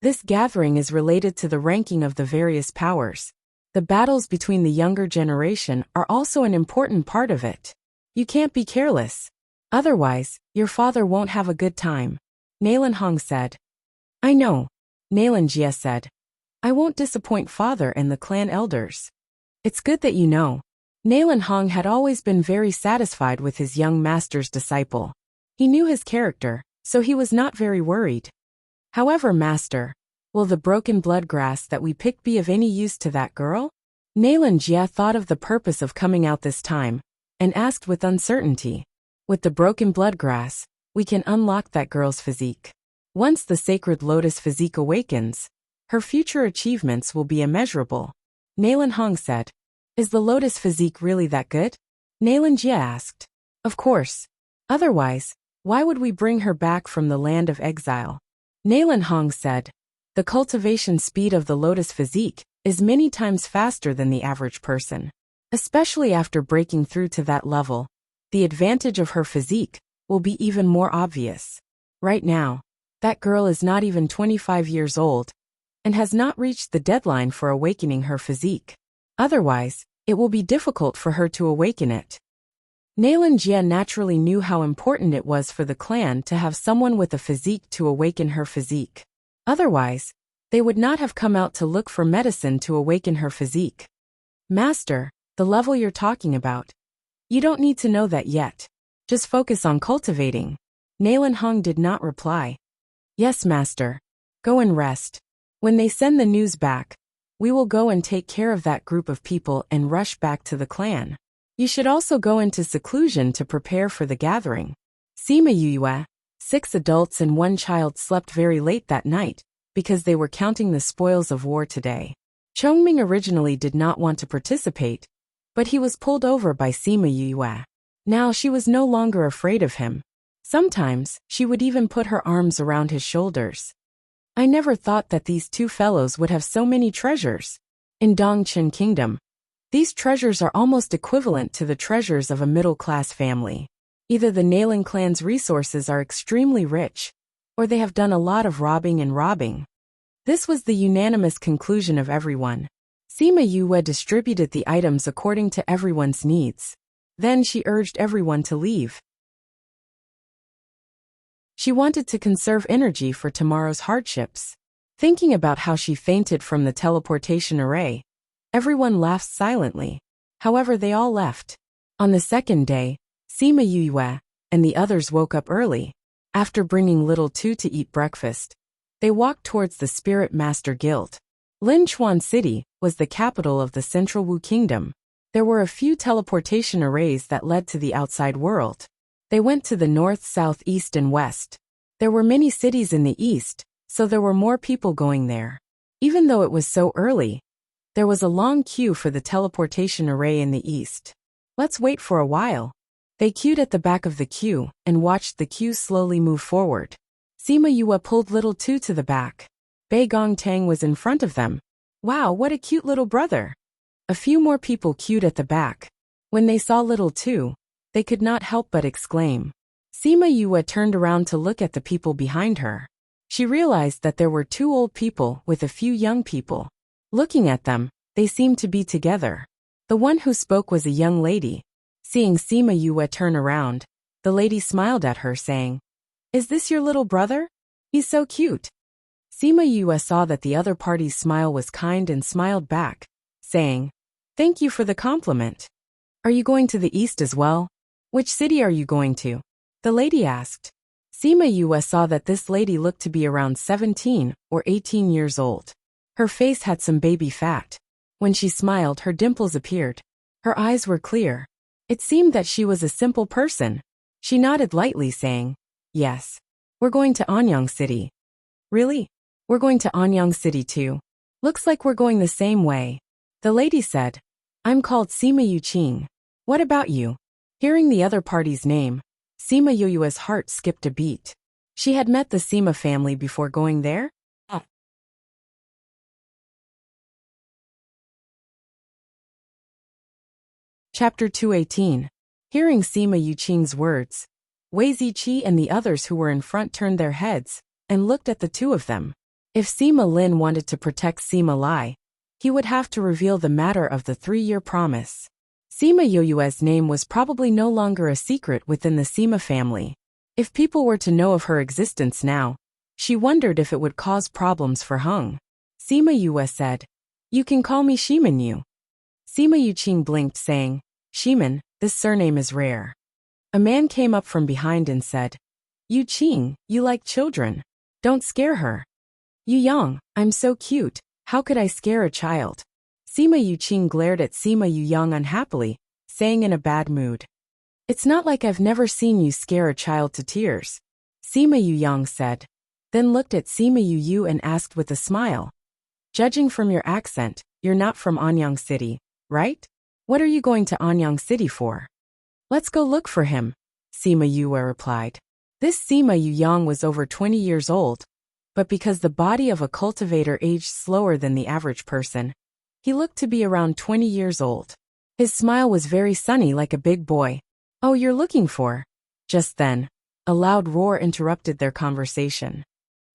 This gathering is related to the ranking of the various powers. The battles between the younger generation are also an important part of it. You can't be careless. Otherwise, your father won't have a good time. Nailan Hong said. I know, Nailan Jie said. I won't disappoint father and the clan elders. It's good that you know. Nailan Hong had always been very satisfied with his young master's disciple. He knew his character, so he was not very worried. However, master, will the broken blood grass that we picked be of any use to that girl? Nailan Jie thought of the purpose of coming out this time, and asked with uncertainty. With the broken blood grass, we can unlock that girl's physique. Once the sacred lotus physique awakens, her future achievements will be immeasurable. Nalan Hong said. Is the lotus physique really that good? Nalan Jia asked. Of course. Otherwise, why would we bring her back from the land of exile? Nalan Hong said. The cultivation speed of the lotus physique is many times faster than the average person. Especially after breaking through to that level, the advantage of her physique will be even more obvious. Right now, that girl is not even 25 years old and has not reached the deadline for awakening her physique. Otherwise, it will be difficult for her to awaken it. Nalan Jia naturally knew how important it was for the clan to have someone with a physique to awaken her physique. Otherwise, they would not have come out to look for medicine to awaken her physique. Master, the level you're talking about. You don't need to know that yet. Just focus on cultivating. Nalan Hong did not reply. Yes, master. Go and rest. When they send the news back, we will go and take care of that group of people and rush back to the clan. You should also go into seclusion to prepare for the gathering. Sima Yue, 6 adults and 1 child slept very late that night because they were counting the spoils of war today. Chongming originally did not want to participate, but he was pulled over by Sima Yue. Now she was no longer afraid of him. Sometimes, she would even put her arms around his shoulders. I never thought that these 2 fellows would have so many treasures. In Dongchen Kingdom, these treasures are almost equivalent to the treasures of a middle-class family. Either the Nalan clan's resources are extremely rich, or they have done a lot of robbing. This was the unanimous conclusion of everyone. Sima Yue distributed the items according to everyone's needs. Then she urged everyone to leave. She wanted to conserve energy for tomorrow's hardships. Thinking about how she fainted from the teleportation array, everyone laughed silently. However, they all left. On the second day, Sima Yue and the others woke up early. After bringing little Tu to eat breakfast, they walked towards the Spirit Master Guild. Linchuan City was the capital of the Central Wu Kingdom. There were a few teleportation arrays that led to the outside world. They went to the north, south, east, and west. There were many cities in the east, so there were more people going there. Even though it was so early, there was a long queue for the teleportation array in the east. Let's wait for a while. They queued at the back of the queue and watched the queue slowly move forward. Sima Yue pulled little Tu to the back. Bei Gongtang was in front of them. Wow, what a cute little brother. A few more people queued at the back. When they saw little Tu, they could not help but exclaim. Sima Yue turned around to look at the people behind her. She realized that there were 2 old people with a few young people. Looking at them, they seemed to be together. The one who spoke was a young lady. Seeing Sima Yue turn around, the lady smiled at her, saying, "Is this your little brother? He's so cute." Sima Yue saw that the other party's smile was kind and smiled back, saying, "Thank you for the compliment. Are you going to the east as well? Which city are you going to?" The lady asked. Sima Yue saw that this lady looked to be around 17 or 18 years old. Her face had some baby fat. When she smiled, her dimples appeared. Her eyes were clear. It seemed that she was a simple person. She nodded lightly, saying, "Yes. We're going to Anyang City." "Really? We're going to Anyang City too. Looks like we're going the same way." The lady said, "I'm called Sima Yuqing. What about you?" Hearing the other party's name, Sima Yue's heart skipped a beat. She had met the Sima family before going there? Chapter 218. Hearing Sima Yuqing's words, Wei Ziqi and the others who were in front turned their heads and looked at the 2 of them. If Sima Lin wanted to protect Sima Lai, he would have to reveal the matter of the 3-year promise. Sima Yue's name was probably no longer a secret within the Sima family. If people were to know of her existence now, she wondered if it would cause problems for Hung. Sima Yue said, "You can call me Shiman Yu." Sima Yuqing blinked, saying, "Shiman, this surname is rare." A man came up from behind and said, "Yuqing, you like children. Don't scare her." "Yu Yang, I'm so cute, how could I scare a child?" Sima Yuqing glared at Sima Yu Yang unhappily, saying in a bad mood, It's not like I've never seen you scare a child to tears, Sima Yu Yang said, then looked at Sima Yu Yu and asked with a smile. Judging from your accent, you're not from Anyang City, right? What are you going to Anyang City for? Let's go look for him, Sima Yue replied. This Sima Yu Yang was over 20 years old, but because the body of a cultivator aged slower than the average person, he looked to be around 20 years old. His smile was very sunny like a big boy. Oh, you're looking for? Just then, a loud roar interrupted their conversation.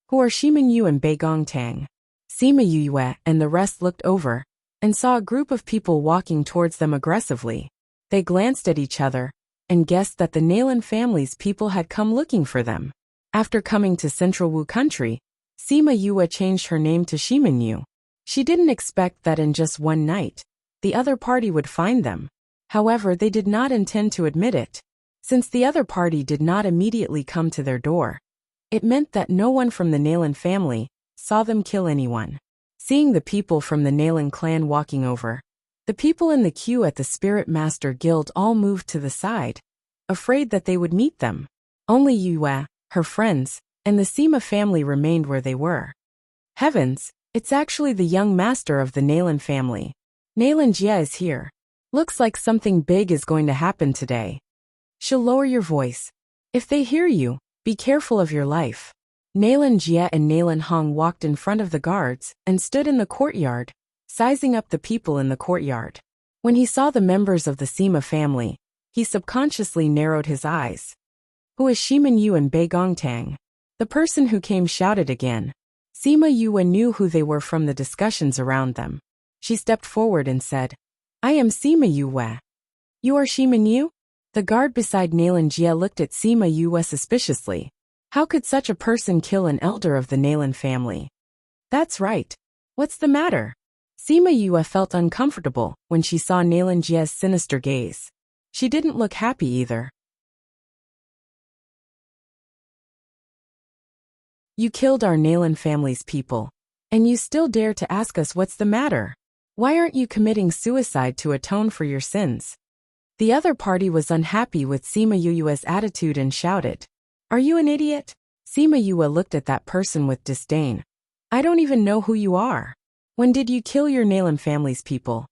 Who are Shimin Yu and Bei Gongtang? Sima Yue and the rest looked over and saw a group of people walking towards them aggressively. They glanced at each other and guessed that the Nalan family's people had come looking for them. After coming to Central Wu country, Sima Yue changed her name to Shimin Yu. She didn't expect that in just one night, the other party would find them. However, they did not intend to admit it. Since the other party did not immediately come to their door, it meant that no one from the Nalan family saw them kill anyone. Seeing the people from the Nalan clan walking over, the people in the queue at the Spirit Master Guild all moved to the side, afraid that they would meet them. Only Yue, her friends, and the Sima family remained where they were. Heavens, it's actually the young master of the Nalan family. Nalan Jie is here. Looks like something big is going to happen today. She'll lower your voice. If they hear you, be careful of your life. Nalan Jie and Nalan Hong walked in front of the guards and stood in the courtyard, sizing up the people in the courtyard. When he saw the members of the Sima family, he subconsciously narrowed his eyes. Who is Shimin Yu and Bei Gongtang? The person who came shouted again. Sima Yue knew who they were from the discussions around them. She stepped forward and said, I am Sima Yue. You are Shimin Yu? The guard beside Nalan Jie looked at Sima Yue suspiciously. How could such a person kill an elder of the Nalan family? That's right. What's the matter? Sima Yue felt uncomfortable when she saw Nalan Jie's sinister gaze. She didn't look happy either. You killed our Nalan family's people, and you still dare to ask us what's the matter? Why aren't you committing suicide to atone for your sins? The other party was unhappy with Sima Yue's attitude and shouted, Are you an idiot? Sima Yue looked at that person with disdain. I don't even know who you are. When did you kill your Nalan family's people?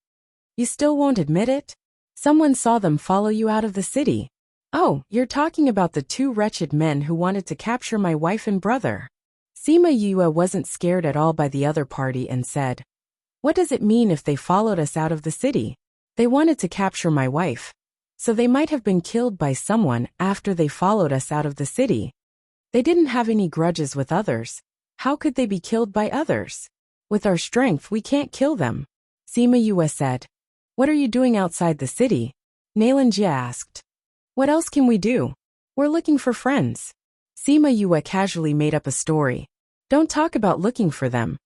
You still won't admit it? Someone saw them follow you out of the city. Oh, you're talking about the two wretched men who wanted to capture my wife and brother. Sima Yue wasn't scared at all by the other party and said, What does it mean if they followed us out of the city? They wanted to capture my wife, so they might have been killed by someone after they followed us out of the city. They didn't have any grudges with others. How could they be killed by others? With our strength we can't kill them. Sima Yue said. What are you doing outside the city? Nalan Jie asked. What else can we do? We're looking for friends. Sima Yue casually made up a story. Don't talk about looking for them.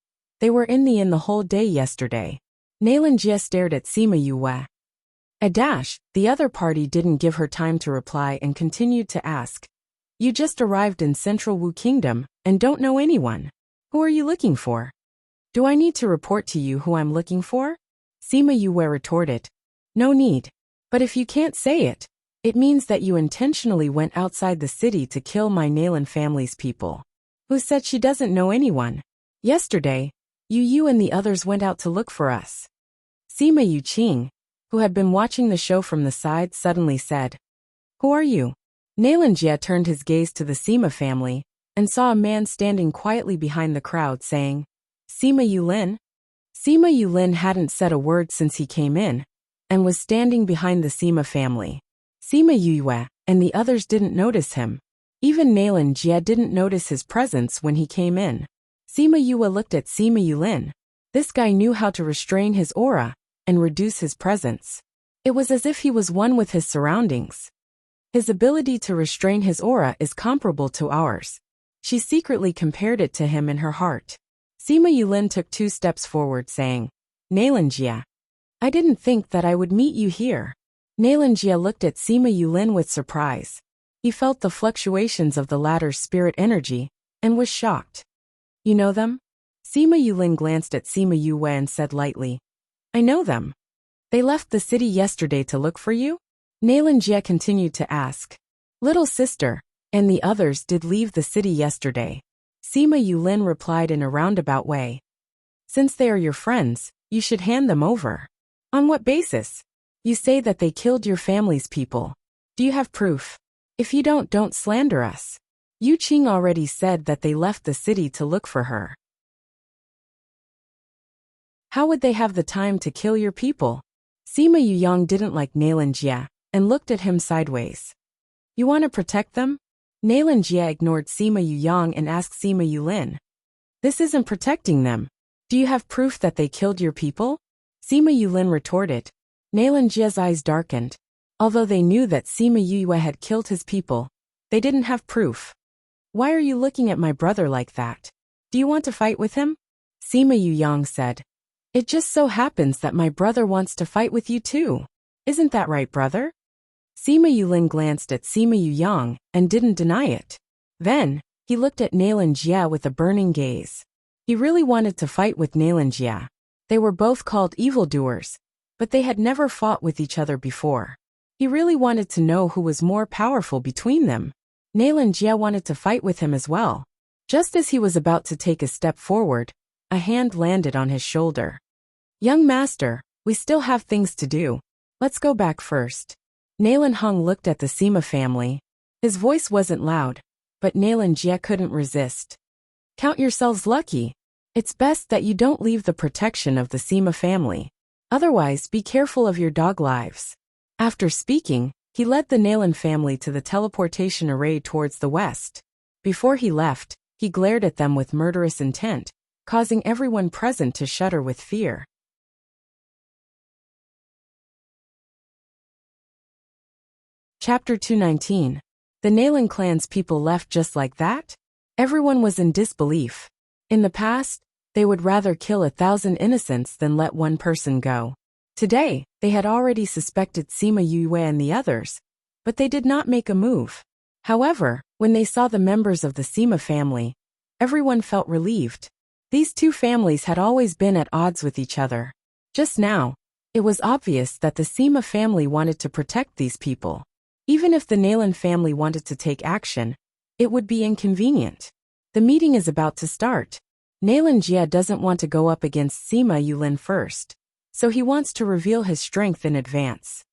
They were in the inn the whole day yesterday. Nalan Jie stared at Sima Yue. The other party didn't give her time to reply and continued to ask. You just arrived in Central Wu Kingdom and don't know anyone. Who are you looking for? Do I need to report to you who I'm looking for? Sima Yue retorted. No need. But if you can't say it, it means that you intentionally went outside the city to kill my Nalan family's people. Who said she doesn't know anyone? Yesterday, you and the others went out to look for us. Sima Yu Qing, who had been watching the show from the side, suddenly said, Who are you? Nalan Jie turned his gaze to the Sima family and saw a man standing quietly behind the crowd saying, Sima Yulin? Sima Yulin hadn't said a word since he came in and was standing behind the Sima family. Sima Yue and the others didn't notice him. Even Nalan Jie didn't notice his presence when he came in. Sima Yue looked at Sima Yulin. This guy knew how to restrain his aura and reduce his presence. It was as if he was one with his surroundings. His ability to restrain his aura is comparable to ours. She secretly compared it to him in her heart. Sima Yulin took 2 steps forward saying, Nalan Jie. I didn't think that I would meet you here. Nalan Jie looked at Sima Yulin with surprise. He felt the fluctuations of the latter's spirit energy and was shocked. You know them? Sima Yulin glanced at Sima Yue and said lightly, I know them. They left the city yesterday to look for you? Jie continued to ask. Little sister, and the others did leave the city yesterday. Sima Yulin replied in a roundabout way. Since they are your friends, you should hand them over. On what basis? You say that they killed your family's people. Do you have proof? If you don't slander us. Yu Qing already said that they left the city to look for her. How would they have the time to kill your people? Sima Yuyang didn't like Jie and looked at him sideways. You want to protect them? Jie ignored Sima Yuyang and asked Sima Yulin. This isn't protecting them. Do you have proof that they killed your people? Sima Yulin retorted. Jie's eyes darkened. Although they knew that Sima Yue had killed his people, they didn't have proof. Why are you looking at my brother like that? Do you want to fight with him? Sima Yuyang said. It just so happens that my brother wants to fight with you too. Isn't that right, brother? Sima Yulin glanced at Sima Yuyang and didn't deny it. Then, he looked at Jie with a burning gaze. He really wanted to fight with Jie. They were both called evildoers, but they had never fought with each other before. He really wanted to know who was more powerful between them. Jie wanted to fight with him as well. Just as he was about to take a step forward, a hand landed on his shoulder. Young master, we still have things to do. Let's go back first. Hung looked at the Sima family. His voice wasn't loud, but Jie couldn't resist. Count yourselves lucky. It's best that you don't leave the protection of the Sima family. Otherwise, be careful of your dog lives. After speaking, he led the Nalan family to the teleportation array towards the west. Before he left, he glared at them with murderous intent, causing everyone present to shudder with fear. Chapter 219. The Nalan clan's people left just like that? Everyone was in disbelief. In the past, they would rather kill 1,000 innocents than let one person go. Today, they had already suspected Sima Yue and the others, but they did not make a move. However, when they saw the members of the Sima family, everyone felt relieved. These two families had always been at odds with each other. Just now, it was obvious that the Sima family wanted to protect these people. Even if the Nalan family wanted to take action, it would be inconvenient. The meeting is about to start. Jie doesn't want to go up against Sima Yulin first, so he wants to reveal his strength in advance.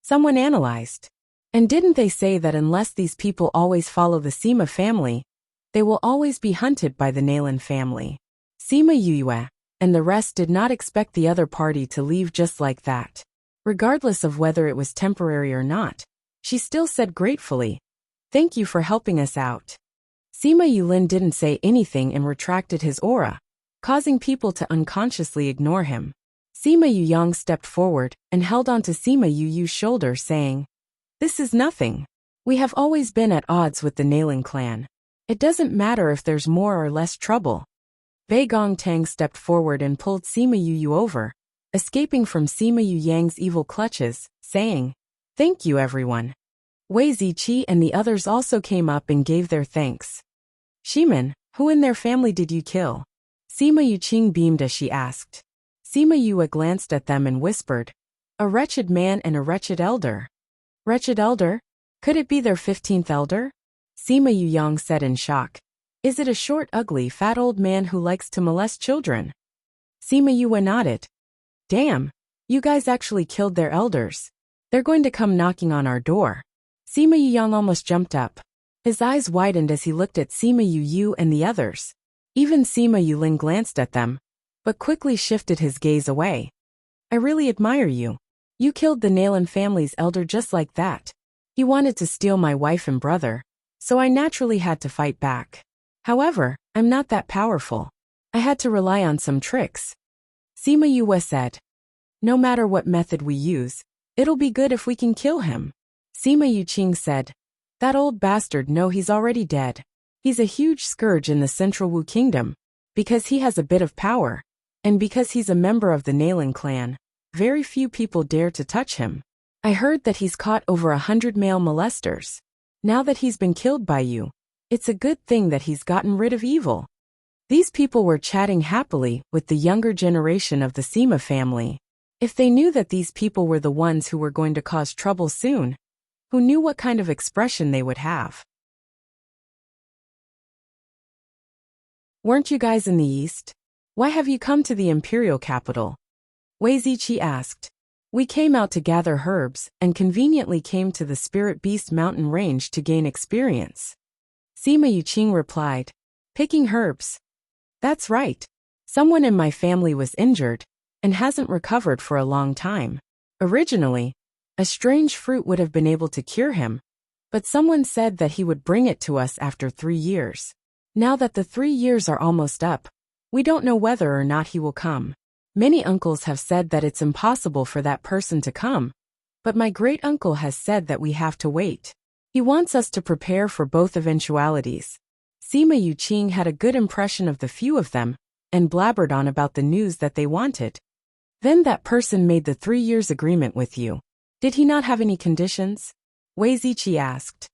Someone analyzed. And didn't they say that unless these people always follow the Sima family, they will always be hunted by the Nalan family? Sima Yue and the rest did not expect the other party to leave just like that. Regardless of whether it was temporary or not, she still said gratefully, "Thank you for helping us out." Sima Yulin didn't say anything and retracted his aura, causing people to unconsciously ignore him. Sima Yuyang stepped forward and held onto Sima Yu's shoulder, saying, "This is nothing. We have always been at odds with the Nalan clan. It doesn't matter if there's more or less trouble." Bei Gongtang stepped forward and pulled Sima Yu over, escaping from Sima Yuyang's evil clutches, saying, "Thank you, everyone." Wei Ziqi and the others also came up and gave their thanks. "Shiman, who in their family did you kill?" Sima Yuqing beamed as she asked. Sima Yue glanced at them and whispered, "A wretched man and a wretched elder." "Wretched elder? Could it be their 15th elder?" Sima Yuyang said in shock. "Is it a short, ugly, fat old man who likes to molest children?" Sima Yue nodded. "Damn, you guys actually killed their elders. They're going to come knocking on our door." Sima Yuyang almost jumped up. His eyes widened as he looked at Sima Yu and the others. Even Sima Yulin glanced at them, but quickly shifted his gaze away. "I really admire you. You killed the Nalan family's elder just like that. He wanted to steal my wife and brother, so I naturally had to fight back. However, I'm not that powerful. I had to rely on some tricks." Sima Yue said, "No matter what method we use, it'll be good if we can kill him." Sima Yuqing said, "That old bastard, no, he's already dead. He's a huge scourge in the Central Wu Kingdom, because he has a bit of power, and because he's a member of the Nalan clan, very few people dare to touch him. I heard that he's caught over 100 male molesters. Now that he's been killed by you, it's a good thing that he's gotten rid of evil." These people were chatting happily with the younger generation of the Sima family. If they knew that these people were the ones who were going to cause trouble soon, who knew what kind of expression they would have? Weren't you guys in the east? Why have you come to the imperial capital? Wei Ziqi asked. We came out to gather herbs and conveniently came to the Spirit Beast mountain range to gain experience. Sima Yuqing replied. Picking herbs. That's right. Someone in my family was injured and hasn't recovered for a long time. Originally, a strange fruit would have been able to cure him, but someone said that he would bring it to us after 3 years. Now that the 3 years are almost up, we don't know whether or not he will come. Many uncles have said that it's impossible for that person to come, but my great-uncle has said that we have to wait. He wants us to prepare for both eventualities. Sima Yuqing had a good impression of the few of them and blabbered on about the news that they wanted. Then that person made the 3 years agreement with you. Did he not have any conditions? Wei Ziqi asked.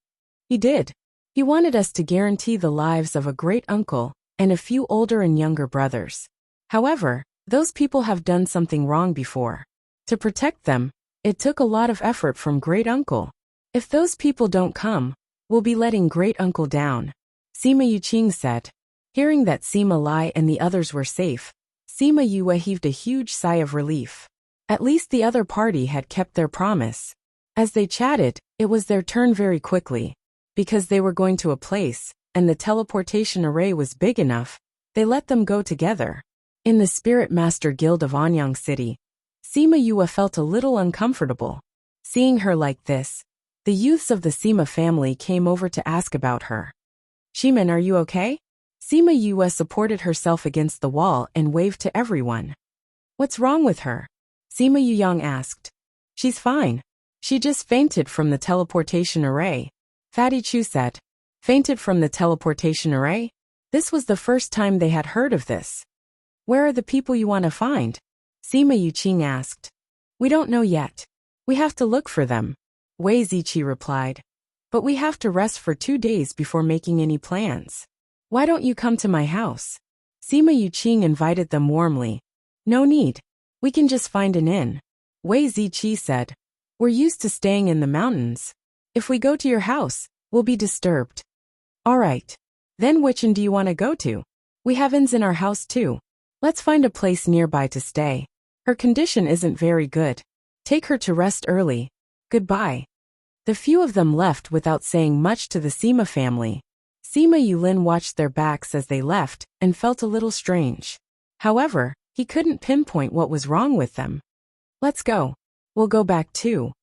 He did. He wanted us to guarantee the lives of a great-uncle and a few older and younger brothers. However, those people have done something wrong before. To protect them, it took a lot of effort from great-uncle. If those people don't come, we'll be letting great-uncle down, Sima Yuqing said. Hearing that Sima Lai and the others were safe, Sima Yue heaved a huge sigh of relief. At least the other party had kept their promise. As they chatted, it was their turn very quickly. Because they were going to a place, and the teleportation array was big enough, they let them go together. In the Spirit Master Guild of Anyang City, Sima Yue felt a little uncomfortable. Seeing her like this, the youths of the Sima family came over to ask about her. Shimin, are you okay? Sima Yue supported herself against the wall and waved to everyone. What's wrong with her? Sima Yuyang asked. She's fine. She just fainted from the teleportation array. Fatty Chu said. Fainted from the teleportation array? This was the first time they had heard of this. Where are the people you want to find? Sima Yuqing asked. We don't know yet. We have to look for them, Wei Ziqi replied. But we have to rest for 2 days before making any plans. Why don't you come to my house? Sima Yuqing invited them warmly. No need. We can just find an inn. Wei Ziqi said. We're used to staying in the mountains. If we go to your house, we'll be disturbed. All right. Then which inn do you want to go to? We have inns in our house too. Let's find a place nearby to stay. Her condition isn't very good. Take her to rest early. Goodbye. The few of them left without saying much to the Sima family. Sima Yulin watched their backs as they left and felt a little strange. However, he couldn't pinpoint what was wrong with them. Let's go. We'll go back too.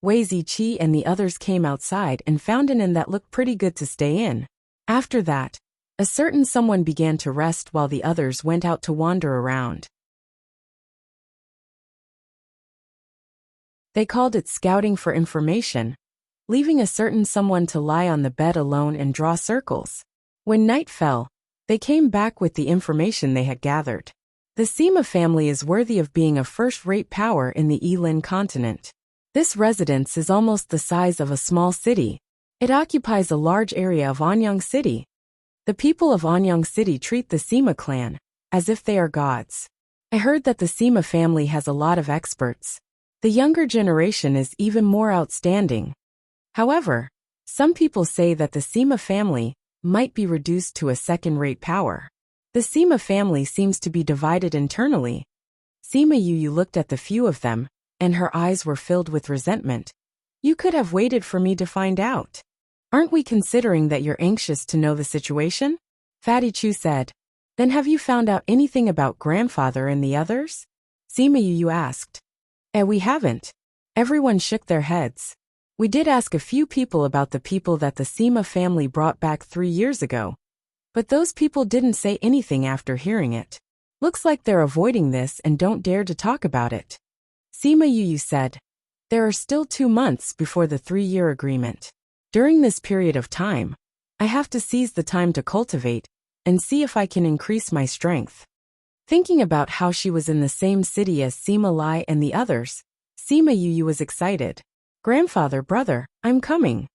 Wei Ziqi and the others came outside and found an inn that looked pretty good to stay in. After that, a certain someone began to rest while the others went out to wander around. They called it scouting for information, leaving a certain someone to lie on the bed alone and draw circles. When night fell, they came back with the information they had gathered. The Sima family is worthy of being a first-rate power in the Yilin continent. This residence is almost the size of a small city. It occupies a large area of Anyang City. The people of Anyang City treat the Sima clan as if they are gods. I heard that the Sima family has a lot of experts. The younger generation is even more outstanding. However, some people say that the Sima family might be reduced to a second-rate power. The Sima family seems to be divided internally. Sima Yu looked at the few of them, and her eyes were filled with resentment. You could have waited for me to find out. Aren't we considering that you're anxious to know the situation? Fatty Chu said. Then have you found out anything about grandfather and the others? Sima Yu asked. We haven't. Everyone shook their heads. We did ask a few people about the people that the Sima family brought back 3 years ago. But those people didn't say anything after hearing it. Looks like they're avoiding this and don't dare to talk about it. Sima Yu said. There are still 2 months before the 3-year agreement. During this period of time, I have to seize the time to cultivate and see if I can increase my strength. Thinking about how she was in the same city as Sima Lai and the others, Sima Yu was excited. Grandfather, brother, I'm coming.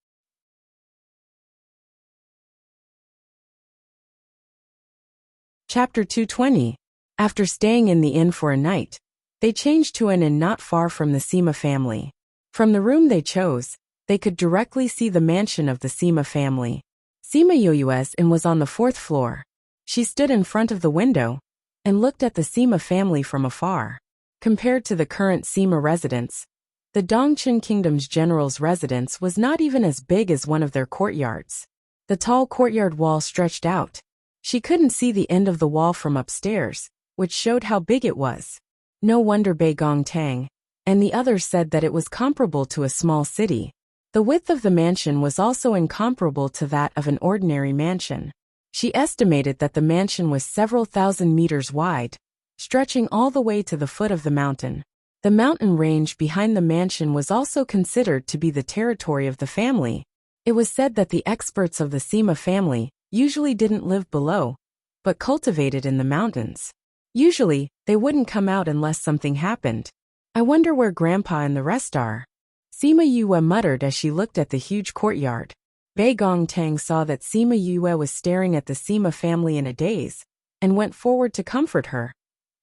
Chapter 220. After staying in the inn for a night, They changed to an inn not far from the Sima family. From the room they chose, they could directly see the mansion of the Sima family. Sima Yu's inn was on the 4th floor. She stood in front of the window and looked at the Sima family from afar. Compared to the current Sima residence, the Dongqing Kingdom's general's residence was not even as big as one of their courtyards. The tall courtyard wall stretched out. She couldn't see the end of the wall from upstairs, which showed how big it was. No wonder Bei Gongtang and the others said that it was comparable to a small city. The width of the mansion was also incomparable to that of an ordinary mansion. She estimated that the mansion was several thousand meters wide, stretching all the way to the foot of the mountain. The mountain range behind the mansion was also considered to be the territory of the family. It was said that the experts of the Sima family usually didn't live below, but cultivated in the mountains. Usually, they wouldn't come out unless something happened. I wonder where Grandpa and the rest are. Sima Yue muttered as she looked at the huge courtyard. Bei Gongtang saw that Sima Yue was staring at the Sima family in a daze, and went forward to comfort her.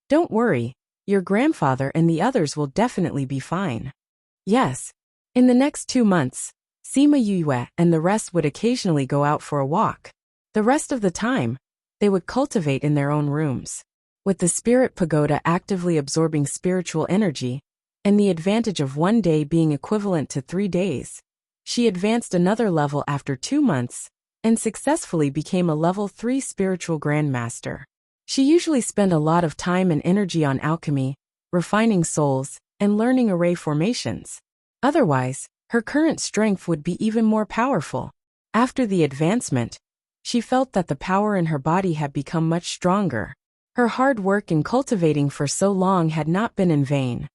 Don't worry, your grandfather and the others will definitely be fine. Yes. In the next 2 months, Sima Yue and the rest would occasionally go out for a walk. The rest of the time, they would cultivate in their own rooms. With the spirit pagoda actively absorbing spiritual energy, and the advantage of 1 day being equivalent to 3 days, she advanced another level after 2 months, and successfully became a level 3 spiritual grandmaster. She usually spent a lot of time and energy on alchemy, refining souls, and learning array formations. Otherwise, her current strength would be even more powerful. After the advancement, she felt that the power in her body had become much stronger. Her hard work in cultivating for so long had not been in vain.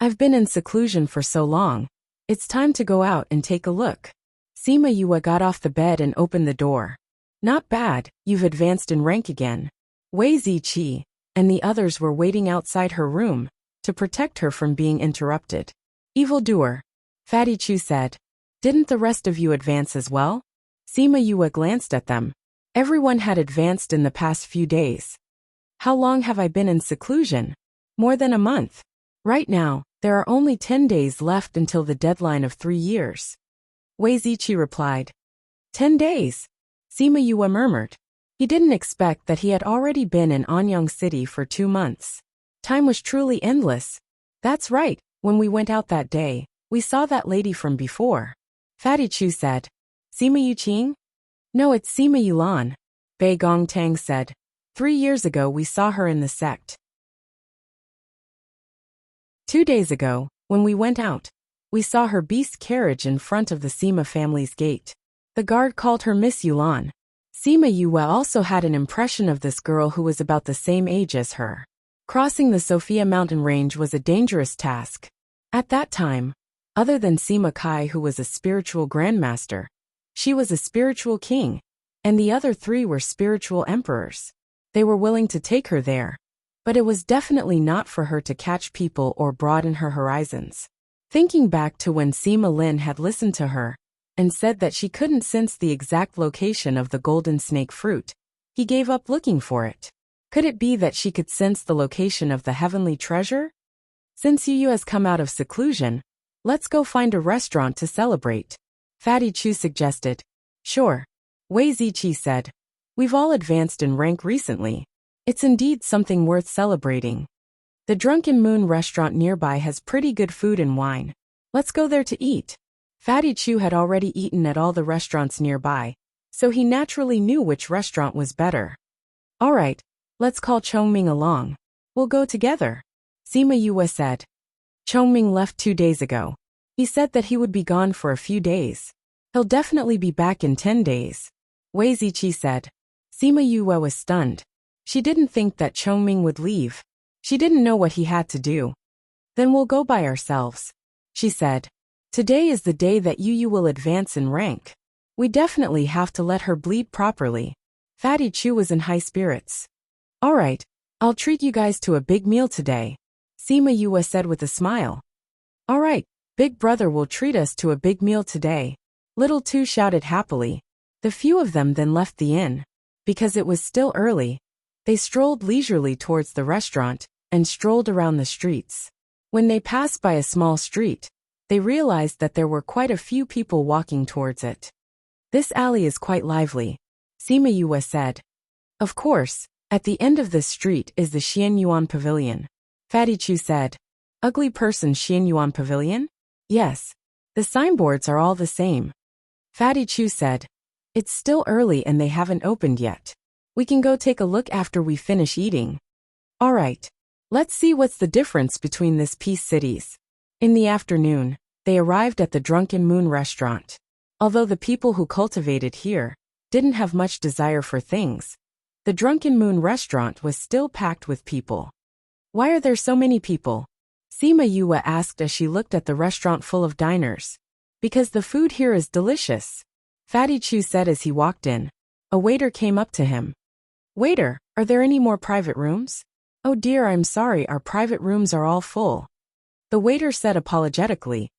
I've been in seclusion for so long. It's time to go out and take a look. Sima Yue got off the bed and opened the door. Not bad, you've advanced in rank again. Wei Ziqi and the others were waiting outside her room to protect her from being interrupted. Evildoer, Fatty Chu said. Didn't the rest of you advance as well? Sima Yue glanced at them. Everyone had advanced in the past few days. How long have I been in seclusion? More than a month. Right now, there are only 10 days left until the deadline of 3 years. Wei Ziqi replied. 10 days? Sima Yue murmured. He didn't expect that he had already been in Anyang City for 2 months. Time was truly endless. That's right, when we went out that day, we saw that lady from before. Fatty Chu said. Sima Yuqing? No, it's Sima Yulan. Bei Gongtang said. 3 years ago we saw her in the sect. 2 days ago, when we went out, we saw her beast carriage in front of the Sima family's gate. The guard called her Miss Yulan. Sima Yue also had an impression of this girl who was about the same age as her. Crossing the Sophia mountain range was a dangerous task. At that time, other than Sima Kai, who was a spiritual grandmaster, she was a spiritual king, and the other 3 were spiritual emperors. They were willing to take her there, but it was definitely not for her to catch people or broaden her horizons. Thinking back to when Sima Lin had listened to her and said that she couldn't sense the exact location of the golden snake fruit, he gave up looking for it. Could it be that she could sense the location of the heavenly treasure? Since Yu has come out of seclusion, let's go find a restaurant to celebrate. Fatty Chu suggested. Sure. Wei Ziqi said. We've all advanced in rank recently. It's indeed something worth celebrating. The Drunken Moon restaurant nearby has pretty good food and wine. Let's go there to eat. Fatty Chu had already eaten at all the restaurants nearby, so he naturally knew which restaurant was better. All right, let's call Chongming along. We'll go together. Sima Yue said. Chongming left 2 days ago. He said that he would be gone for a few days. He'll definitely be back in 10 days. Wei Ziqi said. Sima Yue was stunned. She didn't think that Chongming would leave. She didn't know what he had to do. Then we'll go by ourselves, she said. Today is the day that Yu will advance in rank. We definitely have to let her bleed properly. Fatty Chu was in high spirits. All right, I'll treat you guys to a big meal today, Sima Yue said with a smile. All right, Big Brother will treat us to a big meal today. Little Two shouted happily. The few of them then left the inn. Because it was still early, they strolled leisurely towards the restaurant and strolled around the streets. When they passed by a small street, they realized that there were quite a few people walking towards it. This alley is quite lively, Sima Yue said. Of course, at the end of this street is the Xianyuan Pavilion. Fatty Chu said. Ugly person Xianyuan Pavilion? Yes. The signboards are all the same. Fatty Chu said. It's still early and they haven't opened yet. We can go take a look after we finish eating. Alright. Let's see what's the difference between these peace cities. In the afternoon, they arrived at the Drunken Moon restaurant. Although the people who cultivated here didn't have much desire for things, the Drunken Moon restaurant was still packed with people. Why are there so many people? Sima Yue asked as she looked at the restaurant full of diners. Because the food here is delicious, Fatty Chu said as he walked in. A waiter came up to him. Waiter, are there any more private rooms? Oh dear, I'm sorry, our private rooms are all full. The waiter said apologetically.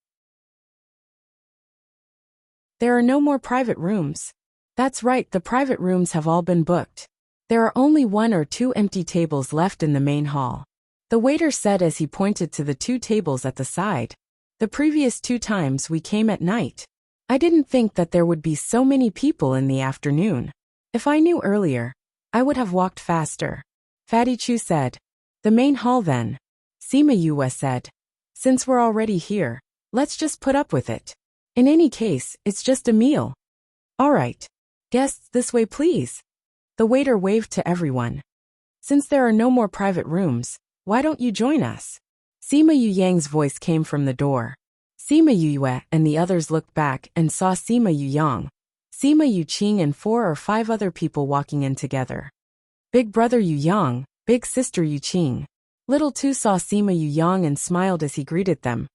There are no more private rooms. That's right, the private rooms have all been booked. There are only 1 or 2 empty tables left in the main hall. The waiter said as he pointed to the 2 tables at the side. The previous 2 times we came at night. I didn't think that there would be so many people in the afternoon. If I knew earlier, I would have walked faster. Fatty Chu said. The main hall then. Sima Yue said. Since we're already here, let's just put up with it. In any case, it's just a meal. Alright. Guests this way please. The waiter waved to everyone. Since there are no more private rooms, why don't you join us? Sima Yu Yang's voice came from the door. Sima Yue and the others looked back and saw Sima Yu Yang, Sima Yu Qing and 4 or 5 other people walking in together. Big brother Yu Yang, big sister Yu Qing. Little Tu saw Sima Yu Yang and smiled as he greeted them.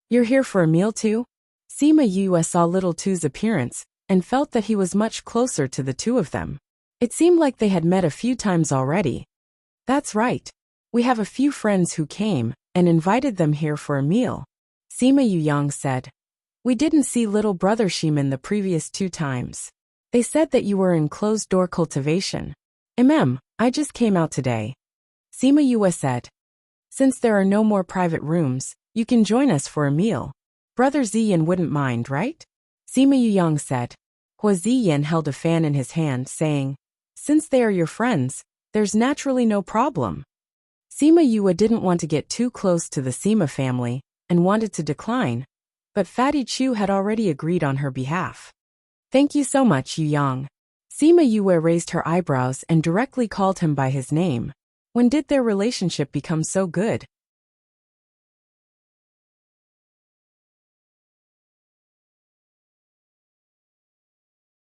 You're here for a meal too? Sima Yue saw Little Tu's appearance and felt that he was much closer to the 2 of them. It seemed like they had met a few times already. That's right. We have a few friends who came and invited them here for a meal. Sima Yu Yang said. We didn't see little brother Shimin the previous 2 times. They said that you were in closed-door cultivation. I just came out today. Sima Yue said. Since there are no more private rooms, you can join us for a meal. Brother Ziyan wouldn't mind, right? Sima Yu Yang said. Hua Ziyan held a fan in his hand, saying, Since they are your friends, there's naturally no problem. Sima Yue didn't want to get too close to the Sima family and wanted to decline, but Fatty Chu had already agreed on her behalf. Thank you so much, Yu Yang. Sima Yue raised her eyebrows and directly called him by his name. When did their relationship become so good?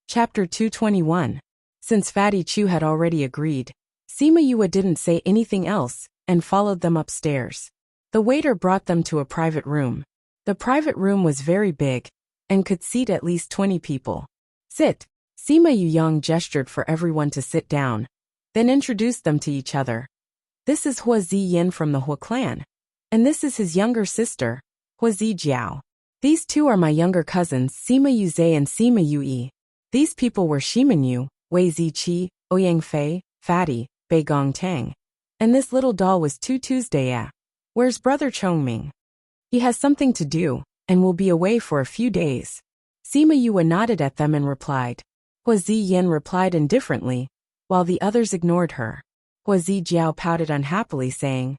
Chapter 221. Since Fatty Chu had already agreed, Sima Yue didn't say anything else and followed them upstairs. The waiter brought them to a private room. The private room was very big and could seat at least 20 people. Sit. Sima Yu Yang gestured for everyone to sit down, then introduced them to each other. This is Hua Ziyin from the Hua clan, and this is his younger sister, Hua Zijiao. These 2 are my younger cousins, Sima Yuzhe and Sima Yue. These people were Shimin Yu, Wei Ziqi, Ouyang Fei, Fatty, Bei Gong Tang. And this little doll was Tuesday. Where's brother Chongming? He has something to do, and will be away for a few days. Sima Yue nodded at them and replied. Hua Ziyin replied indifferently, while the others ignored her. Hua Zijiao pouted unhappily, saying,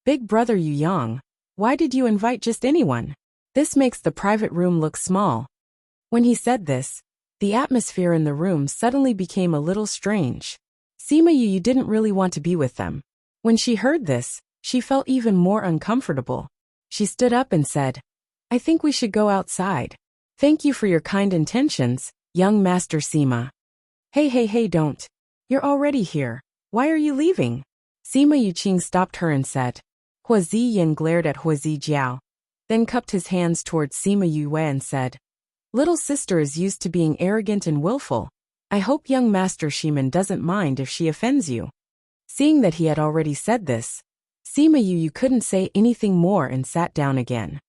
Big brother Yu Yang, why did you invite just anyone? This makes the private room look small. When he said this, the atmosphere in the room suddenly became a little strange. Sima Yu didn't really want to be with them. When she heard this, she felt even more uncomfortable. She stood up and said, I think we should go outside. Thank you for your kind intentions, young Master Sima. Hey, don't. You're already here. Why are you leaving? Sima Yuqing stopped her and said. Hua Ziyin glared at Hua Zijiao, then cupped his hands towards Sima Yue and said, Little sister is used to being arrogant and willful. I hope young Master Shimin doesn't mind if she offends you. Seeing that he had already said this, Sima Yu couldn't say anything more and sat down again.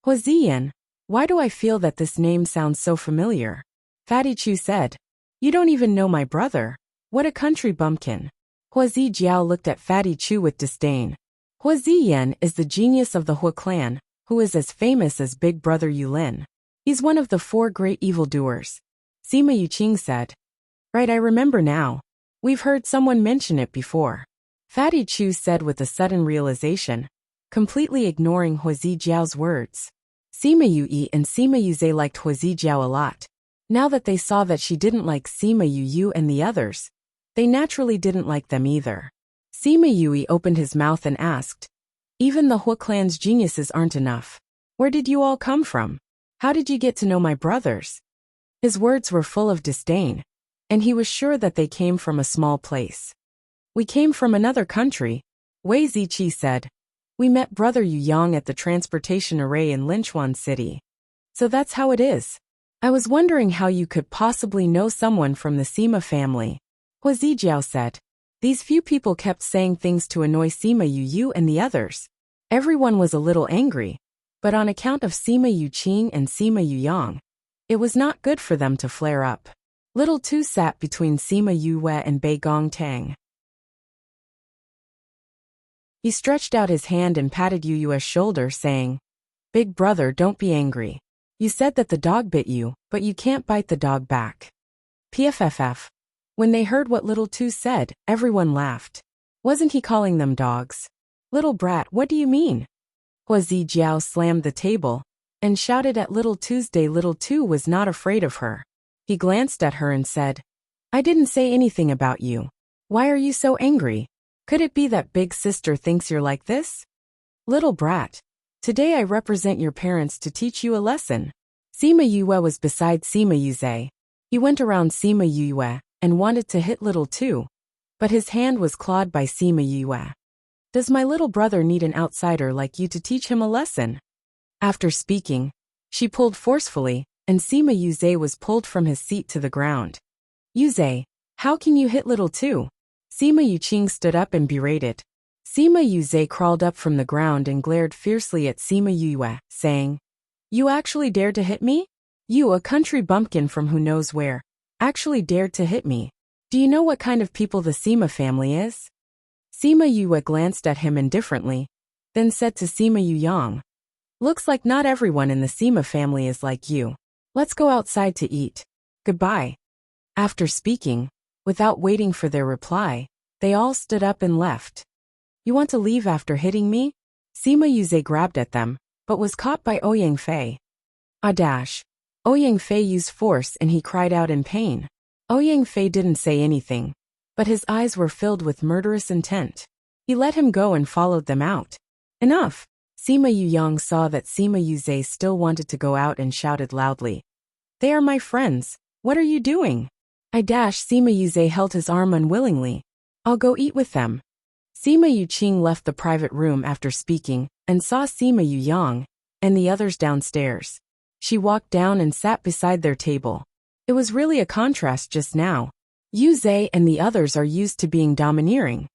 Hua Ziyin, why do I feel that this name sounds so familiar? Fatty Chu said. You don't even know my brother. What a country bumpkin. Hua Zijiao looked at Fatty Chu with disdain. Hua Ziyan is the genius of the Hua clan, who is as famous as Big Brother Yulin. He's one of the 4 great evildoers. Sima Yuqing said. Right, I remember now. We've heard someone mention it before. Fatty Chu said with a sudden realization, completely ignoring Hua Zijiao's words. Sima Yue and Sima Yuze liked Hua Zijiao a lot. Now that they saw that she didn't like Sima Yu and the others, they naturally didn't like them either. Sima Yue opened his mouth and asked, even the Hua clan's geniuses aren't enough. Where did you all come from? How did you get to know my brothers? His words were full of disdain, and he was sure that they came from a small place. We came from another country, Wei Ziqi said. We met Brother Yu Yang at the transportation array in Linchuan City. So that's how it is. I was wondering how you could possibly know someone from the Sima family. Hua Zijiao said. These few people kept saying things to annoy Sima Yu and the others. Everyone was a little angry, but on account of Sima Yuqing and Sima Yang, it was not good for them to flare up. Little Tu sat between Sima Yue and Bei Gong Tang. He stretched out his hand and patted Yue's shoulder, saying, Big brother, don't be angry. You said that the dog bit you, but you can't bite the dog back. PFFF. When they heard what Little Tu said, everyone laughed. Wasn't he calling them dogs? Little brat, what do you mean? Hua Zijiao slammed the table and shouted at Little Tuesday. Little Tu was not afraid of her. He glanced at her and said, I didn't say anything about you. Why are you so angry? Could it be that big sister thinks you're like this? Little brat. Today I represent your parents to teach you a lesson. Sima Yue was beside Sima Yuze. He went around Sima Yue and wanted to hit Little Tu, but his hand was clawed by Sima Yue. Does my little brother need an outsider like you to teach him a lesson? After speaking, she pulled forcefully, and Sima Yuze was pulled from his seat to the ground. Yuze, how can you hit Little Tu? Sima Yuqing stood up and berated. Sima Yuze crawled up from the ground and glared fiercely at Sima Yue, saying, You actually dared to hit me? You, a country bumpkin from who knows where, actually dared to hit me. Do you know what kind of people the Sima family is? Sima Yue glanced at him indifferently, then said to Sima Yang, Looks like not everyone in the Sima family is like you. Let's go outside to eat. Goodbye. After speaking, without waiting for their reply, they all stood up and left. You want to leave after hitting me? Sima Yuze grabbed at them, but was caught by Ouyang Fei. Dash. Ouyang Fei used force and he cried out in pain. Ouyang Fei didn't say anything, but his eyes were filled with murderous intent. He let him go and followed them out. Enough! Sima Yang saw that Sima Yuze still wanted to go out and shouted loudly. They are my friends. What are you doing? Sima Yuze held his arm unwillingly. I'll go eat with them. Sima Yuqing left the private room after speaking and saw Sima Yang and the others downstairs. She walked down and sat beside their table. It was really a contrast just now. Yuze and the others are used to being domineering.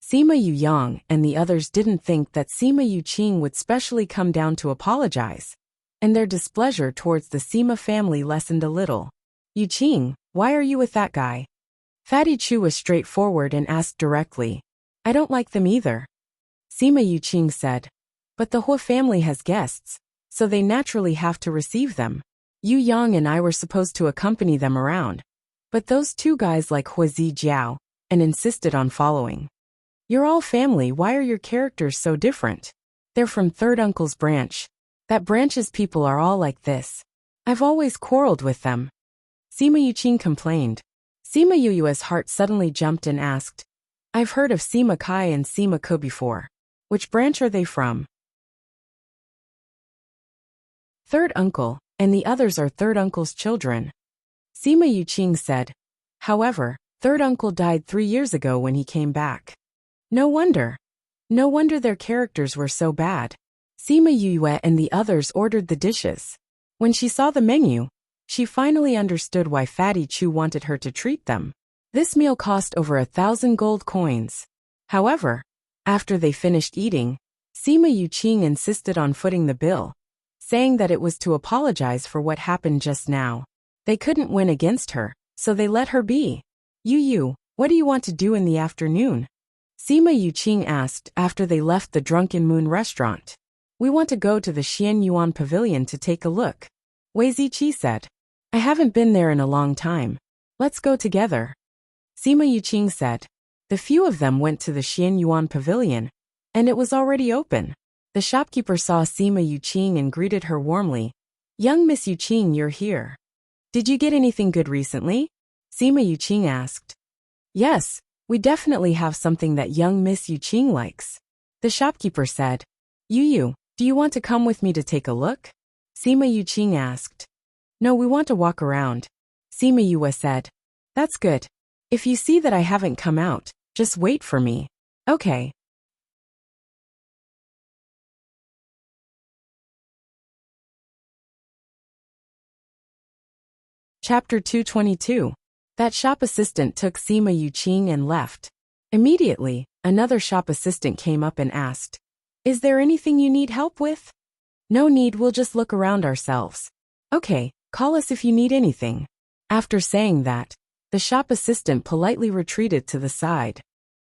Sima Yang and the others didn't think that Sima Yuqing would specially come down to apologize, and their displeasure towards the Sima family lessened a little. Yuqing, why are you with that guy? Fatty Chu was straightforward and asked directly. I don't like them either. Sima Yuqing said. But the Hua family has guests, so they naturally have to receive them. Yu Yang and I were supposed to accompany them around, but those 2 guys like Hua Zijiao and insisted on following. You're all family, why are your characters so different? They're from third uncle's branch. That branch's people are all like this. I've always quarreled with them. Sima Yuqing complained. Sima Yue's heart suddenly jumped and asked, I've heard of Sima Kai and Sima Ko before. Which branch are they from? Third uncle, and the others are third uncle's children. Sima Yuqing said. However, third uncle died 3 years ago when he came back. No wonder. No wonder their characters were so bad. Sima Yue and the others ordered the dishes. When she saw the menu, she finally understood why Fatty Chu wanted her to treat them. This meal cost over 1,000 gold coins. However, after they finished eating, Sima Yuqing insisted on footing the bill, saying that it was to apologize for what happened just now. They couldn't win against her, so they let her be. Yu, what do you want to do in the afternoon? Sima Yuqing asked after they left the Drunken Moon restaurant. We want to go to the Xian Yuan Pavilion to take a look. Wei Ziqi said. I haven't been there in a long time. Let's go together. Sima Yuqing said. The few of them went to the Xian Yuan Pavilion, and it was already open. The shopkeeper saw Sima Yuqing and greeted her warmly. Young Miss Yuqing, you're here. Did you get anything good recently? Sima Yuqing asked. Yes, we definitely have something that young Miss Yuqing likes. The shopkeeper said. Yu, do you want to come with me to take a look? Sima Yuqing asked. No, we want to walk around. Sima Yue said. That's good. If you see that I haven't come out, just wait for me. Okay. Chapter 222. That shop assistant took Sima Yuqing and left. Immediately, another shop assistant came up and asked, Is there anything you need help with? No need, we'll just look around ourselves. Okay, call us if you need anything. After saying that, the shop assistant politely retreated to the side.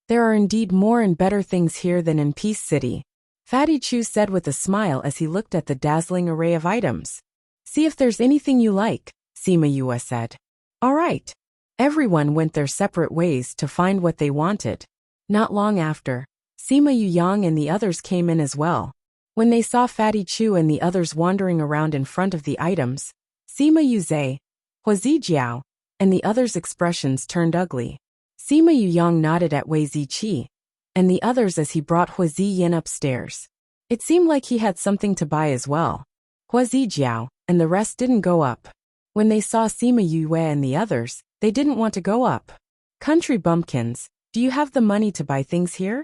There are indeed more and better things here than in Peace City, Fatty Chu said with a smile as he looked at the dazzling array of items. See if there's anything you like, Sima Yue said. All right. Everyone went their separate ways to find what they wanted. Not long after, Sima Yuyang and the others came in as well. When they saw Fatty Chu and the others wandering around in front of the items, Sima Yuzhe, Hua Zijiao, and the others' expressions turned ugly. Sima Yuyang nodded at Wei Ziqi and the others as he brought Hua Ziyin upstairs. It seemed like he had something to buy as well. Hua Zijiao and the rest didn't go up. When they saw Sima Yue and the others, they didn't want to go up. Country bumpkins, do you have the money to buy things here?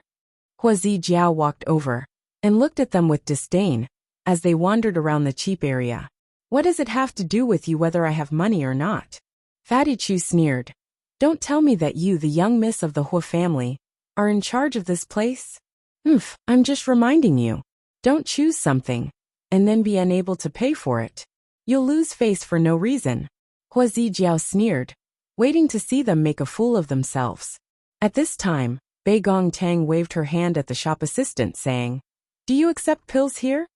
Hua Zijiao walked over and looked at them with disdain as they wandered around the cheap area. What does it have to do with you whether I have money or not? Fatty Chu sneered. Don't tell me that you, the young miss of the Hua family, are in charge of this place? I'm just reminding you. Don't choose something and then be unable to pay for it. You'll lose face for no reason. Hua Zijiao sneered, waiting to see them make a fool of themselves. At this time, Bei Gong Tang waved her hand at the shop assistant saying, Do you accept pills here?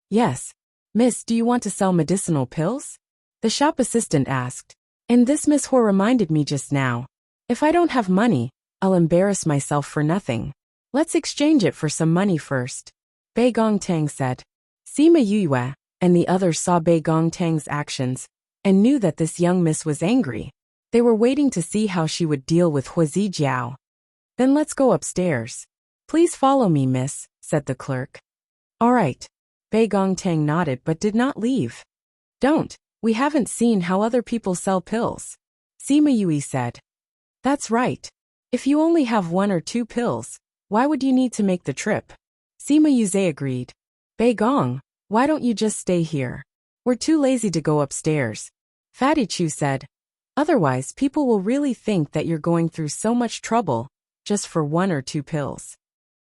Yes. Miss, do you want to sell medicinal pills? The shop assistant asked. And this Miss Hua reminded me just now. If I don't have money, I'll embarrass myself for nothing. Let's exchange it for some money first. Bei Gong Tang said. Sima Yue and the others saw Bei Gong Tang's actions and knew that this young miss was angry. They were waiting to see how she would deal with Hua Zijiao. Then let's go upstairs. Please follow me, miss, said the clerk. All right. Bei Gong Tang nodded but did not leave. Don't. We haven't seen how other people sell pills. Sima Yue said. That's right. If you only have 1 or 2 pills, why would you need to make the trip? Sima Yue agreed. Bei Gong, why don't you just stay here? We're too lazy to go upstairs. Fatty Chu said. Otherwise, people will really think that you're going through so much trouble just for 1 or 2 pills.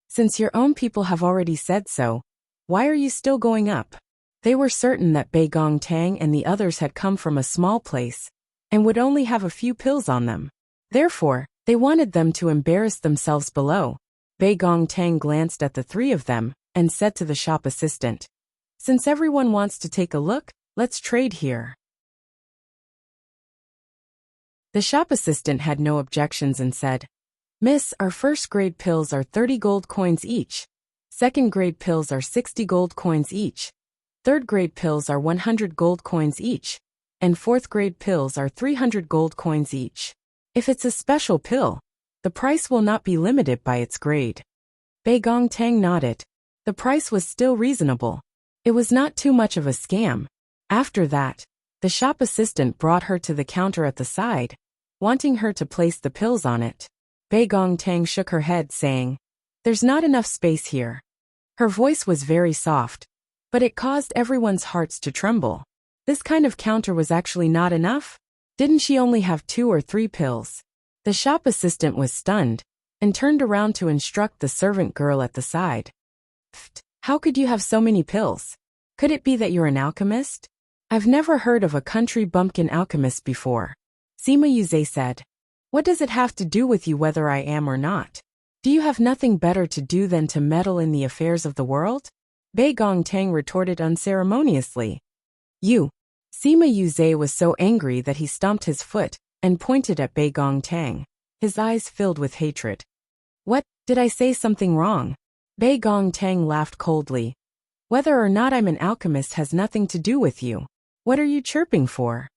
Since your own people have already said so, why are you still going up? They were certain that Bei Gong Tang and the others had come from a small place and would only have a few pills on them. Therefore, they wanted them to embarrass themselves below. Bei Gong Tang glanced at the 3 of them and said to the shop assistant, Since everyone wants to take a look, let's trade here. The shop assistant had no objections and said, Miss, our first-grade pills are 30 gold coins each. Second-grade pills are 60 gold coins each. Third-grade pills are 100 gold coins each. And fourth-grade pills are 300 gold coins each. If it's a special pill, the price will not be limited by its grade. Bei Gong Tang nodded. The price was still reasonable. It was not too much of a scam. After that, the shop assistant brought her to the counter at the side, wanting her to place the pills on it. Bei Gong Tang shook her head saying, There's not enough space here. Her voice was very soft, but it caused everyone's hearts to tremble. This kind of counter was actually not enough? Didn't she only have 2 or 3 pills? The shop assistant was stunned and turned around to instruct the servant girl at the side. Pfft, how could you have so many pills? Could it be that you're an alchemist? I've never heard of a country bumpkin alchemist before. Sima Yue said. What does it have to do with you whether I am or not? Do you have nothing better to do than to meddle in the affairs of the world? Bei Gongtang retorted unceremoniously. You. Sima Yuzhe was so angry that he stomped his foot and pointed at Bei Gongtang, his eyes filled with hatred. What, did I say something wrong? Bei Gongtang laughed coldly. Whether or not I'm an alchemist has nothing to do with you. What are you chirping for?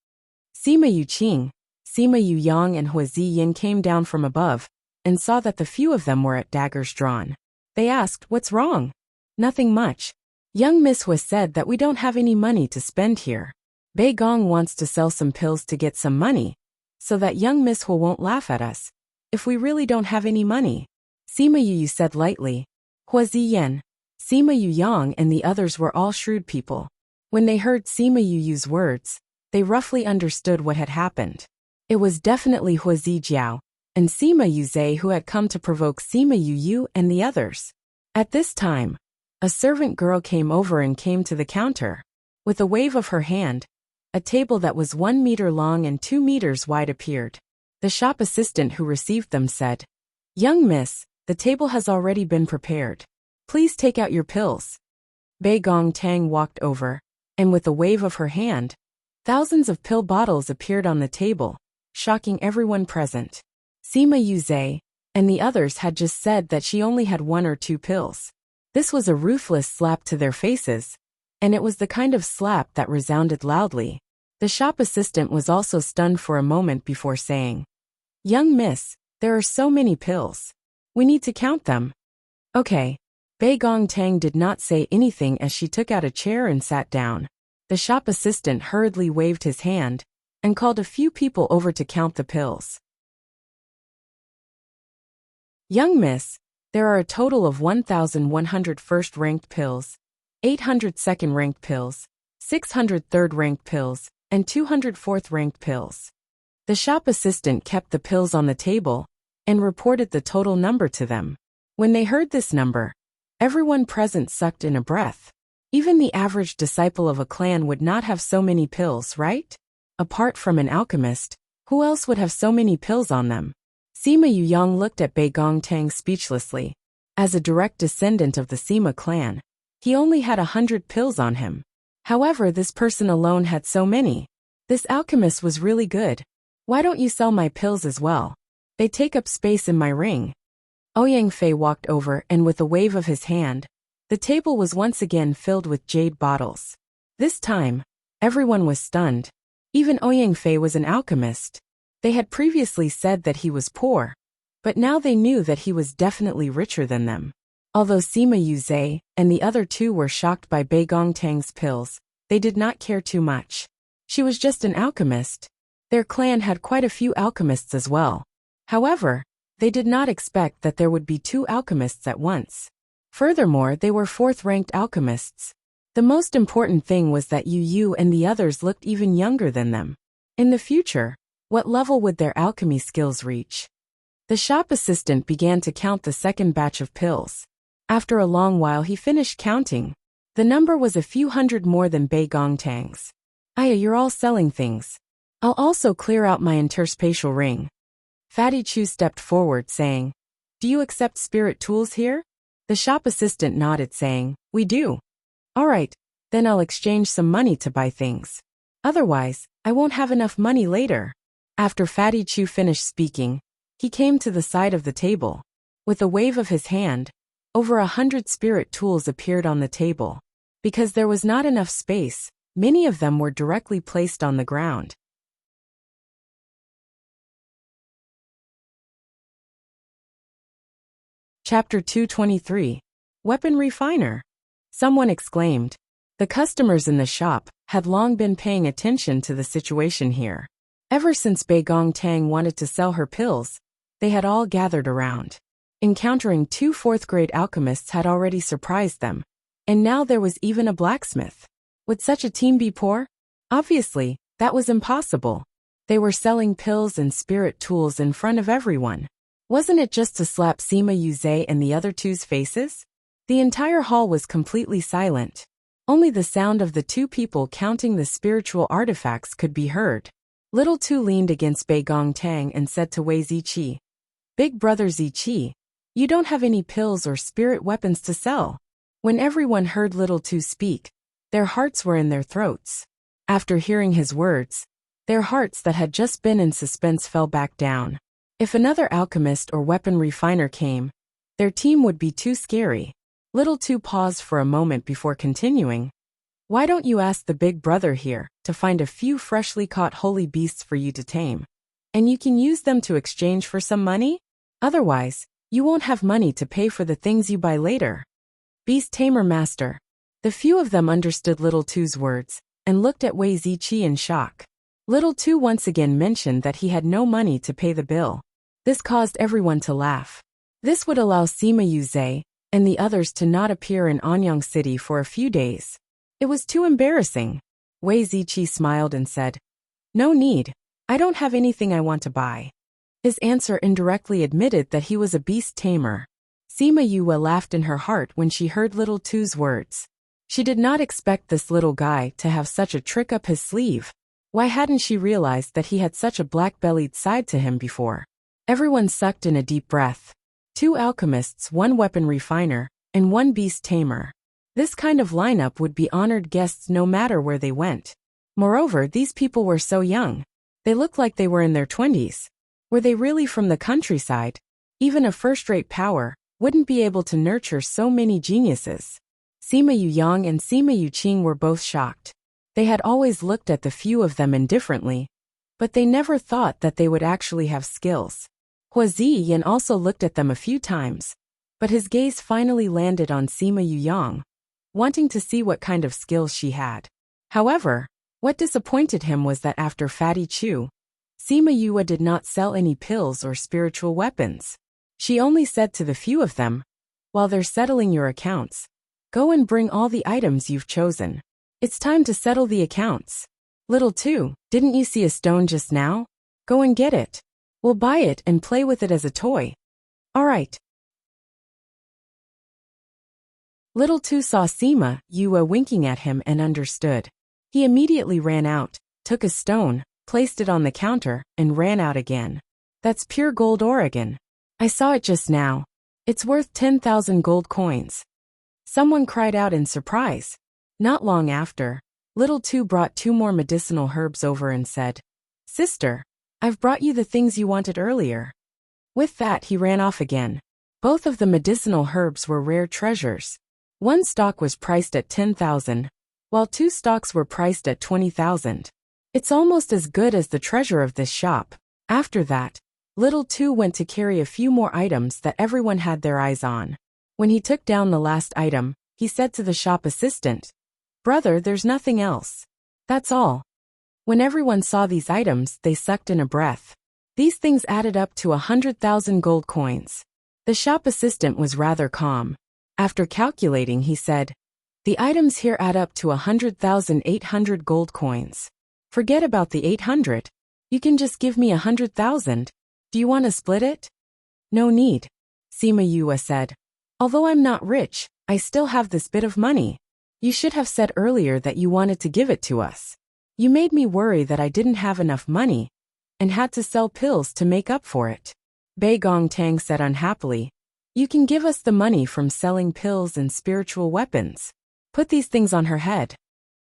Sima Yuqing, Sima Yuyang and Huazi Yin came down from above and saw that the few of them were at daggers drawn. They asked, what's wrong? Nothing much. Young Miss Hua said that we don't have any money to spend here. Bei Gong wants to sell some pills to get some money, so that young Miss Hua won't laugh at us if we really don't have any money. Sima Yu said lightly. Huazi Yin, Sima Yuyang and the others were all shrewd people. When they heard Sima Yu's words, they roughly understood what had happened. It was definitely Huazi Jiao and Sima Yuzhe who had come to provoke Sima Yu and the others. At this time, a servant girl came over and came to the counter. With a wave of her hand, a table that was 1 meter long and 2 meters wide appeared. The shop assistant who received them said, Young miss, the table has already been prepared. Please take out your pills. Bei Gongtang walked over, and with a wave of her hand, thousands of pill bottles appeared on the table, shocking everyone present. Sima Yuzhe and the others had just said that she only had 1 or 2 pills. This was a ruthless slap to their faces, and it was the kind of slap that resounded loudly. The shop assistant was also stunned for a moment before saying, Young miss, there are so many pills. We need to count them. Okay. Bei Gongtang did not say anything as she took out a chair and sat down. The shop assistant hurriedly waved his hand and called a few people over to count the pills. Young miss, there are a total of 1,100 first-ranked pills, 800 second-ranked pills, 600 third-ranked pills, and 200 fourth-ranked pills. The shop assistant kept the pills on the table and reported the total number to them. When they heard this number, everyone present sucked in a breath. Even the average disciple of a clan would not have so many pills, right? Apart from an alchemist, who else would have so many pills on them? Sima Yuyang looked at Bei Gongtang speechlessly. As a direct descendant of the Sima clan, he only had 100 pills on him. However, this person alone had so many. This alchemist was really good. Why don't you sell my pills as well? They take up space in my ring. Ouyang Fei walked over and with a wave of his hand, the table was once again filled with jade bottles. This time, everyone was stunned. Even Ouyang Fei was an alchemist. They had previously said that he was poor, but now they knew that he was definitely richer than them. Although Sima Yuzhe and the other two were shocked by Bei Gongtang's pills, they did not care too much. She was just an alchemist. Their clan had quite a few alchemists as well. However, they did not expect that there would be 2 alchemists at once. Furthermore, they were 4th-ranked alchemists. The most important thing was that Yu and the others looked even younger than them. In the future, what level would their alchemy skills reach? The shop assistant began to count the second batch of pills. After a long while he finished counting. The number was a few hundred more than Bei Gongtang's. Aya, you're all selling things. I'll also clear out my interspatial ring. Fatty Chu stepped forward saying, Do you accept spirit tools here? The shop assistant nodded saying, We do. All right, then I'll exchange some money to buy things. Otherwise, I won't have enough money later. After Fatty Chu finished speaking, he came to the side of the table. With a wave of his hand, over 100 spirit tools appeared on the table. Because there was not enough space, many of them were directly placed on the ground. Chapter 223. Weapon Refiner. Someone exclaimed. The customers in the shop had long been paying attention to the situation here. Ever since Bei Gongtang wanted to sell her pills, they had all gathered around. Encountering 2 4th-grade alchemists had already surprised them, and now there was even a blacksmith. Would such a team be poor? Obviously, that was impossible. They were selling pills and spirit tools in front of everyone. Wasn't it just to slap Sima Yuzhe and the other two's faces? The entire hall was completely silent. Only the sound of the 2 people counting the spiritual artifacts could be heard. Little Tu leaned against Bei Gongtang and said to Wei Ziqi, Big brother Ziqi, You don't have any pills or spirit weapons to sell. When everyone heard Little Two speak, their hearts were in their throats. After hearing his words, their hearts that had just been in suspense fell back down. If another alchemist or weapon refiner came, their team would be too scary. Little Two paused for a moment before continuing. Why don't you ask the big brother here to find a few freshly caught holy beasts for you to tame? And you can use them to exchange for some money? Otherwise, you won't have money to pay for the things you buy later. Beast Tamer Master. The few of them understood Little Two's words and looked at Wei Ziqi in shock. Little Two once again mentioned that he had no money to pay the bill. This caused everyone to laugh. This would allow Sima Yuzhe and the others to not appear in Anyang City for a few days. It was too embarrassing. Wei Ziqi smiled and said, "No need. I don't have anything I want to buy." His answer indirectly admitted that he was a beast tamer. Sima Yue laughed in her heart when she heard Little Two's words. She did not expect this little guy to have such a trick up his sleeve. Why hadn't she realized that he had such a black-bellied side to him before? Everyone sucked in a deep breath. 2 alchemists, 1 weapon refiner, and 1 beast tamer. This kind of lineup would be honored guests no matter where they went. Moreover, these people were so young. They looked like they were in their 20s. Were they really from the countryside? Even a first-rate power wouldn't be able to nurture so many geniuses. Sima Yuyang and Sima Yuqing were both shocked. They had always looked at the few of them indifferently, but they never thought that they would actually have skills. Hua Ziyan also looked at them a few times, but his gaze finally landed on Sima Yuyang, wanting to see what kind of skills she had. However, what disappointed him was that after Fatty Chu, Sima Yue did not sell any pills or spiritual weapons. She only said to the few of them, "While they're settling your accounts, go and bring all the items you've chosen. It's time to settle the accounts. Little Two, didn't you see a stone just now? Go and get it. We'll buy it and play with it as a toy." "All right." Little Two saw Sima Yue winking at him and understood. He immediately ran out, took a stone, placed it on the counter, and ran out again. "That's pure gold, Oregon. I saw it just now. It's worth 10,000 gold coins." Someone cried out in surprise. Not long after, Little Two brought 2 more medicinal herbs over and said, "Sister, I've brought you the things you wanted earlier." With that, he ran off again. Both of the medicinal herbs were rare treasures. 1 stalk was priced at 10,000, while 2 stalks were priced at 20,000. It's almost as good as the treasure of this shop. After that, Little Two went to carry a few more items that everyone had their eyes on. When he took down the last item, he said to the shop assistant, "Brother, there's nothing else. That's all." When everyone saw these items, they sucked in a breath. These things added up to 100,000 gold coins. The shop assistant was rather calm. After calculating, he said, "The items here add up to 100,800 gold coins. Forget about the 800. You can just give me 100,000. Do you want to split it?" "No need," Sima Yue said. "Although I'm not rich, I still have this bit of money. You should have said earlier that you wanted to give it to us. You made me worry that I didn't have enough money and had to sell pills to make up for it." Bei Gongtang said unhappily, "You can give us the money from selling pills and spiritual weapons. Put these things on her head."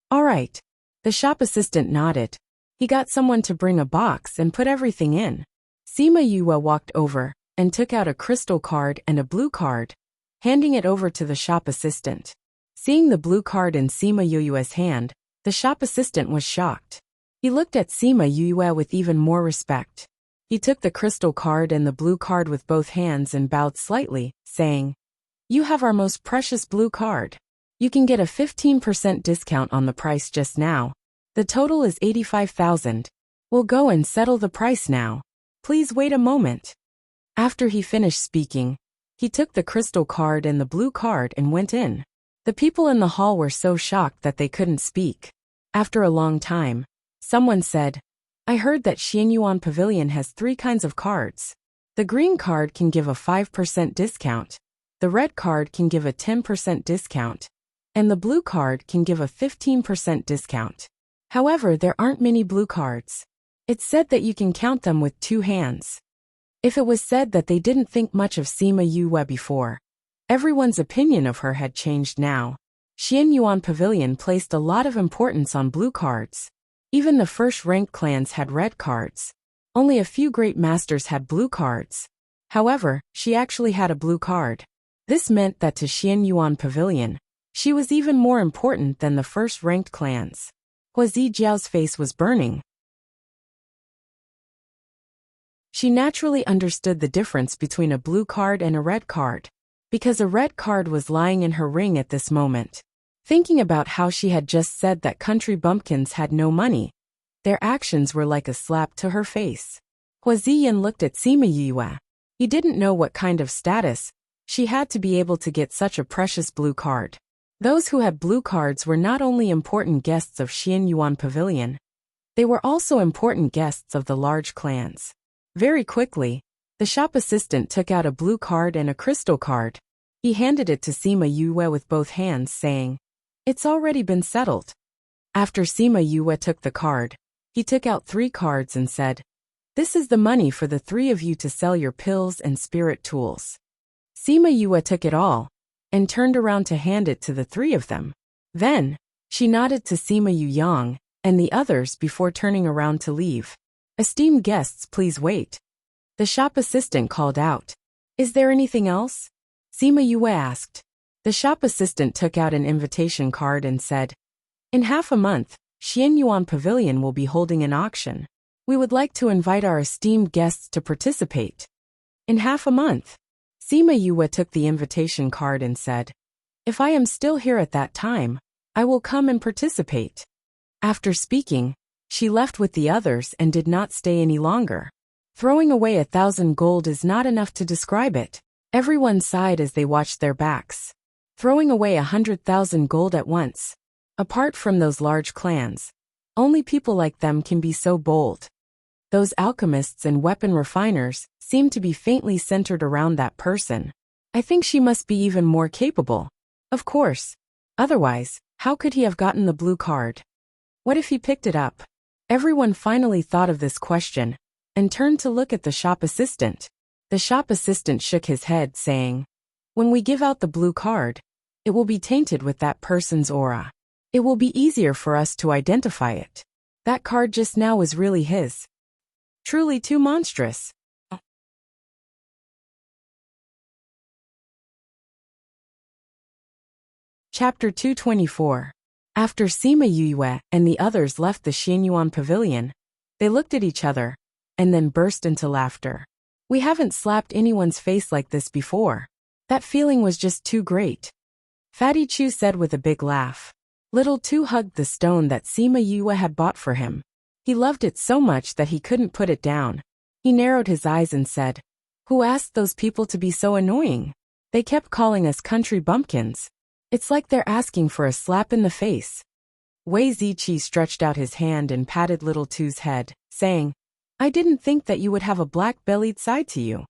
"All right." The shop assistant nodded. He got someone to bring a box and put everything in. Sima Yue walked over and took out a crystal card and a blue card, handing it over to the shop assistant. Seeing the blue card in Sima Yue's hand, the shop assistant was shocked. He looked at Sima Yue with even more respect. He took the crystal card and the blue card with both hands and bowed slightly, saying, "You have our most precious blue card. You can get a 15% discount on the price just now. The total is 85,000. We'll go and settle the price now. Please wait a moment." After he finished speaking, he took the crystal card and the blue card and went in. The people in the hall were so shocked that they couldn't speak. After a long time, someone said, "I heard that Xianyuan Pavilion has 3 kinds of cards. The green card can give a 5% discount, the red card can give a 10% discount, and the blue card can give a 15% discount. However, there aren't many blue cards. It's said that you can count them with 2 hands." If it was said that they didn't think much of Sima Yue before, everyone's opinion of her had changed now. Xianyuan Pavilion placed a lot of importance on blue cards. Even the first-ranked clans had red cards. Only a few great masters had blue cards. However, she actually had a blue card. This meant that to Xianyuan Pavilion, she was even more important than the first-ranked clans. Hua Zijiao's face was burning. She naturally understood the difference between a blue card and a red card, because a red card was lying in her ring at this moment. Thinking about how she had just said that country bumpkins had no money, their actions were like a slap to her face. Hua Ziyan looked at Sima Yue. He didn't know what kind of status she had to be able to get such a precious blue card. Those who had blue cards were not only important guests of Xianyuan Pavilion, they were also important guests of the large clans. Very quickly, the shop assistant took out a blue card and a crystal card. He handed it to Sima Yue with both hands, saying, "It's already been settled." After Sima Yue took the card, he took out 3 cards and said, "This is the money for the 3 of you to sell your pills and spirit tools." Sima Yue took it all, and turned around to hand it to the 3 of them. Then, she nodded to Sima Yuyang and the others before turning around to leave. "Esteemed guests, please wait." The shop assistant called out. "Is there anything else?" Sima Yue asked. The shop assistant took out an invitation card and said, "In half a month, Xianyuan Pavilion will be holding an auction. We would like to invite our esteemed guests to participate." In half a month. Sima Yue took the invitation card and said, "If I am still here at that time, I will come and participate." After speaking, she left with the others and did not stay any longer. Throwing away 1,000 gold is not enough to describe it. Everyone sighed as they watched their backs. Throwing away 100,000 gold at once. Apart from those large clans, only people like them can be so bold. Those alchemists and weapon refiners seem to be faintly centered around that person. I think she must be even more capable. Of course. Otherwise, how could he have gotten the blue card? What if he picked it up? Everyone finally thought of this question, and turned to look at the shop assistant. The shop assistant shook his head, saying, "When we give out the blue card, it will be tainted with that person's aura. It will be easier for us to identify it. That card just now was really his. Truly too monstrous." Chapter 224. After Sima Yue and the others left the Xianyuan Pavilion, they looked at each other, and then burst into laughter. "We haven't slapped anyone's face like this before. That feeling was just too great," Fatty Chu said with a big laugh. Little Two hugged the stone that Sima Yue had bought for him. He loved it so much that he couldn't put it down. He narrowed his eyes and said, "Who asked those people to be so annoying? They kept calling us country bumpkins. It's like they're asking for a slap in the face." Wei Ziqi stretched out his hand and patted Little Two's head, saying, "I didn't think that you would have a black-bellied side to you."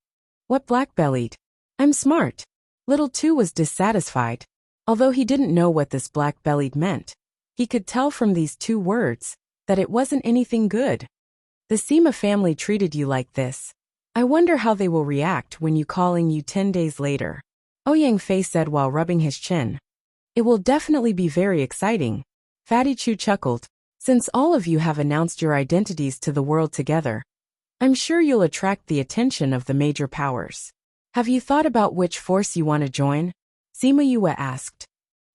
"What black-bellied? I'm smart." Little Two was dissatisfied. Although he didn't know what this black-bellied meant, he could tell from these 2 words that it wasn't anything good. "The Sima family treated you like this. I wonder how they will react when you calling you 10 days later," Ouyang Fei said while rubbing his chin. "It will definitely be very exciting." Fatty Chu chuckled. "Since all of you have announced your identities to the world together, I'm sure you'll attract the attention of the major powers. Have you thought about which force you want to join?" Sima Yue asked.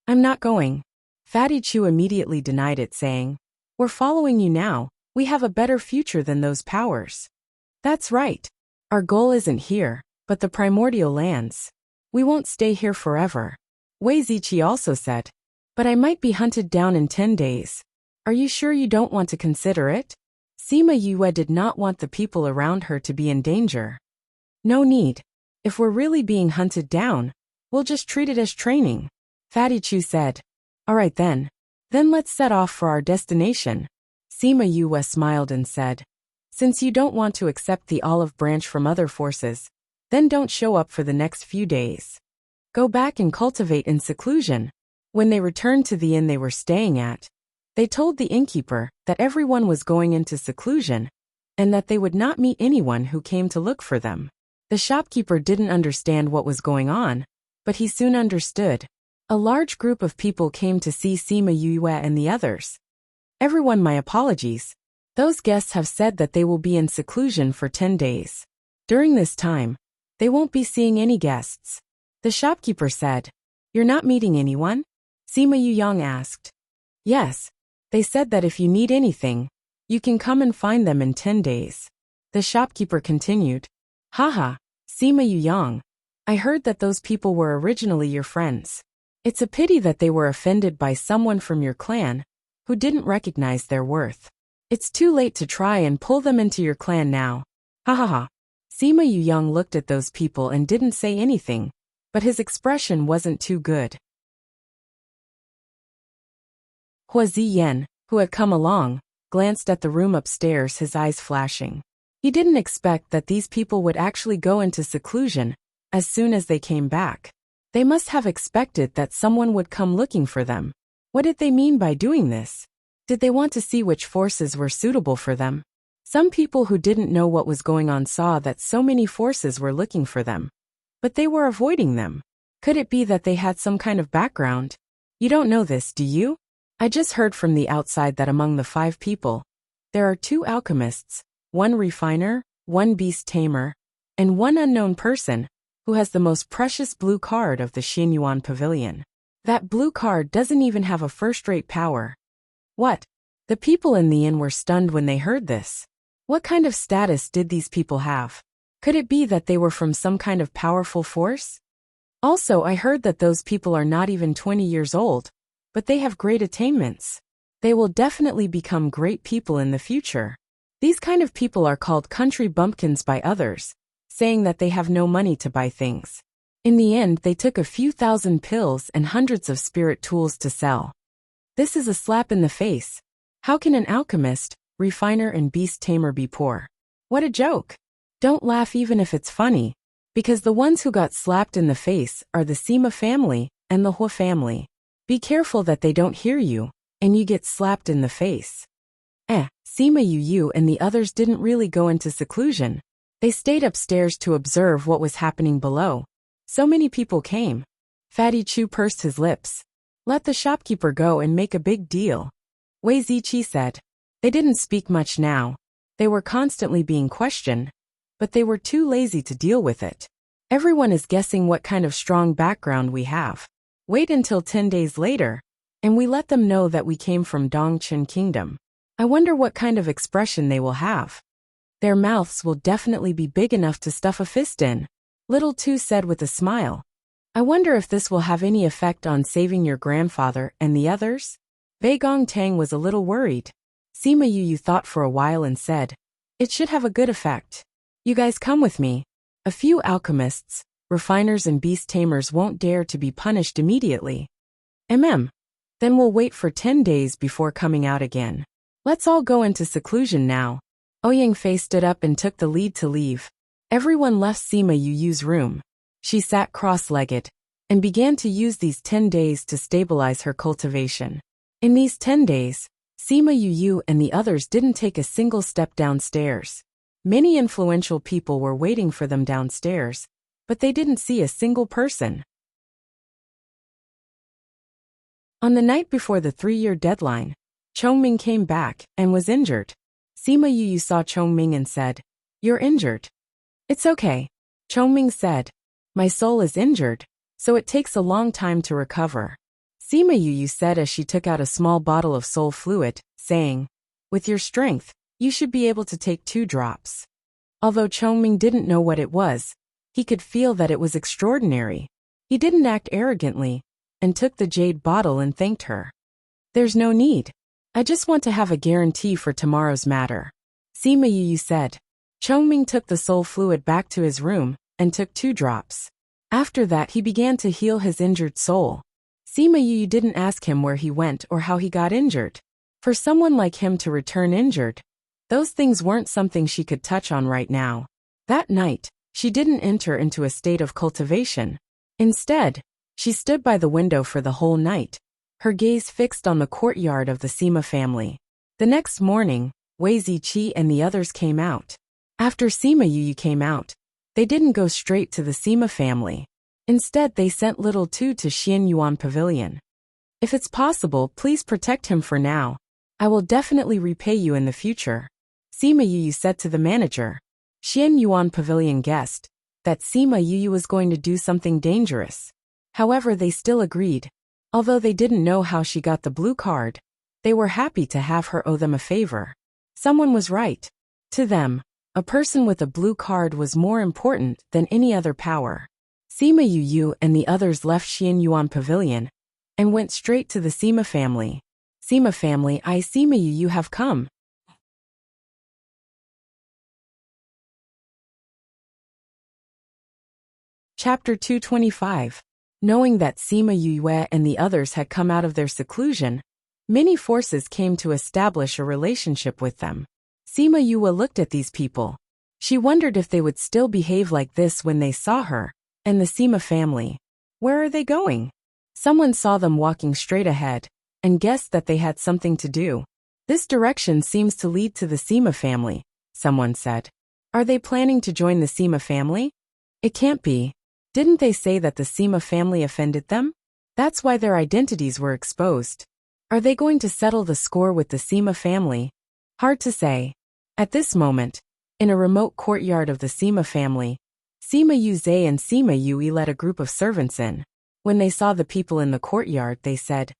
"I'm not going." Fatty Chu immediately denied it, saying, "We're following you now. We have a better future than those powers." "That's right. Our goal isn't here, but the primordial lands. We won't stay here forever." Wei Ziqi also said, "But I might be hunted down in 10 days. Are you sure you don't want to consider it?" Sima Yue did not want the people around her to be in danger. "No need. If we're really being hunted down, we'll just treat it as training," Fatty Chu said. "All right then. Then let's set off for our destination." Sima Yue smiled and said, "Since you don't want to accept the olive branch from other forces, then don't show up for the next few days. Go back and cultivate in seclusion." When they returned to the inn they were staying at, they told the innkeeper that everyone was going into seclusion, and that they would not meet anyone who came to look for them. The shopkeeper didn't understand what was going on, but he soon understood. A large group of people came to see Sima Yue and the others. Everyone, my apologies. Those guests have said that they will be in seclusion for 10 days. During this time, they won't be seeing any guests. The shopkeeper said. You're not meeting anyone? Sima Yue asked. Yes. They said that if you need anything, you can come and find them in 10 days. The shopkeeper continued. Haha, Sima Yue, I heard that those people were originally your friends. It's a pity that they were offended by someone from your clan, who didn't recognize their worth. It's too late to try and pull them into your clan now. Ha ha ha. Sima Yue looked at those people and didn't say anything, but his expression wasn't too good. Hua Ziyan, who had come along, glanced at the room upstairs, his eyes flashing. He didn't expect that these people would actually go into seclusion as soon as they came back. They must have expected that someone would come looking for them. What did they mean by doing this? Did they want to see which forces were suitable for them? Some people who didn't know what was going on saw that so many forces were looking for them, but they were avoiding them. Could it be that they had some kind of background? You don't know this, do you? I just heard from the outside that among the 5 people, there are 2 alchemists, 1 refiner, 1 beast tamer, and 1 unknown person who has the most precious blue card of the Xinyuan Pavilion. That blue card doesn't even have a first-rate power. What? The people in the inn were stunned when they heard this. What kind of status did these people have? Could it be that they were from some kind of powerful force? Also, I heard that those people are not even 20 years old, but they have great attainments. They will definitely become great people in the future. These kind of people are called country bumpkins by others, saying that they have no money to buy things. In the end, they took a few thousand pills and hundreds of spirit tools to sell. This is a slap in the face. How can an alchemist, refiner and beast tamer be poor? What a joke. Don't laugh even if it's funny, because the ones who got slapped in the face are the Sima family and the Hua family. Be careful that they don't hear you, and you get slapped in the face. Sima Yue and the others didn't really go into seclusion. They stayed upstairs to observe what was happening below. So many people came. Fatty Chu pursed his lips. Let the shopkeeper go and make a big deal. Wei Ziqi said. They didn't speak much now. They were constantly being questioned, but they were too lazy to deal with it. Everyone is guessing what kind of strong background we have. Wait until 10 days later, and we let them know that we came from Dongchen Kingdom. I wonder what kind of expression they will have. Their mouths will definitely be big enough to stuff a fist in. Little Tu said with a smile. I wonder if this will have any effect on saving your grandfather and the others? Wei Gongtang was a little worried. Sima Yue thought for a while and said, it should have a good effect. You guys come with me. A few alchemists, refiners and beast tamers won't dare to be punished immediately. Then we'll wait for 10 days before coming out again. Let's all go into seclusion now. Ouyang Fei stood up and took the lead to leave. Everyone left Sima Yu's room. She sat cross-legged and began to use these 10 days to stabilize her cultivation. In these 10 days, Sima Yu and the others didn't take a single step downstairs. Many influential people were waiting for them downstairs, but they didn't see a single person. On the night before the 3-year deadline, Chongming came back and was injured. Sima Yu saw Chongming and said, You're injured. It's okay. Chongming said, My soul is injured, so it takes a long time to recover. Sima Yu said as she took out a small bottle of soul fluid, saying, With your strength, you should be able to take 2 drops. Although Chongming didn't know what it was, he could feel that it was extraordinary. He didn't act arrogantly, and took the jade bottle and thanked her. There's no need. I just want to have a guarantee for tomorrow's matter. Sima Yu said. Chongming took the soul fluid back to his room, and took 2 drops. After that he began to heal his injured soul. Sima Yu didn't ask him where he went or how he got injured. For someone like him to return injured, those things weren't something she could touch on right now. That night, she didn't enter into a state of cultivation. Instead, she stood by the window for the whole night, her gaze fixed on the courtyard of the Sima family. The next morning, Wei Ziqi and the others came out. After Sima Yu came out, they didn't go straight to the Sima family. Instead, they sent little Tu to Xian Yuan Pavilion. If it's possible, please protect him for now. I will definitely repay you in the future, Sima Yu said to the manager. Xian Yuan Pavilion guessed that Sima Yu was going to do something dangerous. However, they still agreed. Although they didn't know how she got the blue card, they were happy to have her owe them a favor. Someone was right. To them, a person with a blue card was more important than any other power. Sima Yu and the others left Xian Yuan Pavilion and went straight to the Sima family. Sima family, Sima Yu have come. Chapter 225. Knowing that Sima Yu and the others had come out of their seclusion, many forces came to establish a relationship with them. Sima Yu looked at these people. She wondered if they would still behave like this when they saw her and the Sima family. Where are they going? Someone saw them walking straight ahead and guessed that they had something to do. This direction seems to lead to the Sima family, someone said. Are they planning to join the Sima family? It can't be. Didn't they say that the Sima family offended them? That's why their identities were exposed. Are they going to settle the score with the Sima family? Hard to say. At this moment, in a remote courtyard of the Sima family, Sima Yu and Sima Yui let a group of servants in. When they saw the people in the courtyard, they said,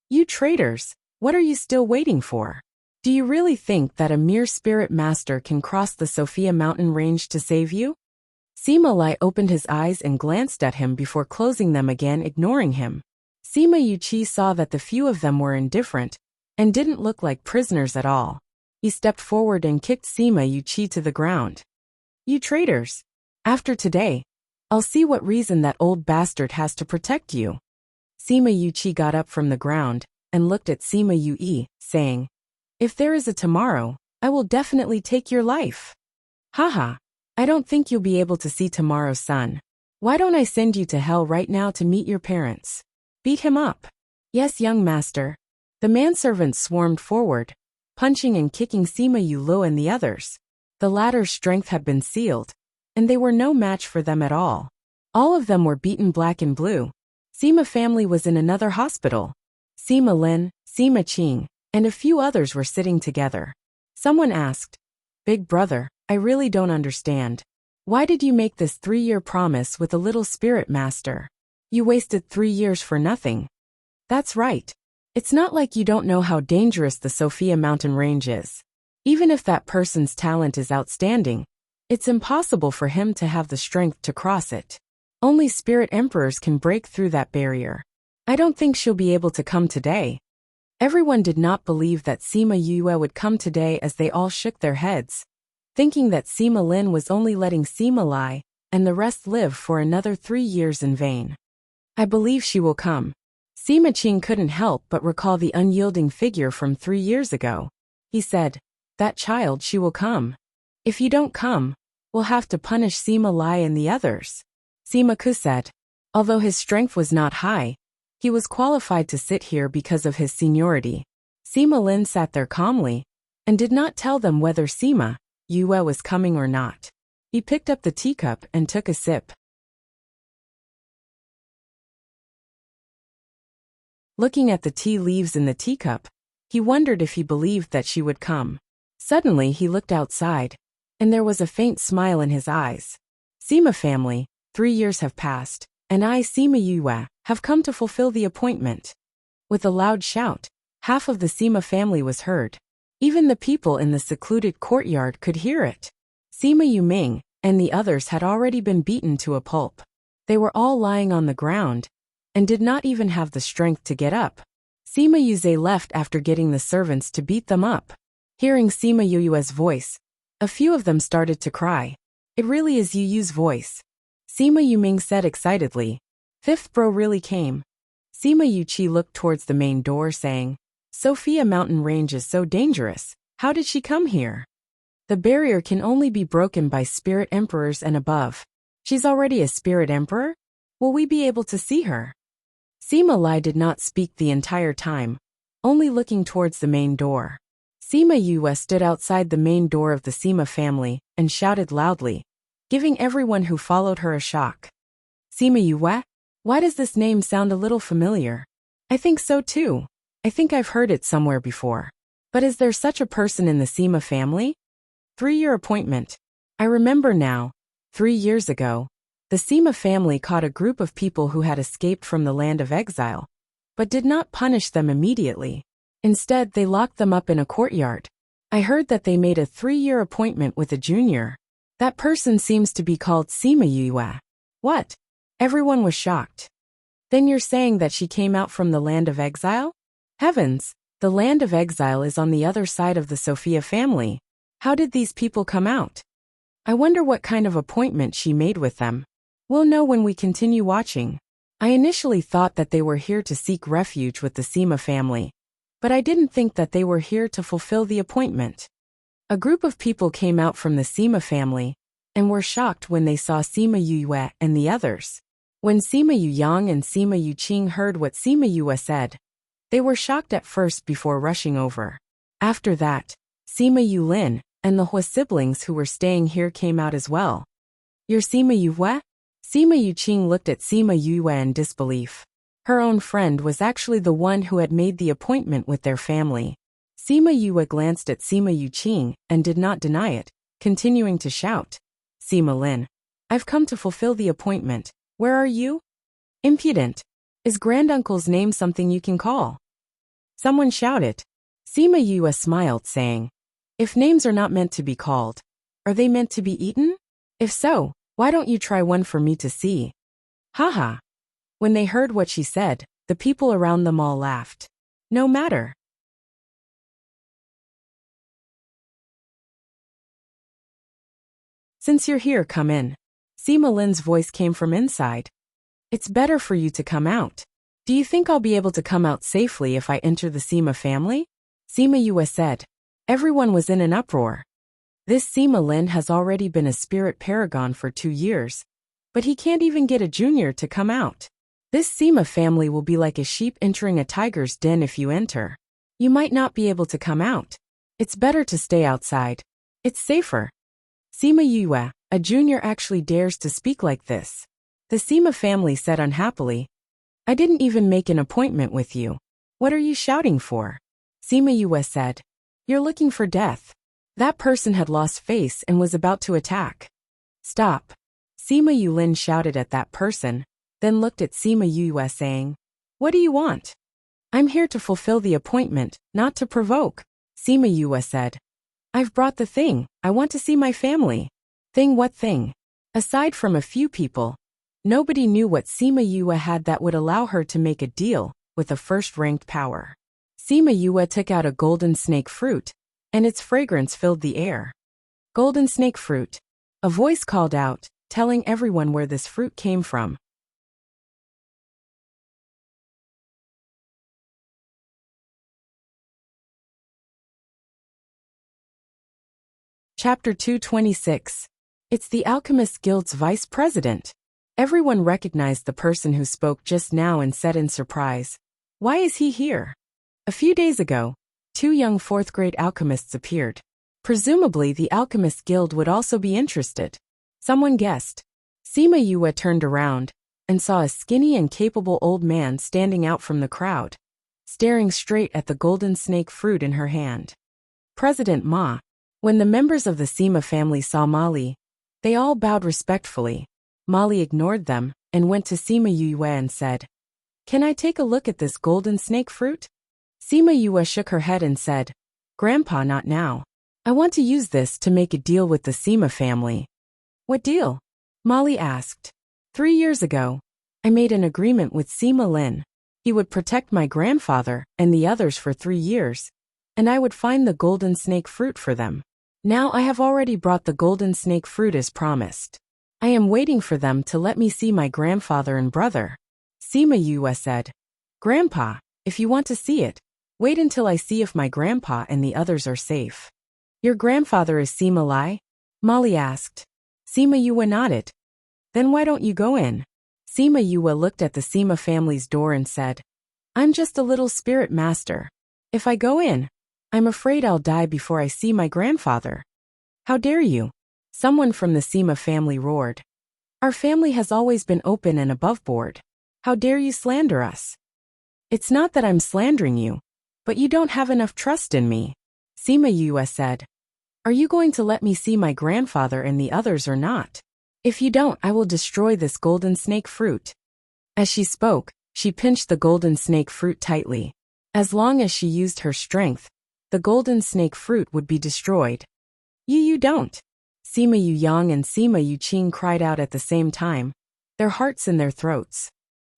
"You traitors, what are you still waiting for? Do you really think that a mere spirit master can cross the Sophia mountain range to save you?" Sima Lai opened his eyes and glanced at him before closing them again, ignoring him. Sima Yuqi saw that the few of them were indifferent and didn't look like prisoners at all. He stepped forward and kicked Sima Yuqi to the ground. "You traitors! After today, I'll see what reason that old bastard has to protect you." Sima Yuqi got up from the ground and looked at Sima Yui, saying, "If there is a tomorrow, I will definitely take your life." "Haha, I don't think you'll be able to see tomorrow's sun. Why don't I send you to hell right now to meet your parents? Beat him up." "Yes, young master." The manservants swarmed forward, punching and kicking Sima Yu and the others. The latter's strength had been sealed, and they were no match for them at all. All of them were beaten black and blue. Sima family was in another hospital. Sima Lin, Sima Qing, and a few others were sitting together. Someone asked, "Big brother, I really don't understand. Why did you make this 3-year promise with a little spirit master? You wasted 3 years for nothing." "That's right. It's not like you don't know how dangerous the Sophia mountain range is. Even if that person's talent is outstanding, it's impossible for him to have the strength to cross it. Only spirit emperors can break through that barrier. I don't think she'll be able to come today." Everyone did not believe that Sima Yue would come today, as they all shook their heads, thinking that Sima Lin was only letting Sima Lai and the rest live for another 3 years in vain. "I believe she will come." Sima Qing couldn't help but recall the unyielding figure from 3 years ago. He said, "That child, she will come. If you don't come, we'll have to punish Sima Lai and the others." Sima Ku said. Although his strength was not high, he was qualified to sit here because of his seniority. Sima Lin sat there calmly and did not tell them whether Sima Yue was coming or not. He picked up the teacup and took a sip. Looking at the tea leaves in the teacup, he wondered if he believed that she would come. Suddenly he looked outside, and there was a faint smile in his eyes. "Sima family, 3 years have passed, and I, Sima Yue, have come to fulfill the appointment." With a loud shout, half of the Sima family was heard. Even the people in the secluded courtyard could hear it. Sima Yuming and the others had already been beaten to a pulp. They were all lying on the ground and did not even have the strength to get up. Sima Yuze left after getting the servants to beat them up. Hearing Sima Yue's voice, a few of them started to cry. "It really is Yu's voice," Sima Yuming said excitedly. "Fifth bro really came." Sima Yuqi looked towards the main door, saying, "Sophia mountain range is so dangerous. How did she come here? The barrier can only be broken by spirit emperors and above. She's already a spirit emperor? Will we be able to see her?" Sima Lai did not speak the entire time, only looking towards the main door. Sima Yue stood outside the main door of the Sima family and shouted loudly, giving everyone who followed her a shock. Sima Yue? Why does this name sound a little familiar? I think so too. I think I've heard it somewhere before. But is there such a person in the Sima family? 3-year appointment. I remember now. 3 years ago, the Sima family caught a group of people who had escaped from the land of exile, but did not punish them immediately. Instead, they locked them up in a courtyard. I heard that they made a 3-year appointment with a junior. That person seems to be called Sima Yue. What? Everyone was shocked. Then you're saying that she came out from the land of exile? Heavens, the land of exile is on the other side of the Sophia family. How did these people come out? I wonder what kind of appointment she made with them. We'll know when we continue watching. I initially thought that they were here to seek refuge with the Sima family, but I didn't think that they were here to fulfill the appointment. A group of people came out from the Sima family and were shocked when they saw Sima Yue and the others. When Sima Yuyang and Sima Yuqing heard what Sima Yue said, they were shocked at first before rushing over. After that, Sima Yulin and the Hua siblings who were staying here came out as well. You're Sima Yue? Sima Yuqing looked at Sima Yue in disbelief. Her own friend was actually the one who had made the appointment with their family. Sima Yue glanced at Sima Yuqing and did not deny it, continuing to shout. Sima Lin, I've come to fulfill the appointment. Where are you? Impudent. Is granduncle's name something you can call? Someone shouted. Sima Yue smiled, saying, if names are not meant to be called, are they meant to be eaten? If so, why don't you try one for me to see? Haha. When they heard what she said, the people around them all laughed. No matter. Since you're here, come in. Sima Lin's voice came from inside. It's better for you to come out. Do you think I'll be able to come out safely if I enter the Sima family? Sima Yue said. Everyone was in an uproar. This Sima Lin has already been a spirit paragon for 2 years, but he can't even get a junior to come out. This Sima family will be like a sheep entering a tiger's den if you enter. You might not be able to come out. It's better to stay outside. It's safer. Sima Yue, a junior, actually dares to speak like this. The Sima family said unhappily. I didn't even make an appointment with you. What are you shouting for? Sima Yue said. You're looking for death. That person had lost face and was about to attack. Stop. Sima Yulin shouted at that person, then looked at Sima Yue saying, what do you want? I'm here to fulfill the appointment, not to provoke. Sima Yue said. I've brought the thing. I want to see my family. Thing? What thing? Aside from a few people, nobody knew what Sima Yue had that would allow her to make a deal with a first-ranked power. Sima Yue took out a golden snake fruit, and its fragrance filled the air. Golden snake fruit. A voice called out, telling everyone where this fruit came from. Chapter 226. It's the Alchemist Guild's vice president. Everyone recognized the person who spoke just now and said in surprise, why is he here? A few days ago, 2 young 4th-grade alchemists appeared. Presumably the Alchemist Guild would also be interested. Someone guessed. Sima Yue turned around and saw a skinny and capable old man standing out from the crowd, staring straight at the golden snake fruit in her hand. President Ma. When the members of the Sima family saw Mali, they all bowed respectfully. Mali ignored them and went to Sima Yue and said, can I take a look at this golden snake fruit? Sima Yue shook her head and said, Grandpa, not now. I want to use this to make a deal with the Sima family. What deal? Mali asked. 3 years ago, I made an agreement with Sima Lin. He would protect my grandfather and the others for 3 years, and I would find the golden snake fruit for them. Now I have already brought the golden snake fruit as promised. I am waiting for them to let me see my grandfather and brother. Sima Yue said, Grandpa, if you want to see it, wait until I see if my grandpa and the others are safe. Your grandfather is Sima Lai? Mali asked. Sima Yue nodded. Then why don't you go in? Sima Yue looked at the Sima family's door and said, I'm just a little spirit master. If I go in, I'm afraid I'll die before I see my grandfather. How dare you? Someone from the Sima family roared. Our family has always been open and above board. How dare you slander us? It's not that I'm slandering you, but you don't have enough trust in me, Sima Yue said. Are you going to let me see my grandfather and the others or not? If you don't, I will destroy this golden snake fruit. As she spoke, she pinched the golden snake fruit tightly. As long as she used her strength, the golden snake fruit would be destroyed. You don't. Sima Yu Yang and Sima Yu Qing cried out at the same time, their hearts in their throats.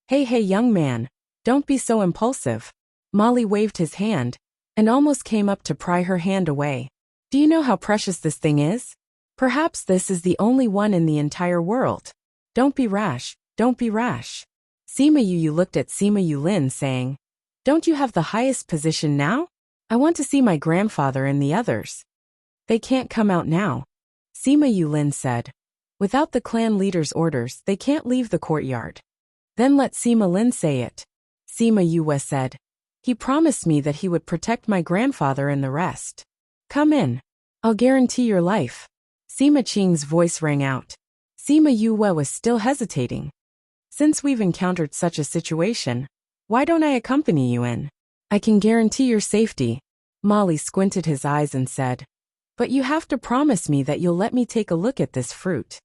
Hey young man, don't be so impulsive. Molly waved his hand, and almost came up to pry her hand away. Do you know how precious this thing is? Perhaps this is the only one in the entire world. Don't be rash, don't be rash. Sima Yu looked at Sima Yulin saying, don't you have the highest position now? I want to see my grandfather and the others. They can't come out now, Sima Yulin said. Without the clan leader's orders, they can't leave the courtyard. Then let Sima Lin say it, Sima Yue said. He promised me that he would protect my grandfather and the rest. Come in. I'll guarantee your life. Sima Qing's voice rang out. Sima Yue was still hesitating. Since we've encountered such a situation, why don't I accompany you in? I can guarantee your safety. Molly squinted his eyes and said, but you have to promise me that you'll let me take a look at this fruit.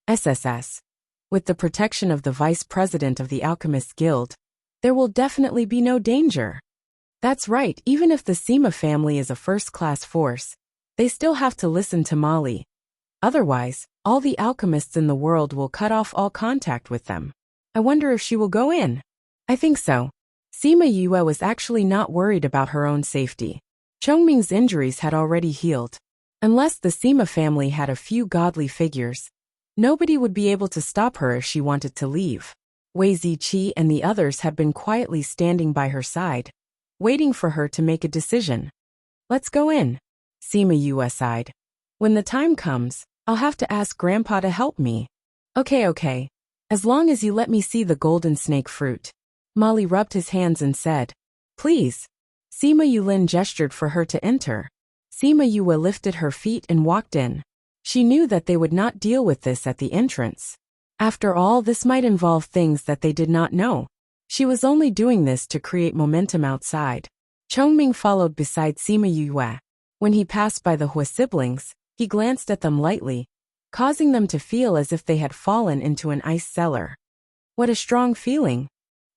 SSS. With the protection of the vice president of the Alchemist Guild, there will definitely be no danger. That's right, even if the Sima family is a first-class force, they still have to listen to Molly. Otherwise, all the alchemists in the world will cut off all contact with them. I wonder if she will go in. I think so. Sima Yue was actually not worried about her own safety. Chongming's injuries had already healed. Unless the Sima family had a few godly figures, nobody would be able to stop her if she wanted to leave. Wei Ziqi and the others had been quietly standing by her side, waiting for her to make a decision. Let's go in, Sima Yue sighed. When the time comes, I'll have to ask Grandpa to help me. Okay. As long as you let me see the golden snake fruit. Molly rubbed his hands and said, please. Sima Yulin gestured for her to enter. Sima Yue lifted her feet and walked in. She knew that they would not deal with this at the entrance. After all, this might involve things that they did not know. She was only doing this to create momentum outside. Chongming followed beside Sima Yue. When he passed by the Hua siblings, he glanced at them lightly, causing them to feel as if they had fallen into an ice cellar. What a strong feeling,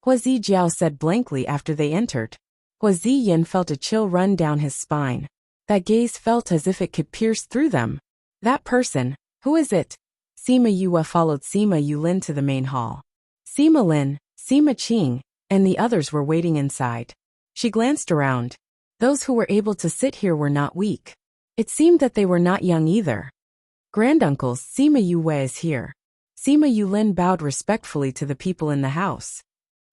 Hua Zijiao said blankly after they entered. Hua Ziyin felt a chill run down his spine. That gaze felt as if it could pierce through them. That person, who is it? Sima Yue followed Sima Yulin to the main hall. Sima Lin, Sima Qing, and the others were waiting inside. She glanced around. Those who were able to sit here were not weak. It seemed that they were not young either. Granduncles, Sima Yue is here. Sima Yulin bowed respectfully to the people in the house.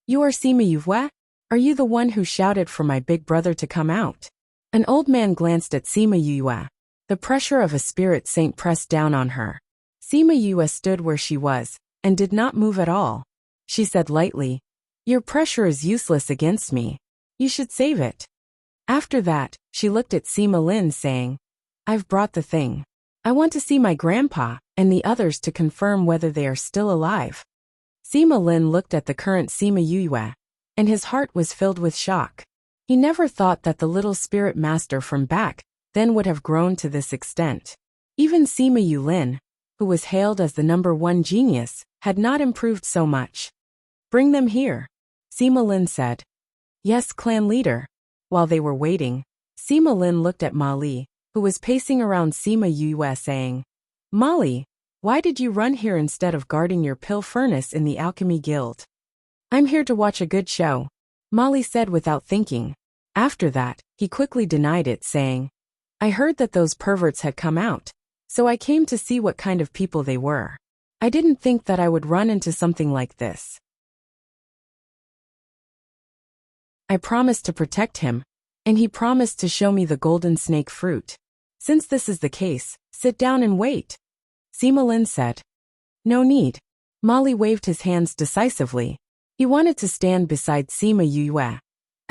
You are Sima Yue? Are you the one who shouted for my big brother to come out? An old man glanced at Sima Yue. The pressure of a spirit saint pressed down on her. Sima Yue stood where she was, and did not move at all. She said lightly, your pressure is useless against me. You should save it. After that, she looked at Sima Lin saying, I've brought the thing. I want to see my grandpa, and the others to confirm whether they are still alive. Sima Lin looked at the current Sima Yue, and his heart was filled with shock. He never thought that the little spirit master from back then would have grown to this extent. Even Sima Yulin, who was hailed as the #1 genius, had not improved so much. Bring them here, Sima Lin said. Yes, clan leader. While they were waiting, Sima Lin looked at Molly, who was pacing around Sima Yue saying, Molly, why did you run here instead of guarding your pill furnace in the Alchemy Guild? I'm here to watch a good show, Molly said without thinking. After that, he quickly denied it, saying, I heard that those perverts had come out, so I came to see what kind of people they were. I didn't think that I would run into something like this. I promised to protect him, and he promised to show me the golden snake fruit. Since this is the case, sit down and wait, Sima Lin said. No need. Molly waved his hands decisively. He wanted to stand beside Sima Yue.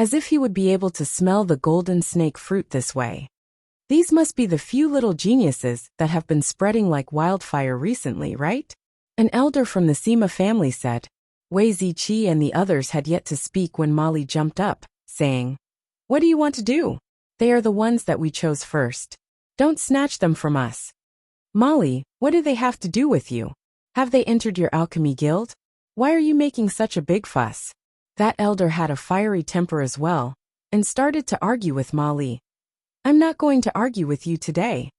as if he would be able to smell the golden snake fruit this way. These must be the few little geniuses that have been spreading like wildfire recently, right? An elder from the Sima family said. Wei Ziqi and the others had yet to speak when Molly jumped up, saying, "What do you want to do? They are the ones that we chose first. Don't snatch them from us." "Molly, what do they have to do with you? Have they entered your alchemy guild? Why are you making such a big fuss?" That elder had a fiery temper as well, and started to argue with Molly. "I'm not going to argue with you today."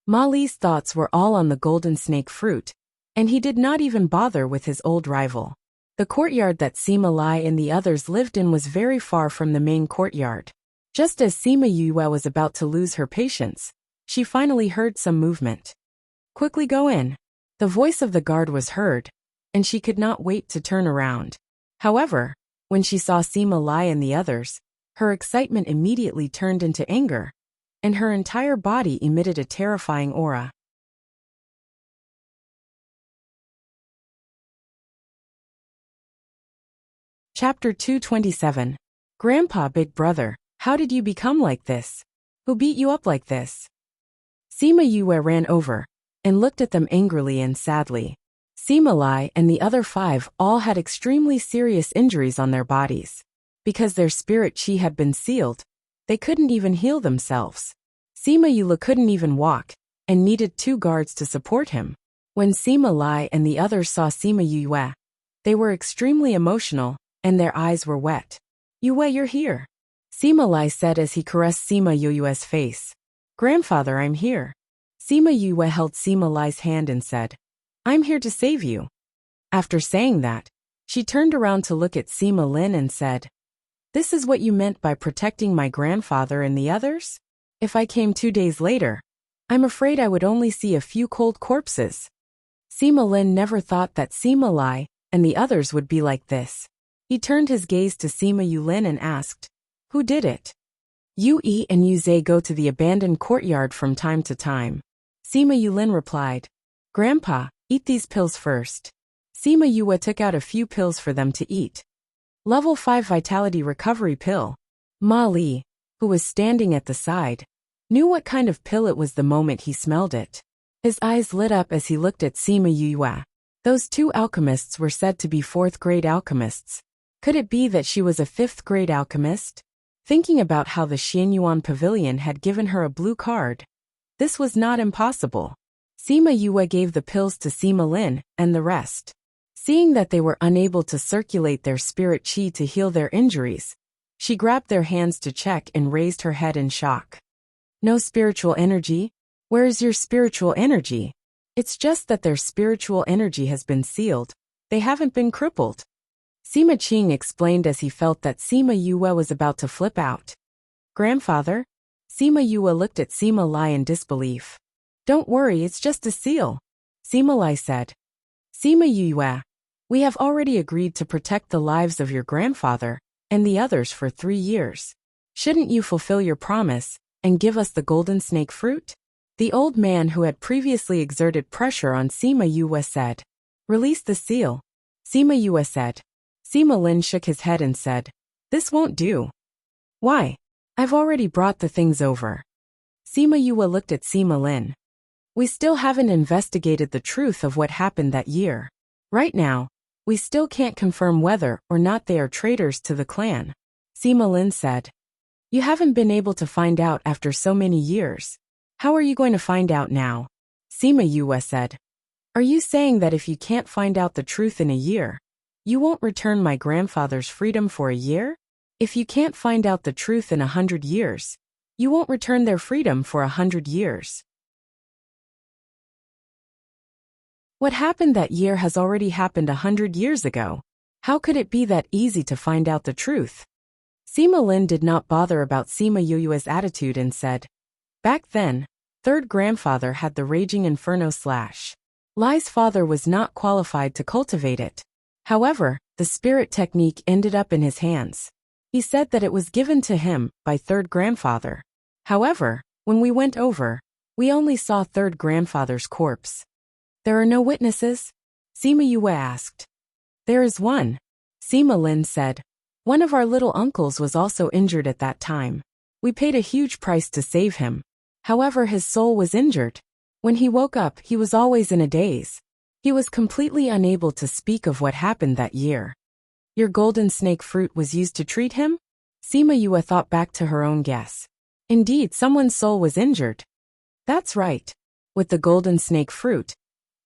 Molly's thoughts were all on the golden snake fruit, and he did not even bother with his old rival. The courtyard that Sima Lai and the others lived in was very far from the main courtyard. Just as Sima Yue was about to lose her patience, she finally heard some movement. "Quickly go in." The voice of the guard was heard, and she could not wait to turn around. However, when she saw Sima Lai and the others, her excitement immediately turned into anger, and her entire body emitted a terrifying aura. Chapter 227. Grandpa, big brother, how did you become like this? Who beat you up like this? Sima Yue ran over and looked at them angrily and sadly. Sima Lai and the other 5 all had extremely serious injuries on their bodies. Because their spirit chi had been sealed, they couldn't even heal themselves. Sima Yue couldn't even walk and needed 2 guards to support him. When Sima Lai and the others saw Sima Yue, they were extremely emotional, and their eyes were wet. "Yue, you're here," Sima Lai said as he caressed Sima Yue's face. "Grandfather, I'm here." Sima Yue held Sima Lai's hand and said, "I'm here to save you." After saying that, she turned around to look at Sima Lin and said, "This is what you meant by protecting my grandfather and the others? If I came 2 days later, I'm afraid I would only see a few cold corpses." Sima Lin never thought that Sima Lai and the others would be like this. He turned his gaze to Sima Yulin and asked, "Who did it?" "Yue and Yuze go to the abandoned courtyard from time to time." Sima Yulin replied, "Grandpa, eat these pills first." Sima Yue took out a few pills for them to eat. Level 5 Vitality Recovery Pill. Ma Li, who was standing at the side, knew what kind of pill it was the moment he smelled it. His eyes lit up as he looked at Sima Yue. Those 2 alchemists were said to be 4th-grade alchemists. Could it be that she was a 5th-grade alchemist? Thinking about how the Xianyuan Pavilion had given her a blue card, this was not impossible. Sima Yue gave the pills to Sima Lin and the rest. Seeing that they were unable to circulate their spirit chi to heal their injuries, she grabbed their hands to check and raised her head in shock. "No spiritual energy? Where is your spiritual energy?" "It's just that their spiritual energy has been sealed. They haven't been crippled," Sima Qing explained as he felt that Sima Yue was about to flip out. "Grandfather?" Sima Yue looked at Sima Lai in disbelief. "Don't worry, it's just a seal," Sima Lai said. "Sima Yue, we have already agreed to protect the lives of your grandfather and the others for 3 years. Shouldn't you fulfill your promise and give us the golden snake fruit?" The old man who had previously exerted pressure on Sima Yue said. "Release the seal," Sima Yue said. Sima Lin shook his head and said, "This won't do." "Why? I've already brought the things over." Sima Yue looked at Sima Lin. "We still haven't investigated the truth of what happened that year. Right now, we still can't confirm whether or not they are traitors to the clan," Sima Lin said. "You haven't been able to find out after so many years. How are you going to find out now?" Sima Yue said. "Are you saying that if you can't find out the truth in a year, you won't return my grandfather's freedom for a year? If you can't find out the truth in 100 years, you won't return their freedom for 100 years. What happened that year has already happened 100 years ago. How could it be that easy to find out the truth?" Sima Lin did not bother about Sima Yue's attitude and said, "Back then, 3rd grandfather had the raging inferno slash. Lai's father was not qualified to cultivate it. However, the spirit technique ended up in his hands. He said that it was given to him by 3rd grandfather. However, when we went over, we only saw 3rd grandfather's corpse." "There are no witnesses?" Sima Yue asked. "There is one," Sima Lin said. One of our little uncles was also injured at that time. We paid a huge price to save him. However, his soul was injured. When he woke up, he was always in a daze. He was completely unable to speak of what happened that year. Your golden snake fruit was used to treat him? Sima Yue thought back to her own guess. Indeed, someone's soul was injured. That's right. With the golden snake fruit,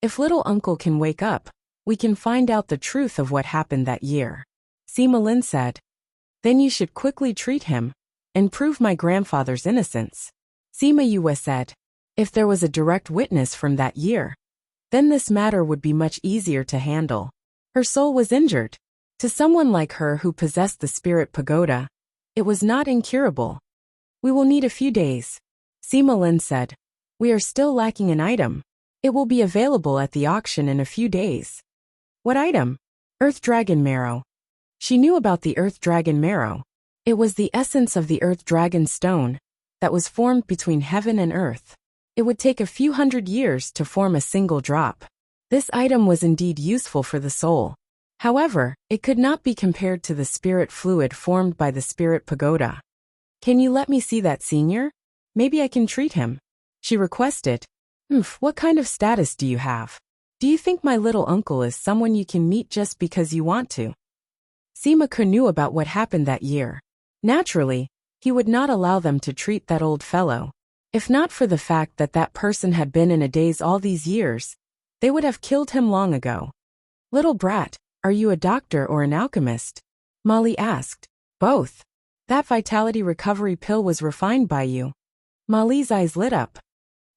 if little uncle can wake up, we can find out the truth of what happened that year. Sima Lin said. Then you should quickly treat him and prove my grandfather's innocence. Sima Yue said. If there was a direct witness from that year, then this matter would be much easier to handle. Her soul was injured. To someone like her who possessed the spirit pagoda, it was not incurable. We will need a few days. Sima Lin said. We are still lacking an item. It will be available at the auction in a few days. What item? Earth Dragon Marrow. She knew about the Earth Dragon Marrow. It was the essence of the Earth Dragon Stone that was formed between heaven and earth. It would take a few hundred years to form a single drop. This item was indeed useful for the soul. However, it could not be compared to the spirit fluid formed by the spirit pagoda. Can you let me see that, senior? Maybe I can treat him. She requested. What kind of status do you have? Do you think my little uncle is someone you can meet just because you want to? Sima Ke knew about what happened that year. Naturally, he would not allow them to treat that old fellow. If not for the fact that that person had been in a daze all these years, they would have killed him long ago. Little brat, are you a doctor or an alchemist? Molly asked. Both. That vitality recovery pill was refined by you. Molly's eyes lit up.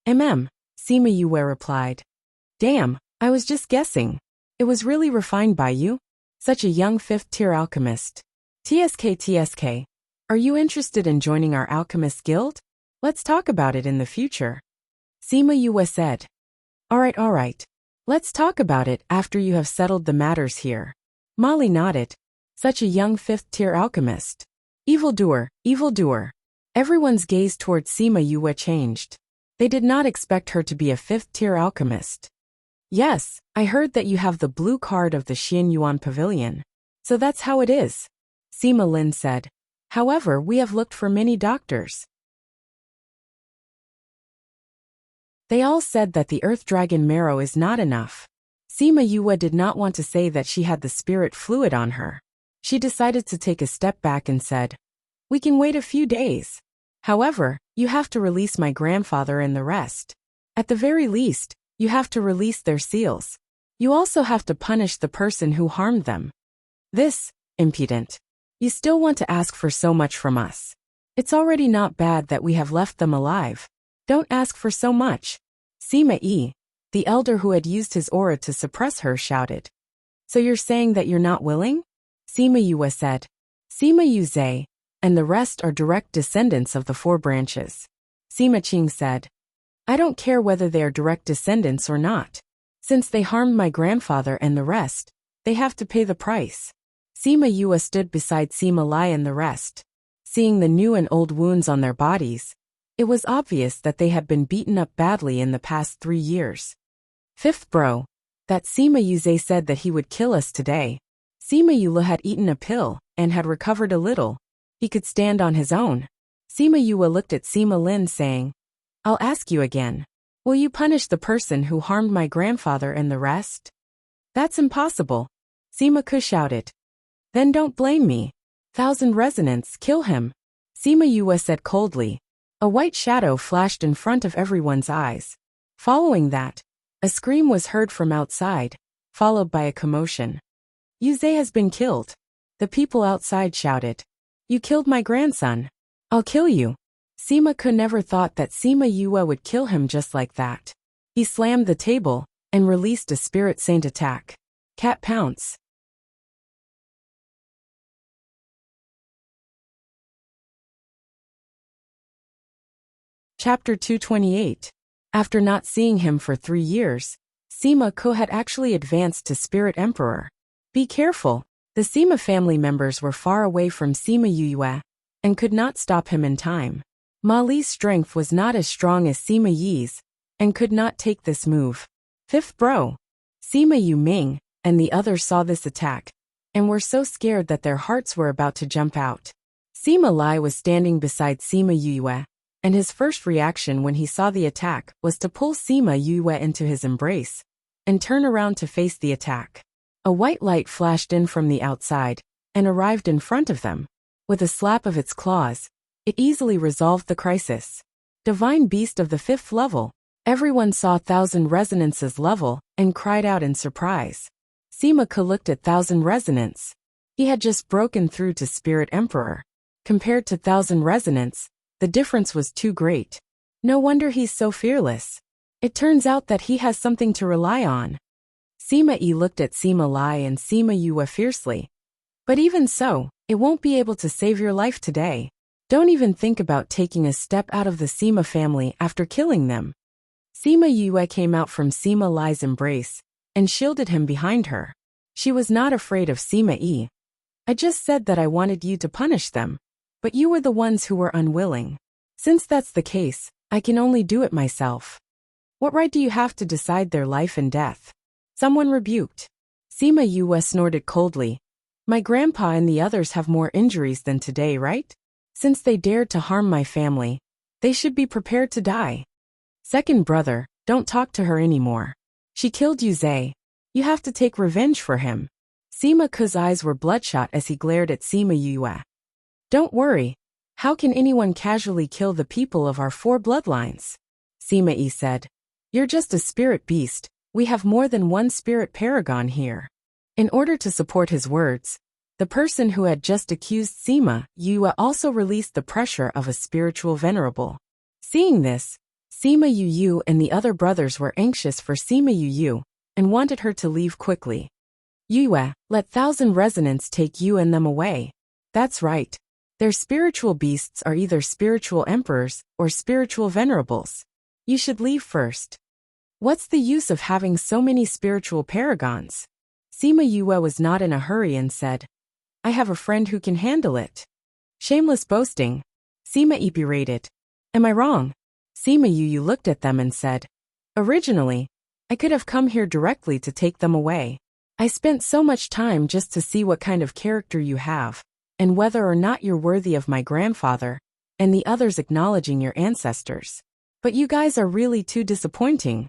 Sima Yue replied. Damn, I was just guessing. It was really refined by you? Such a young 5th-tier alchemist. TSK, are you interested in joining our alchemist guild? Let's talk about it in the future. Sima Yue said. Alright. Let's talk about it after you have settled the matters here. Molly nodded. Such a young 5th-tier alchemist. Evildoer. Everyone's gaze towards Sima Yue changed. They did not expect her to be a 5th-tier alchemist. Yes, I heard that you have the blue card of the Xian Yuan Pavilion. So that's how it is. Sima Lin said. However, we have looked for many doctors. They all said that the Earth Dragon Marrow is not enough. Sima Yue did not want to say that she had the spirit fluid on her. She decided to take a step back and said, We can wait a few days. However, you have to release my grandfather and the rest. At the very least, you have to release their seals. You also have to punish the person who harmed them. This, impudent. You still want to ask for so much from us. It's already not bad that we have left them alive. Don't ask for so much. Sima Yi, the elder who had used his aura to suppress her, shouted. So you're saying that you're not willing? Sima Yue said. Sima Yue, and the rest are direct descendants of the 4 branches. Sima Qing said. I don't care whether they are direct descendants or not. Since they harmed my grandfather and the rest, they have to pay the price. Sima Yue stood beside Sima Lai and the rest. Seeing the new and old wounds on their bodies, it was obvious that they had been beaten up badly in the past 3 years. 5th bro, that Sima Yue said that he would kill us today. Sima Yue had eaten a pill and had recovered a little. He could stand on his own. Sima Yue looked at Sima Lin saying, I'll ask you again. Will you punish the person who harmed my grandfather and the rest? That's impossible. Sima Ke shouted. Then don't blame me. 1,000 resonance, kill him. Sima Yue said coldly. A white shadow flashed in front of everyone's eyes. Following that, a scream was heard from outside, followed by a commotion. Yue has been killed. The people outside shouted. You killed my grandson. I'll kill you. Sima Ke never thought that Sima Yue would kill him just like that. He slammed the table and released a spirit saint attack. Cat pounce. Chapter 228. After not seeing him for 3 years, Sima Ke had actually advanced to Spirit Emperor. Be careful. The Sima family members were far away from Sima Yue and could not stop him in time. Ma Li's strength was not as strong as Sima Yi's and could not take this move. 5th bro. Sima Yu Ming and the others saw this attack and were so scared that their hearts were about to jump out. Sima Lai was standing beside Sima Yue, and his first reaction when he saw the attack was to pull Sima Yue into his embrace and turn around to face the attack. A white light flashed in from the outside and arrived in front of them. With a slap of its claws, it easily resolved the crisis. Divine Beast of the 5th level. Everyone saw 1,000 Resonance's level and cried out in surprise. Sima Ke looked at 1,000 Resonance. He had just broken through to Spirit Emperor. Compared to 1,000 Resonance, the difference was too great. No wonder he's so fearless. It turns out that he has something to rely on. Sima Yi looked at Sima Lai and Sima Yue fiercely. But even so, it won't be able to save your life today. Don't even think about taking a step out of the Sima family after killing them. Sima Yue came out from Sima Lai's embrace and shielded him behind her. She was not afraid of Sima Yi. I just said that I wanted you to punish them, but you were the ones who were unwilling. Since that's the case, I can only do it myself. What right do you have to decide their life and death? Someone rebuked. Sima Yue snorted coldly. My grandpa and the others have more injuries than today, right? Since they dared to harm my family, they should be prepared to die. Second brother, don't talk to her anymore. She killed Yuze. You have to take revenge for him. Sima Ke's eyes were bloodshot as he glared at Sima Yue. Don't worry. How can anyone casually kill the people of our 4 bloodlines? Sima Yi said. You're just a spirit beast. We have more than one spirit paragon here. In order to support his words, the person who had just accused Sima Yue also released the pressure of a spiritual venerable. Seeing this, Sima Yu and the other brothers were anxious for Sima Yu and wanted her to leave quickly. Yue, let 1,000 Resonance take you and them away. That's right. Their spiritual beasts are either spiritual emperors or spiritual venerables. You should leave first. What's the use of having so many spiritual paragons? Sima Yue was not in a hurry and said, I have a friend who can handle it. Shameless boasting. Sima Yi berated. Am I wrong? Sima Yu looked at them and said, originally, I could have come here directly to take them away. I spent so much time just to see what kind of character you have, and whether or not you're worthy of my grandfather, and the others acknowledging your ancestors. But you guys are really too disappointing.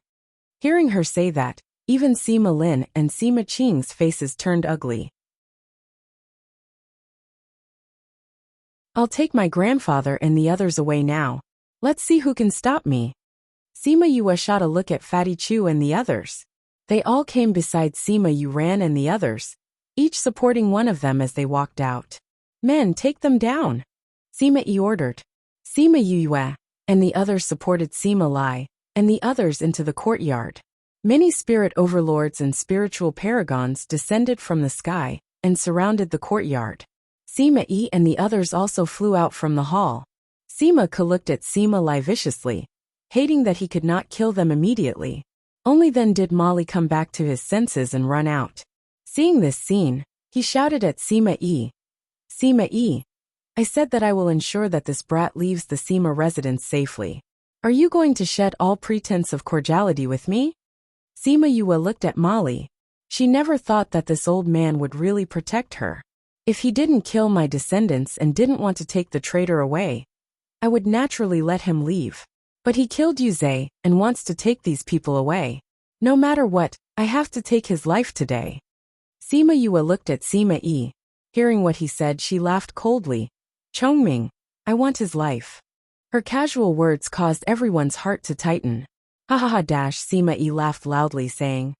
Hearing her say that, even Sima Lin and Sima Qing's faces turned ugly. I'll take my grandfather and the others away now. Let's see who can stop me. Sima Yue shot a look at Fatty Chu and the others. They all came beside Sima Yuran and the others, each supporting one of them as they walked out. Men, take them down. Sima Yi ordered. Sima Yue and the others supported Sima Lai and the others into the courtyard. Many spirit overlords and spiritual paragons descended from the sky and surrounded the courtyard. Sima Yi and the others also flew out from the hall. Sima Ke looked at Sima Lai viciously, hating that he could not kill them immediately. Only then did Molly come back to his senses and run out. Seeing this scene, he shouted at Sima Yi. Sima Yi, I said that I will ensure that this brat leaves the Sima residence safely. Are you going to shed all pretense of cordiality with me? Sima Yue looked at Molly. She never thought that this old man would really protect her. If he didn't kill my descendants and didn't want to take the traitor away, I would naturally let him leave. But he killed Yuze and wants to take these people away. No matter what, I have to take his life today. Sima Yue looked at Sima Yi. Hearing what he said, she laughed coldly. Chongming, I want his life. Her casual words caused everyone's heart to tighten. Ha ha ha dash, Sima Yi laughed loudly saying,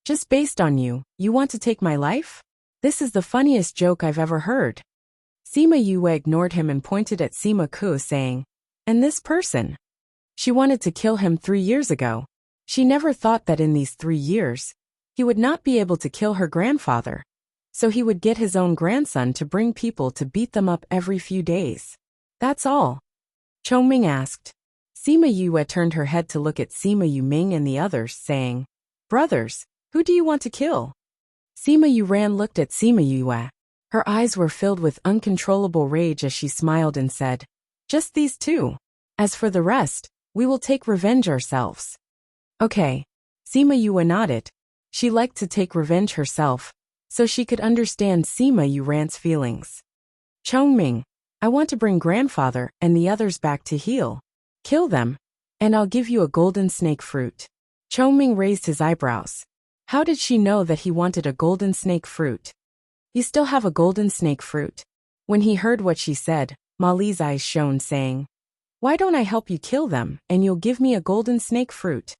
just based on you, you want to take my life? This is the funniest joke I've ever heard. Sima Yue ignored him and pointed at Sima Ke saying, and this person? She wanted to kill him 3 years ago. She never thought that in these 3 years, he would not be able to kill her grandfather. So he would get his own grandson to bring people to beat them up every few days. That's all. Chongming asked. Sima Yue turned her head to look at Sima Yuming and the others, saying, brothers, who do you want to kill? Sima Yuran looked at Sima Yue. Her eyes were filled with uncontrollable rage as she smiled and said, just these 2. As for the rest, we will take revenge ourselves. Okay. Sima Yue nodded. She liked to take revenge herself, so she could understand Sima Yuran's feelings. Chongming, I want to bring grandfather and the others back to heal. Kill them, and I'll give you a golden snake fruit. Chongming raised his eyebrows. How did she know that he wanted a golden snake fruit? You still have a golden snake fruit. When he heard what she said, Ma Li's eyes shone, saying, Why don't I help you kill them, and you'll give me a golden snake fruit?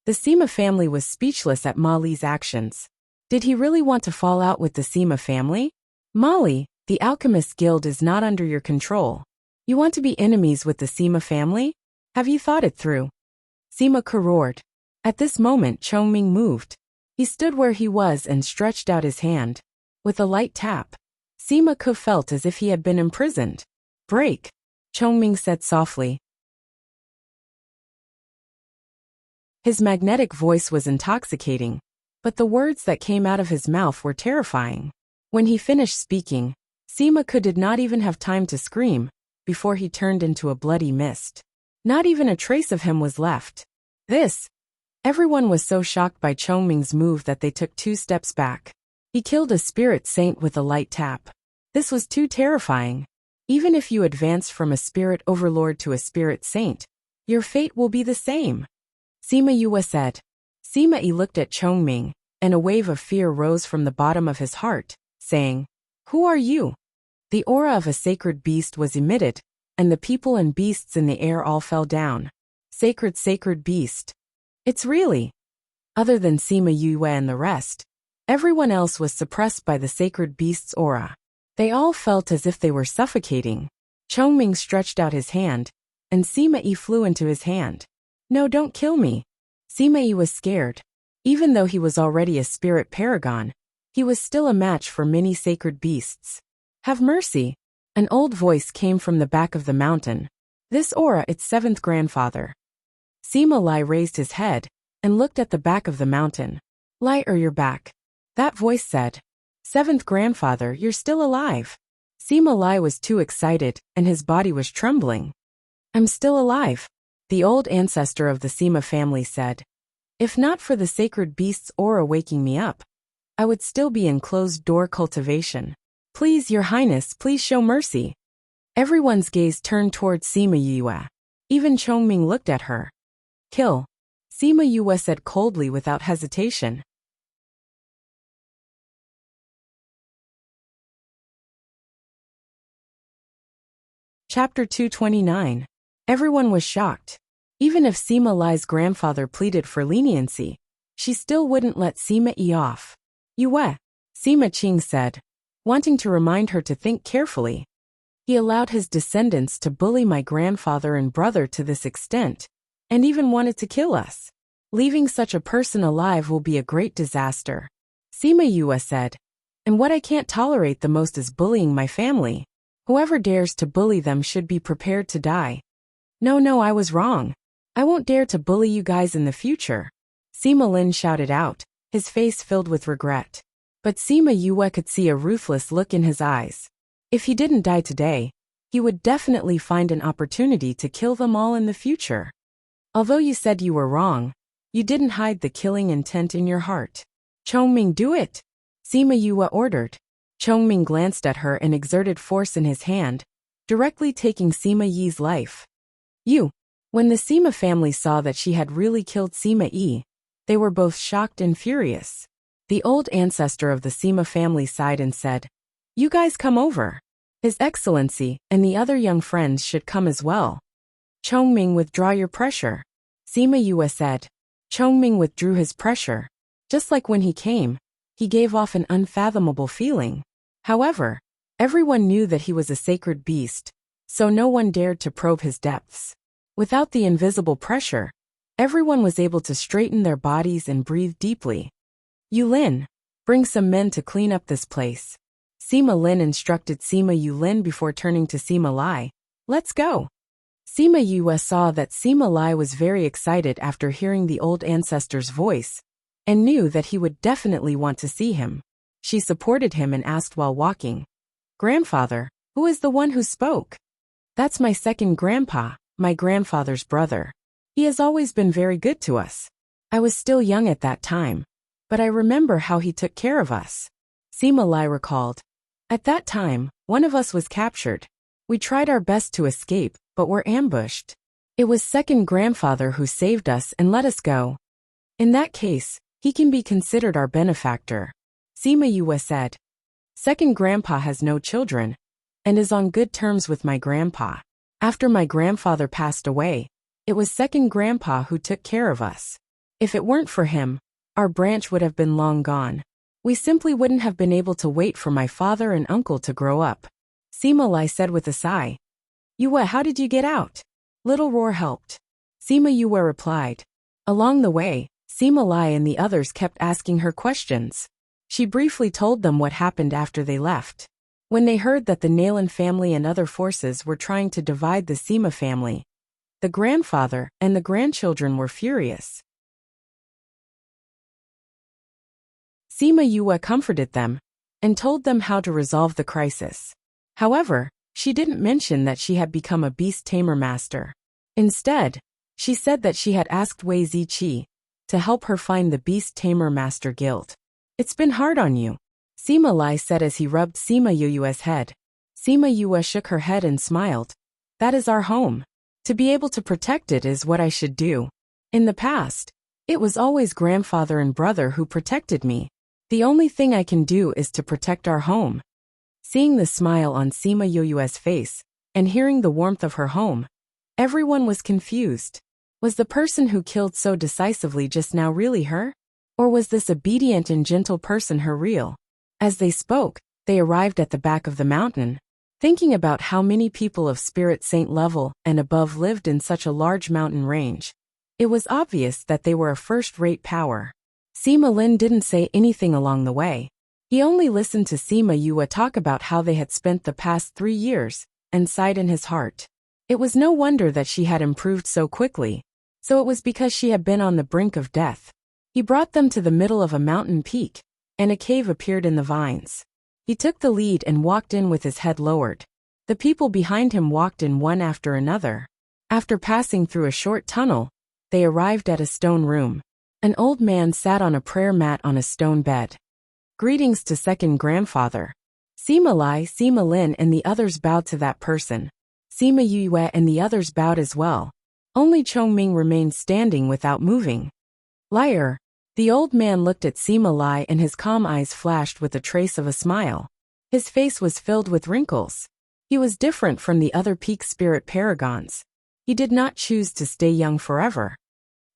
The Sima family was speechless at Ma Li's actions. Did he really want to fall out with the Sima family? Ma Li, the Alchemist Guild is not under your control. You want to be enemies with the Sima family? Have you thought it through? Sima roared. At this moment Chongming moved. He stood where he was and stretched out his hand. With a light tap, Sima Ke felt as if he had been imprisoned. Break, Chongming said softly. His magnetic voice was intoxicating, but the words that came out of his mouth were terrifying. When he finished speaking, Sima Ke did not even have time to scream before he turned into a bloody mist. Not even a trace of him was left. Everyone was so shocked by Chongming's move that they took 2 steps back. He killed a spirit saint with a light tap. This was too terrifying. Even if you advance from a spirit overlord to a spirit saint, your fate will be the same. Sima Yue said. Sima Yi looked at Chongming, and a wave of fear rose from the bottom of his heart, saying, Who are you? The aura of a sacred beast was emitted, and the people and beasts in the air all fell down. Sacred beast. It's really. Other than Sima Yue and the rest, everyone else was suppressed by the sacred beast's aura. They all felt as if they were suffocating. Chongming stretched out his hand, and Sima Yi flew into his hand. No, don't kill me. Sima Yi was scared. Even though he was already a spirit paragon, he was still a match for many sacred beasts. Have mercy. An old voice came from the back of the mountain. This aura, its 7th grandfather. Sima Lai raised his head and looked at the back of the mountain. Lai, you're back. That voice said. 7th grandfather, you're still alive. Sima Lai was too excited, and his body was trembling. I'm still alive, the old ancestor of the Sima family said. If not for the sacred beast's aura waking me up, I would still be in closed-door cultivation. Please, Your Highness, please show mercy. Everyone's gaze turned towards Sima Yue. Even Chongming looked at her. Kill, Sima Yue said coldly without hesitation. Chapter 229. Everyone was shocked. Even if Sima Lai's grandfather pleaded for leniency, she still wouldn't let Sima Yi off. Yue, Sima Qing said, wanting to remind her to think carefully. He allowed his descendants to bully my grandfather and brother to this extent, and even wanted to kill us. Leaving such a person alive will be a great disaster. Sima Yue said, and what I can't tolerate the most is bullying my family. Whoever dares to bully them should be prepared to die. No, I was wrong. I won't dare to bully you guys in the future. Sima Lin shouted out, his face filled with regret. But Sima Yue could see a ruthless look in his eyes. If he didn't die today, he would definitely find an opportunity to kill them all in the future. Although you said you were wrong, you didn't hide the killing intent in your heart. Chongming, do it! Sima Yue ordered. Chongming glanced at her and exerted force in his hand, directly taking Sima Yi's life. When the Sima family saw that she had really killed Sima Yi, they were both shocked and furious. The old ancestor of the Sima family sighed and said, You guys come over. His Excellency and the other young friends should come as well. Chongming, withdraw your pressure. Sima Yue said. Chongming withdrew his pressure. Just like when he came, he gave off an unfathomable feeling. However, everyone knew that he was a sacred beast, so no one dared to probe his depths. Without the invisible pressure, everyone was able to straighten their bodies and breathe deeply. Yulin, bring some men to clean up this place. Sima Lin instructed Sima Yulin before turning to Sima Lai. Let's go. Sima Yue saw that Sima Lai was very excited after hearing the old ancestor's voice, and knew that he would definitely want to see him. She supported him and asked while walking, Grandfather, who is the one who spoke? That's my second grandpa, my grandfather's brother. He has always been very good to us. I was still young at that time, but I remember how he took care of us. Sima Lai recalled. At that time, one of us was captured. We tried our best to escape, but were ambushed. It was second grandfather who saved us and let us go. In that case, he can be considered our benefactor. Sima Yue said. Second grandpa has no children, and is on good terms with my grandpa. After my grandfather passed away, it was second grandpa who took care of us. If it weren't for him, our branch would have been long gone. We simply wouldn't have been able to wait for my father and uncle to grow up. Sima Lai said with a sigh. Yue, how did you get out? Little Roar helped. Sima Yue replied. Along the way, Sima Lai and the others kept asking her questions. She briefly told them what happened after they left. When they heard that the Nalan family and other forces were trying to divide the Sima family, the grandfather and the grandchildren were furious. Sima Yue comforted them and told them how to resolve the crisis. However, she didn't mention that she had become a beast tamer master. Instead, she said that she had asked Wei Ziqi to help her find the beast tamer master guild. It's been hard on you, Sima Lai said as he rubbed Sima Yue's head. Sima Yue shook her head and smiled. That is our home. To be able to protect it is what I should do. In the past, it was always grandfather and brother who protected me. The only thing I can do is to protect our home. Seeing the smile on Sima Yue's face, and hearing the warmth of her home, everyone was confused. Was the person who killed so decisively just now really her? Or was this obedient and gentle person her real? As they spoke, they arrived at the back of the mountain. Thinking about how many people of spirit saint level and above lived in such a large mountain range, it was obvious that they were a first-rate power. Sima Lin didn't say anything along the way. He only listened to Sima Yue talk about how they had spent the past 3 years, and sighed in his heart. It was no wonder that she had improved so quickly, so it was because she had been on the brink of death. He brought them to the middle of a mountain peak, and a cave appeared in the vines. He took the lead and walked in with his head lowered. The people behind him walked in one after another. After passing through a short tunnel, they arrived at a stone room. An old man sat on a prayer mat on a stone bed. Greetings to second grandfather. Sima Lai, Sima Lin and the others bowed to that person. Sima Yue and the others bowed as well. Only Chongming remained standing without moving. Liar. The old man looked at Sima Lai and his calm eyes flashed with a trace of a smile. His face was filled with wrinkles. He was different from the other peak spirit paragons. He did not choose to stay young forever.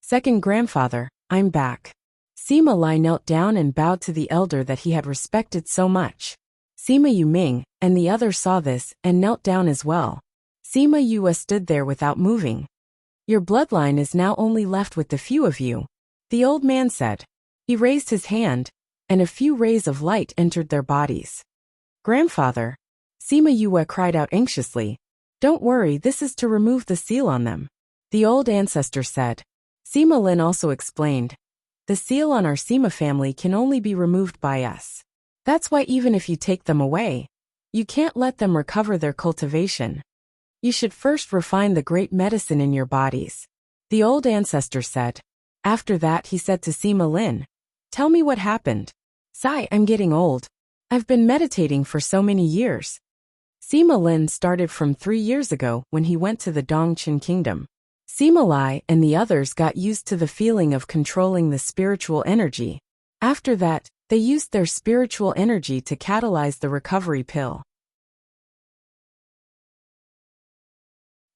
Second grandfather, I'm back. Sima Lai knelt down and bowed to the elder that he had respected so much. Sima Yuming and the others saw this and knelt down as well. Sima Yue stood there without moving. Your bloodline is now only left with the few of you, the old man said. He raised his hand, and a few rays of light entered their bodies. Grandfather, Sima Yue cried out anxiously. Don't worry, this is to remove the seal on them, the old ancestor said. Sima Lin also explained. The seal on our Sima family can only be removed by us. That's why even if you take them away, you can't let them recover their cultivation. You should first refine the great medicine in your bodies, the old ancestor said. After that he said to Sima Lin, tell me what happened. Sigh, I'm getting old. I've been meditating for so many years. Sima Lin started from 3 years ago when he went to the Dongqin kingdom. Sima Lai and the others got used to the feeling of controlling the spiritual energy. After that, they used their spiritual energy to catalyze the recovery pill.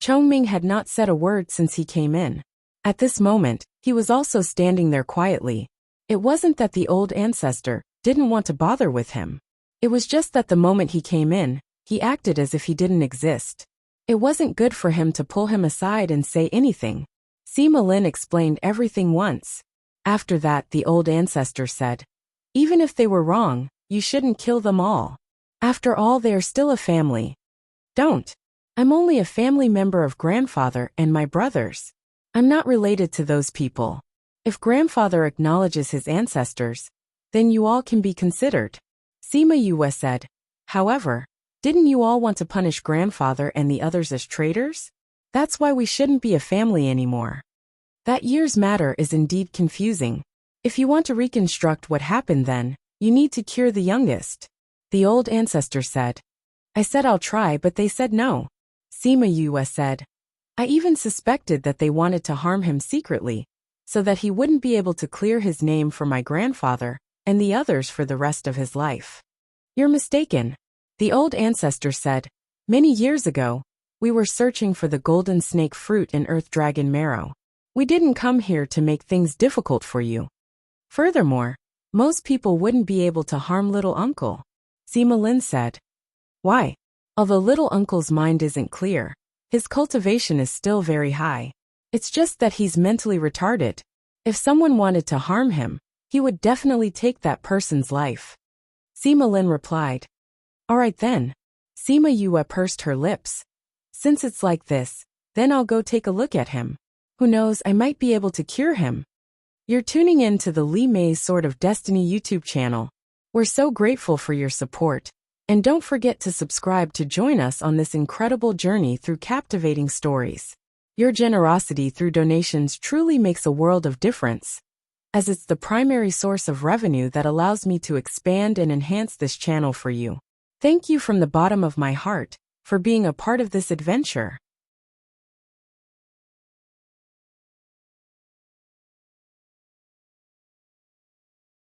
Chongming had not said a word since he came in. At this moment, he was also standing there quietly. It wasn't that the old ancestor didn't want to bother with him. It was just that the moment he came in, he acted as if he didn't exist. It wasn't good for him to pull him aside and say anything. Sima Lin explained everything once. After that, the old ancestor said, even if they were wrong, you shouldn't kill them all. After all, they are still a family. Don't. I'm only a family member of grandfather and my brothers. I'm not related to those people. If grandfather acknowledges his ancestors, then you all can be considered. Sima Yue said. However, didn't you all want to punish grandfather and the others as traitors? That's why we shouldn't be a family anymore. That year's matter is indeed confusing. If you want to reconstruct what happened then, You need to cure the youngest. The old ancestor said. I said I'll try, but they said no. Sima Yue said. I even suspected that they wanted to harm him secretly, so that he wouldn't be able to clear his name for my grandfather and the others for the rest of his life. You're mistaken. The old ancestor said. Many years ago, we were searching for the golden snake fruit in Earth Dragon Marrow. We didn't come here to make things difficult for you. Furthermore, most people wouldn't be able to harm little uncle. Sima Lin said. Why? Although little uncle's mind isn't clear, his cultivation is still very high. It's just that he's mentally retarded. If someone wanted to harm him, he would definitely take that person's life. Sima Lin replied. All right then. Sima Yue pursed her lips. Since it's like this, then I'll go take a look at him. Who knows, I might be able to cure him. You're tuning in to the Li Mei's Sword of Destiny YouTube channel. We're so grateful for your support. And don't forget to subscribe to join us on this incredible journey through captivating stories. Your generosity through donations truly makes a world of difference, as it's the primary source of revenue that allows me to expand and enhance this channel for you. Thank you from the bottom of my heart for being a part of this adventure.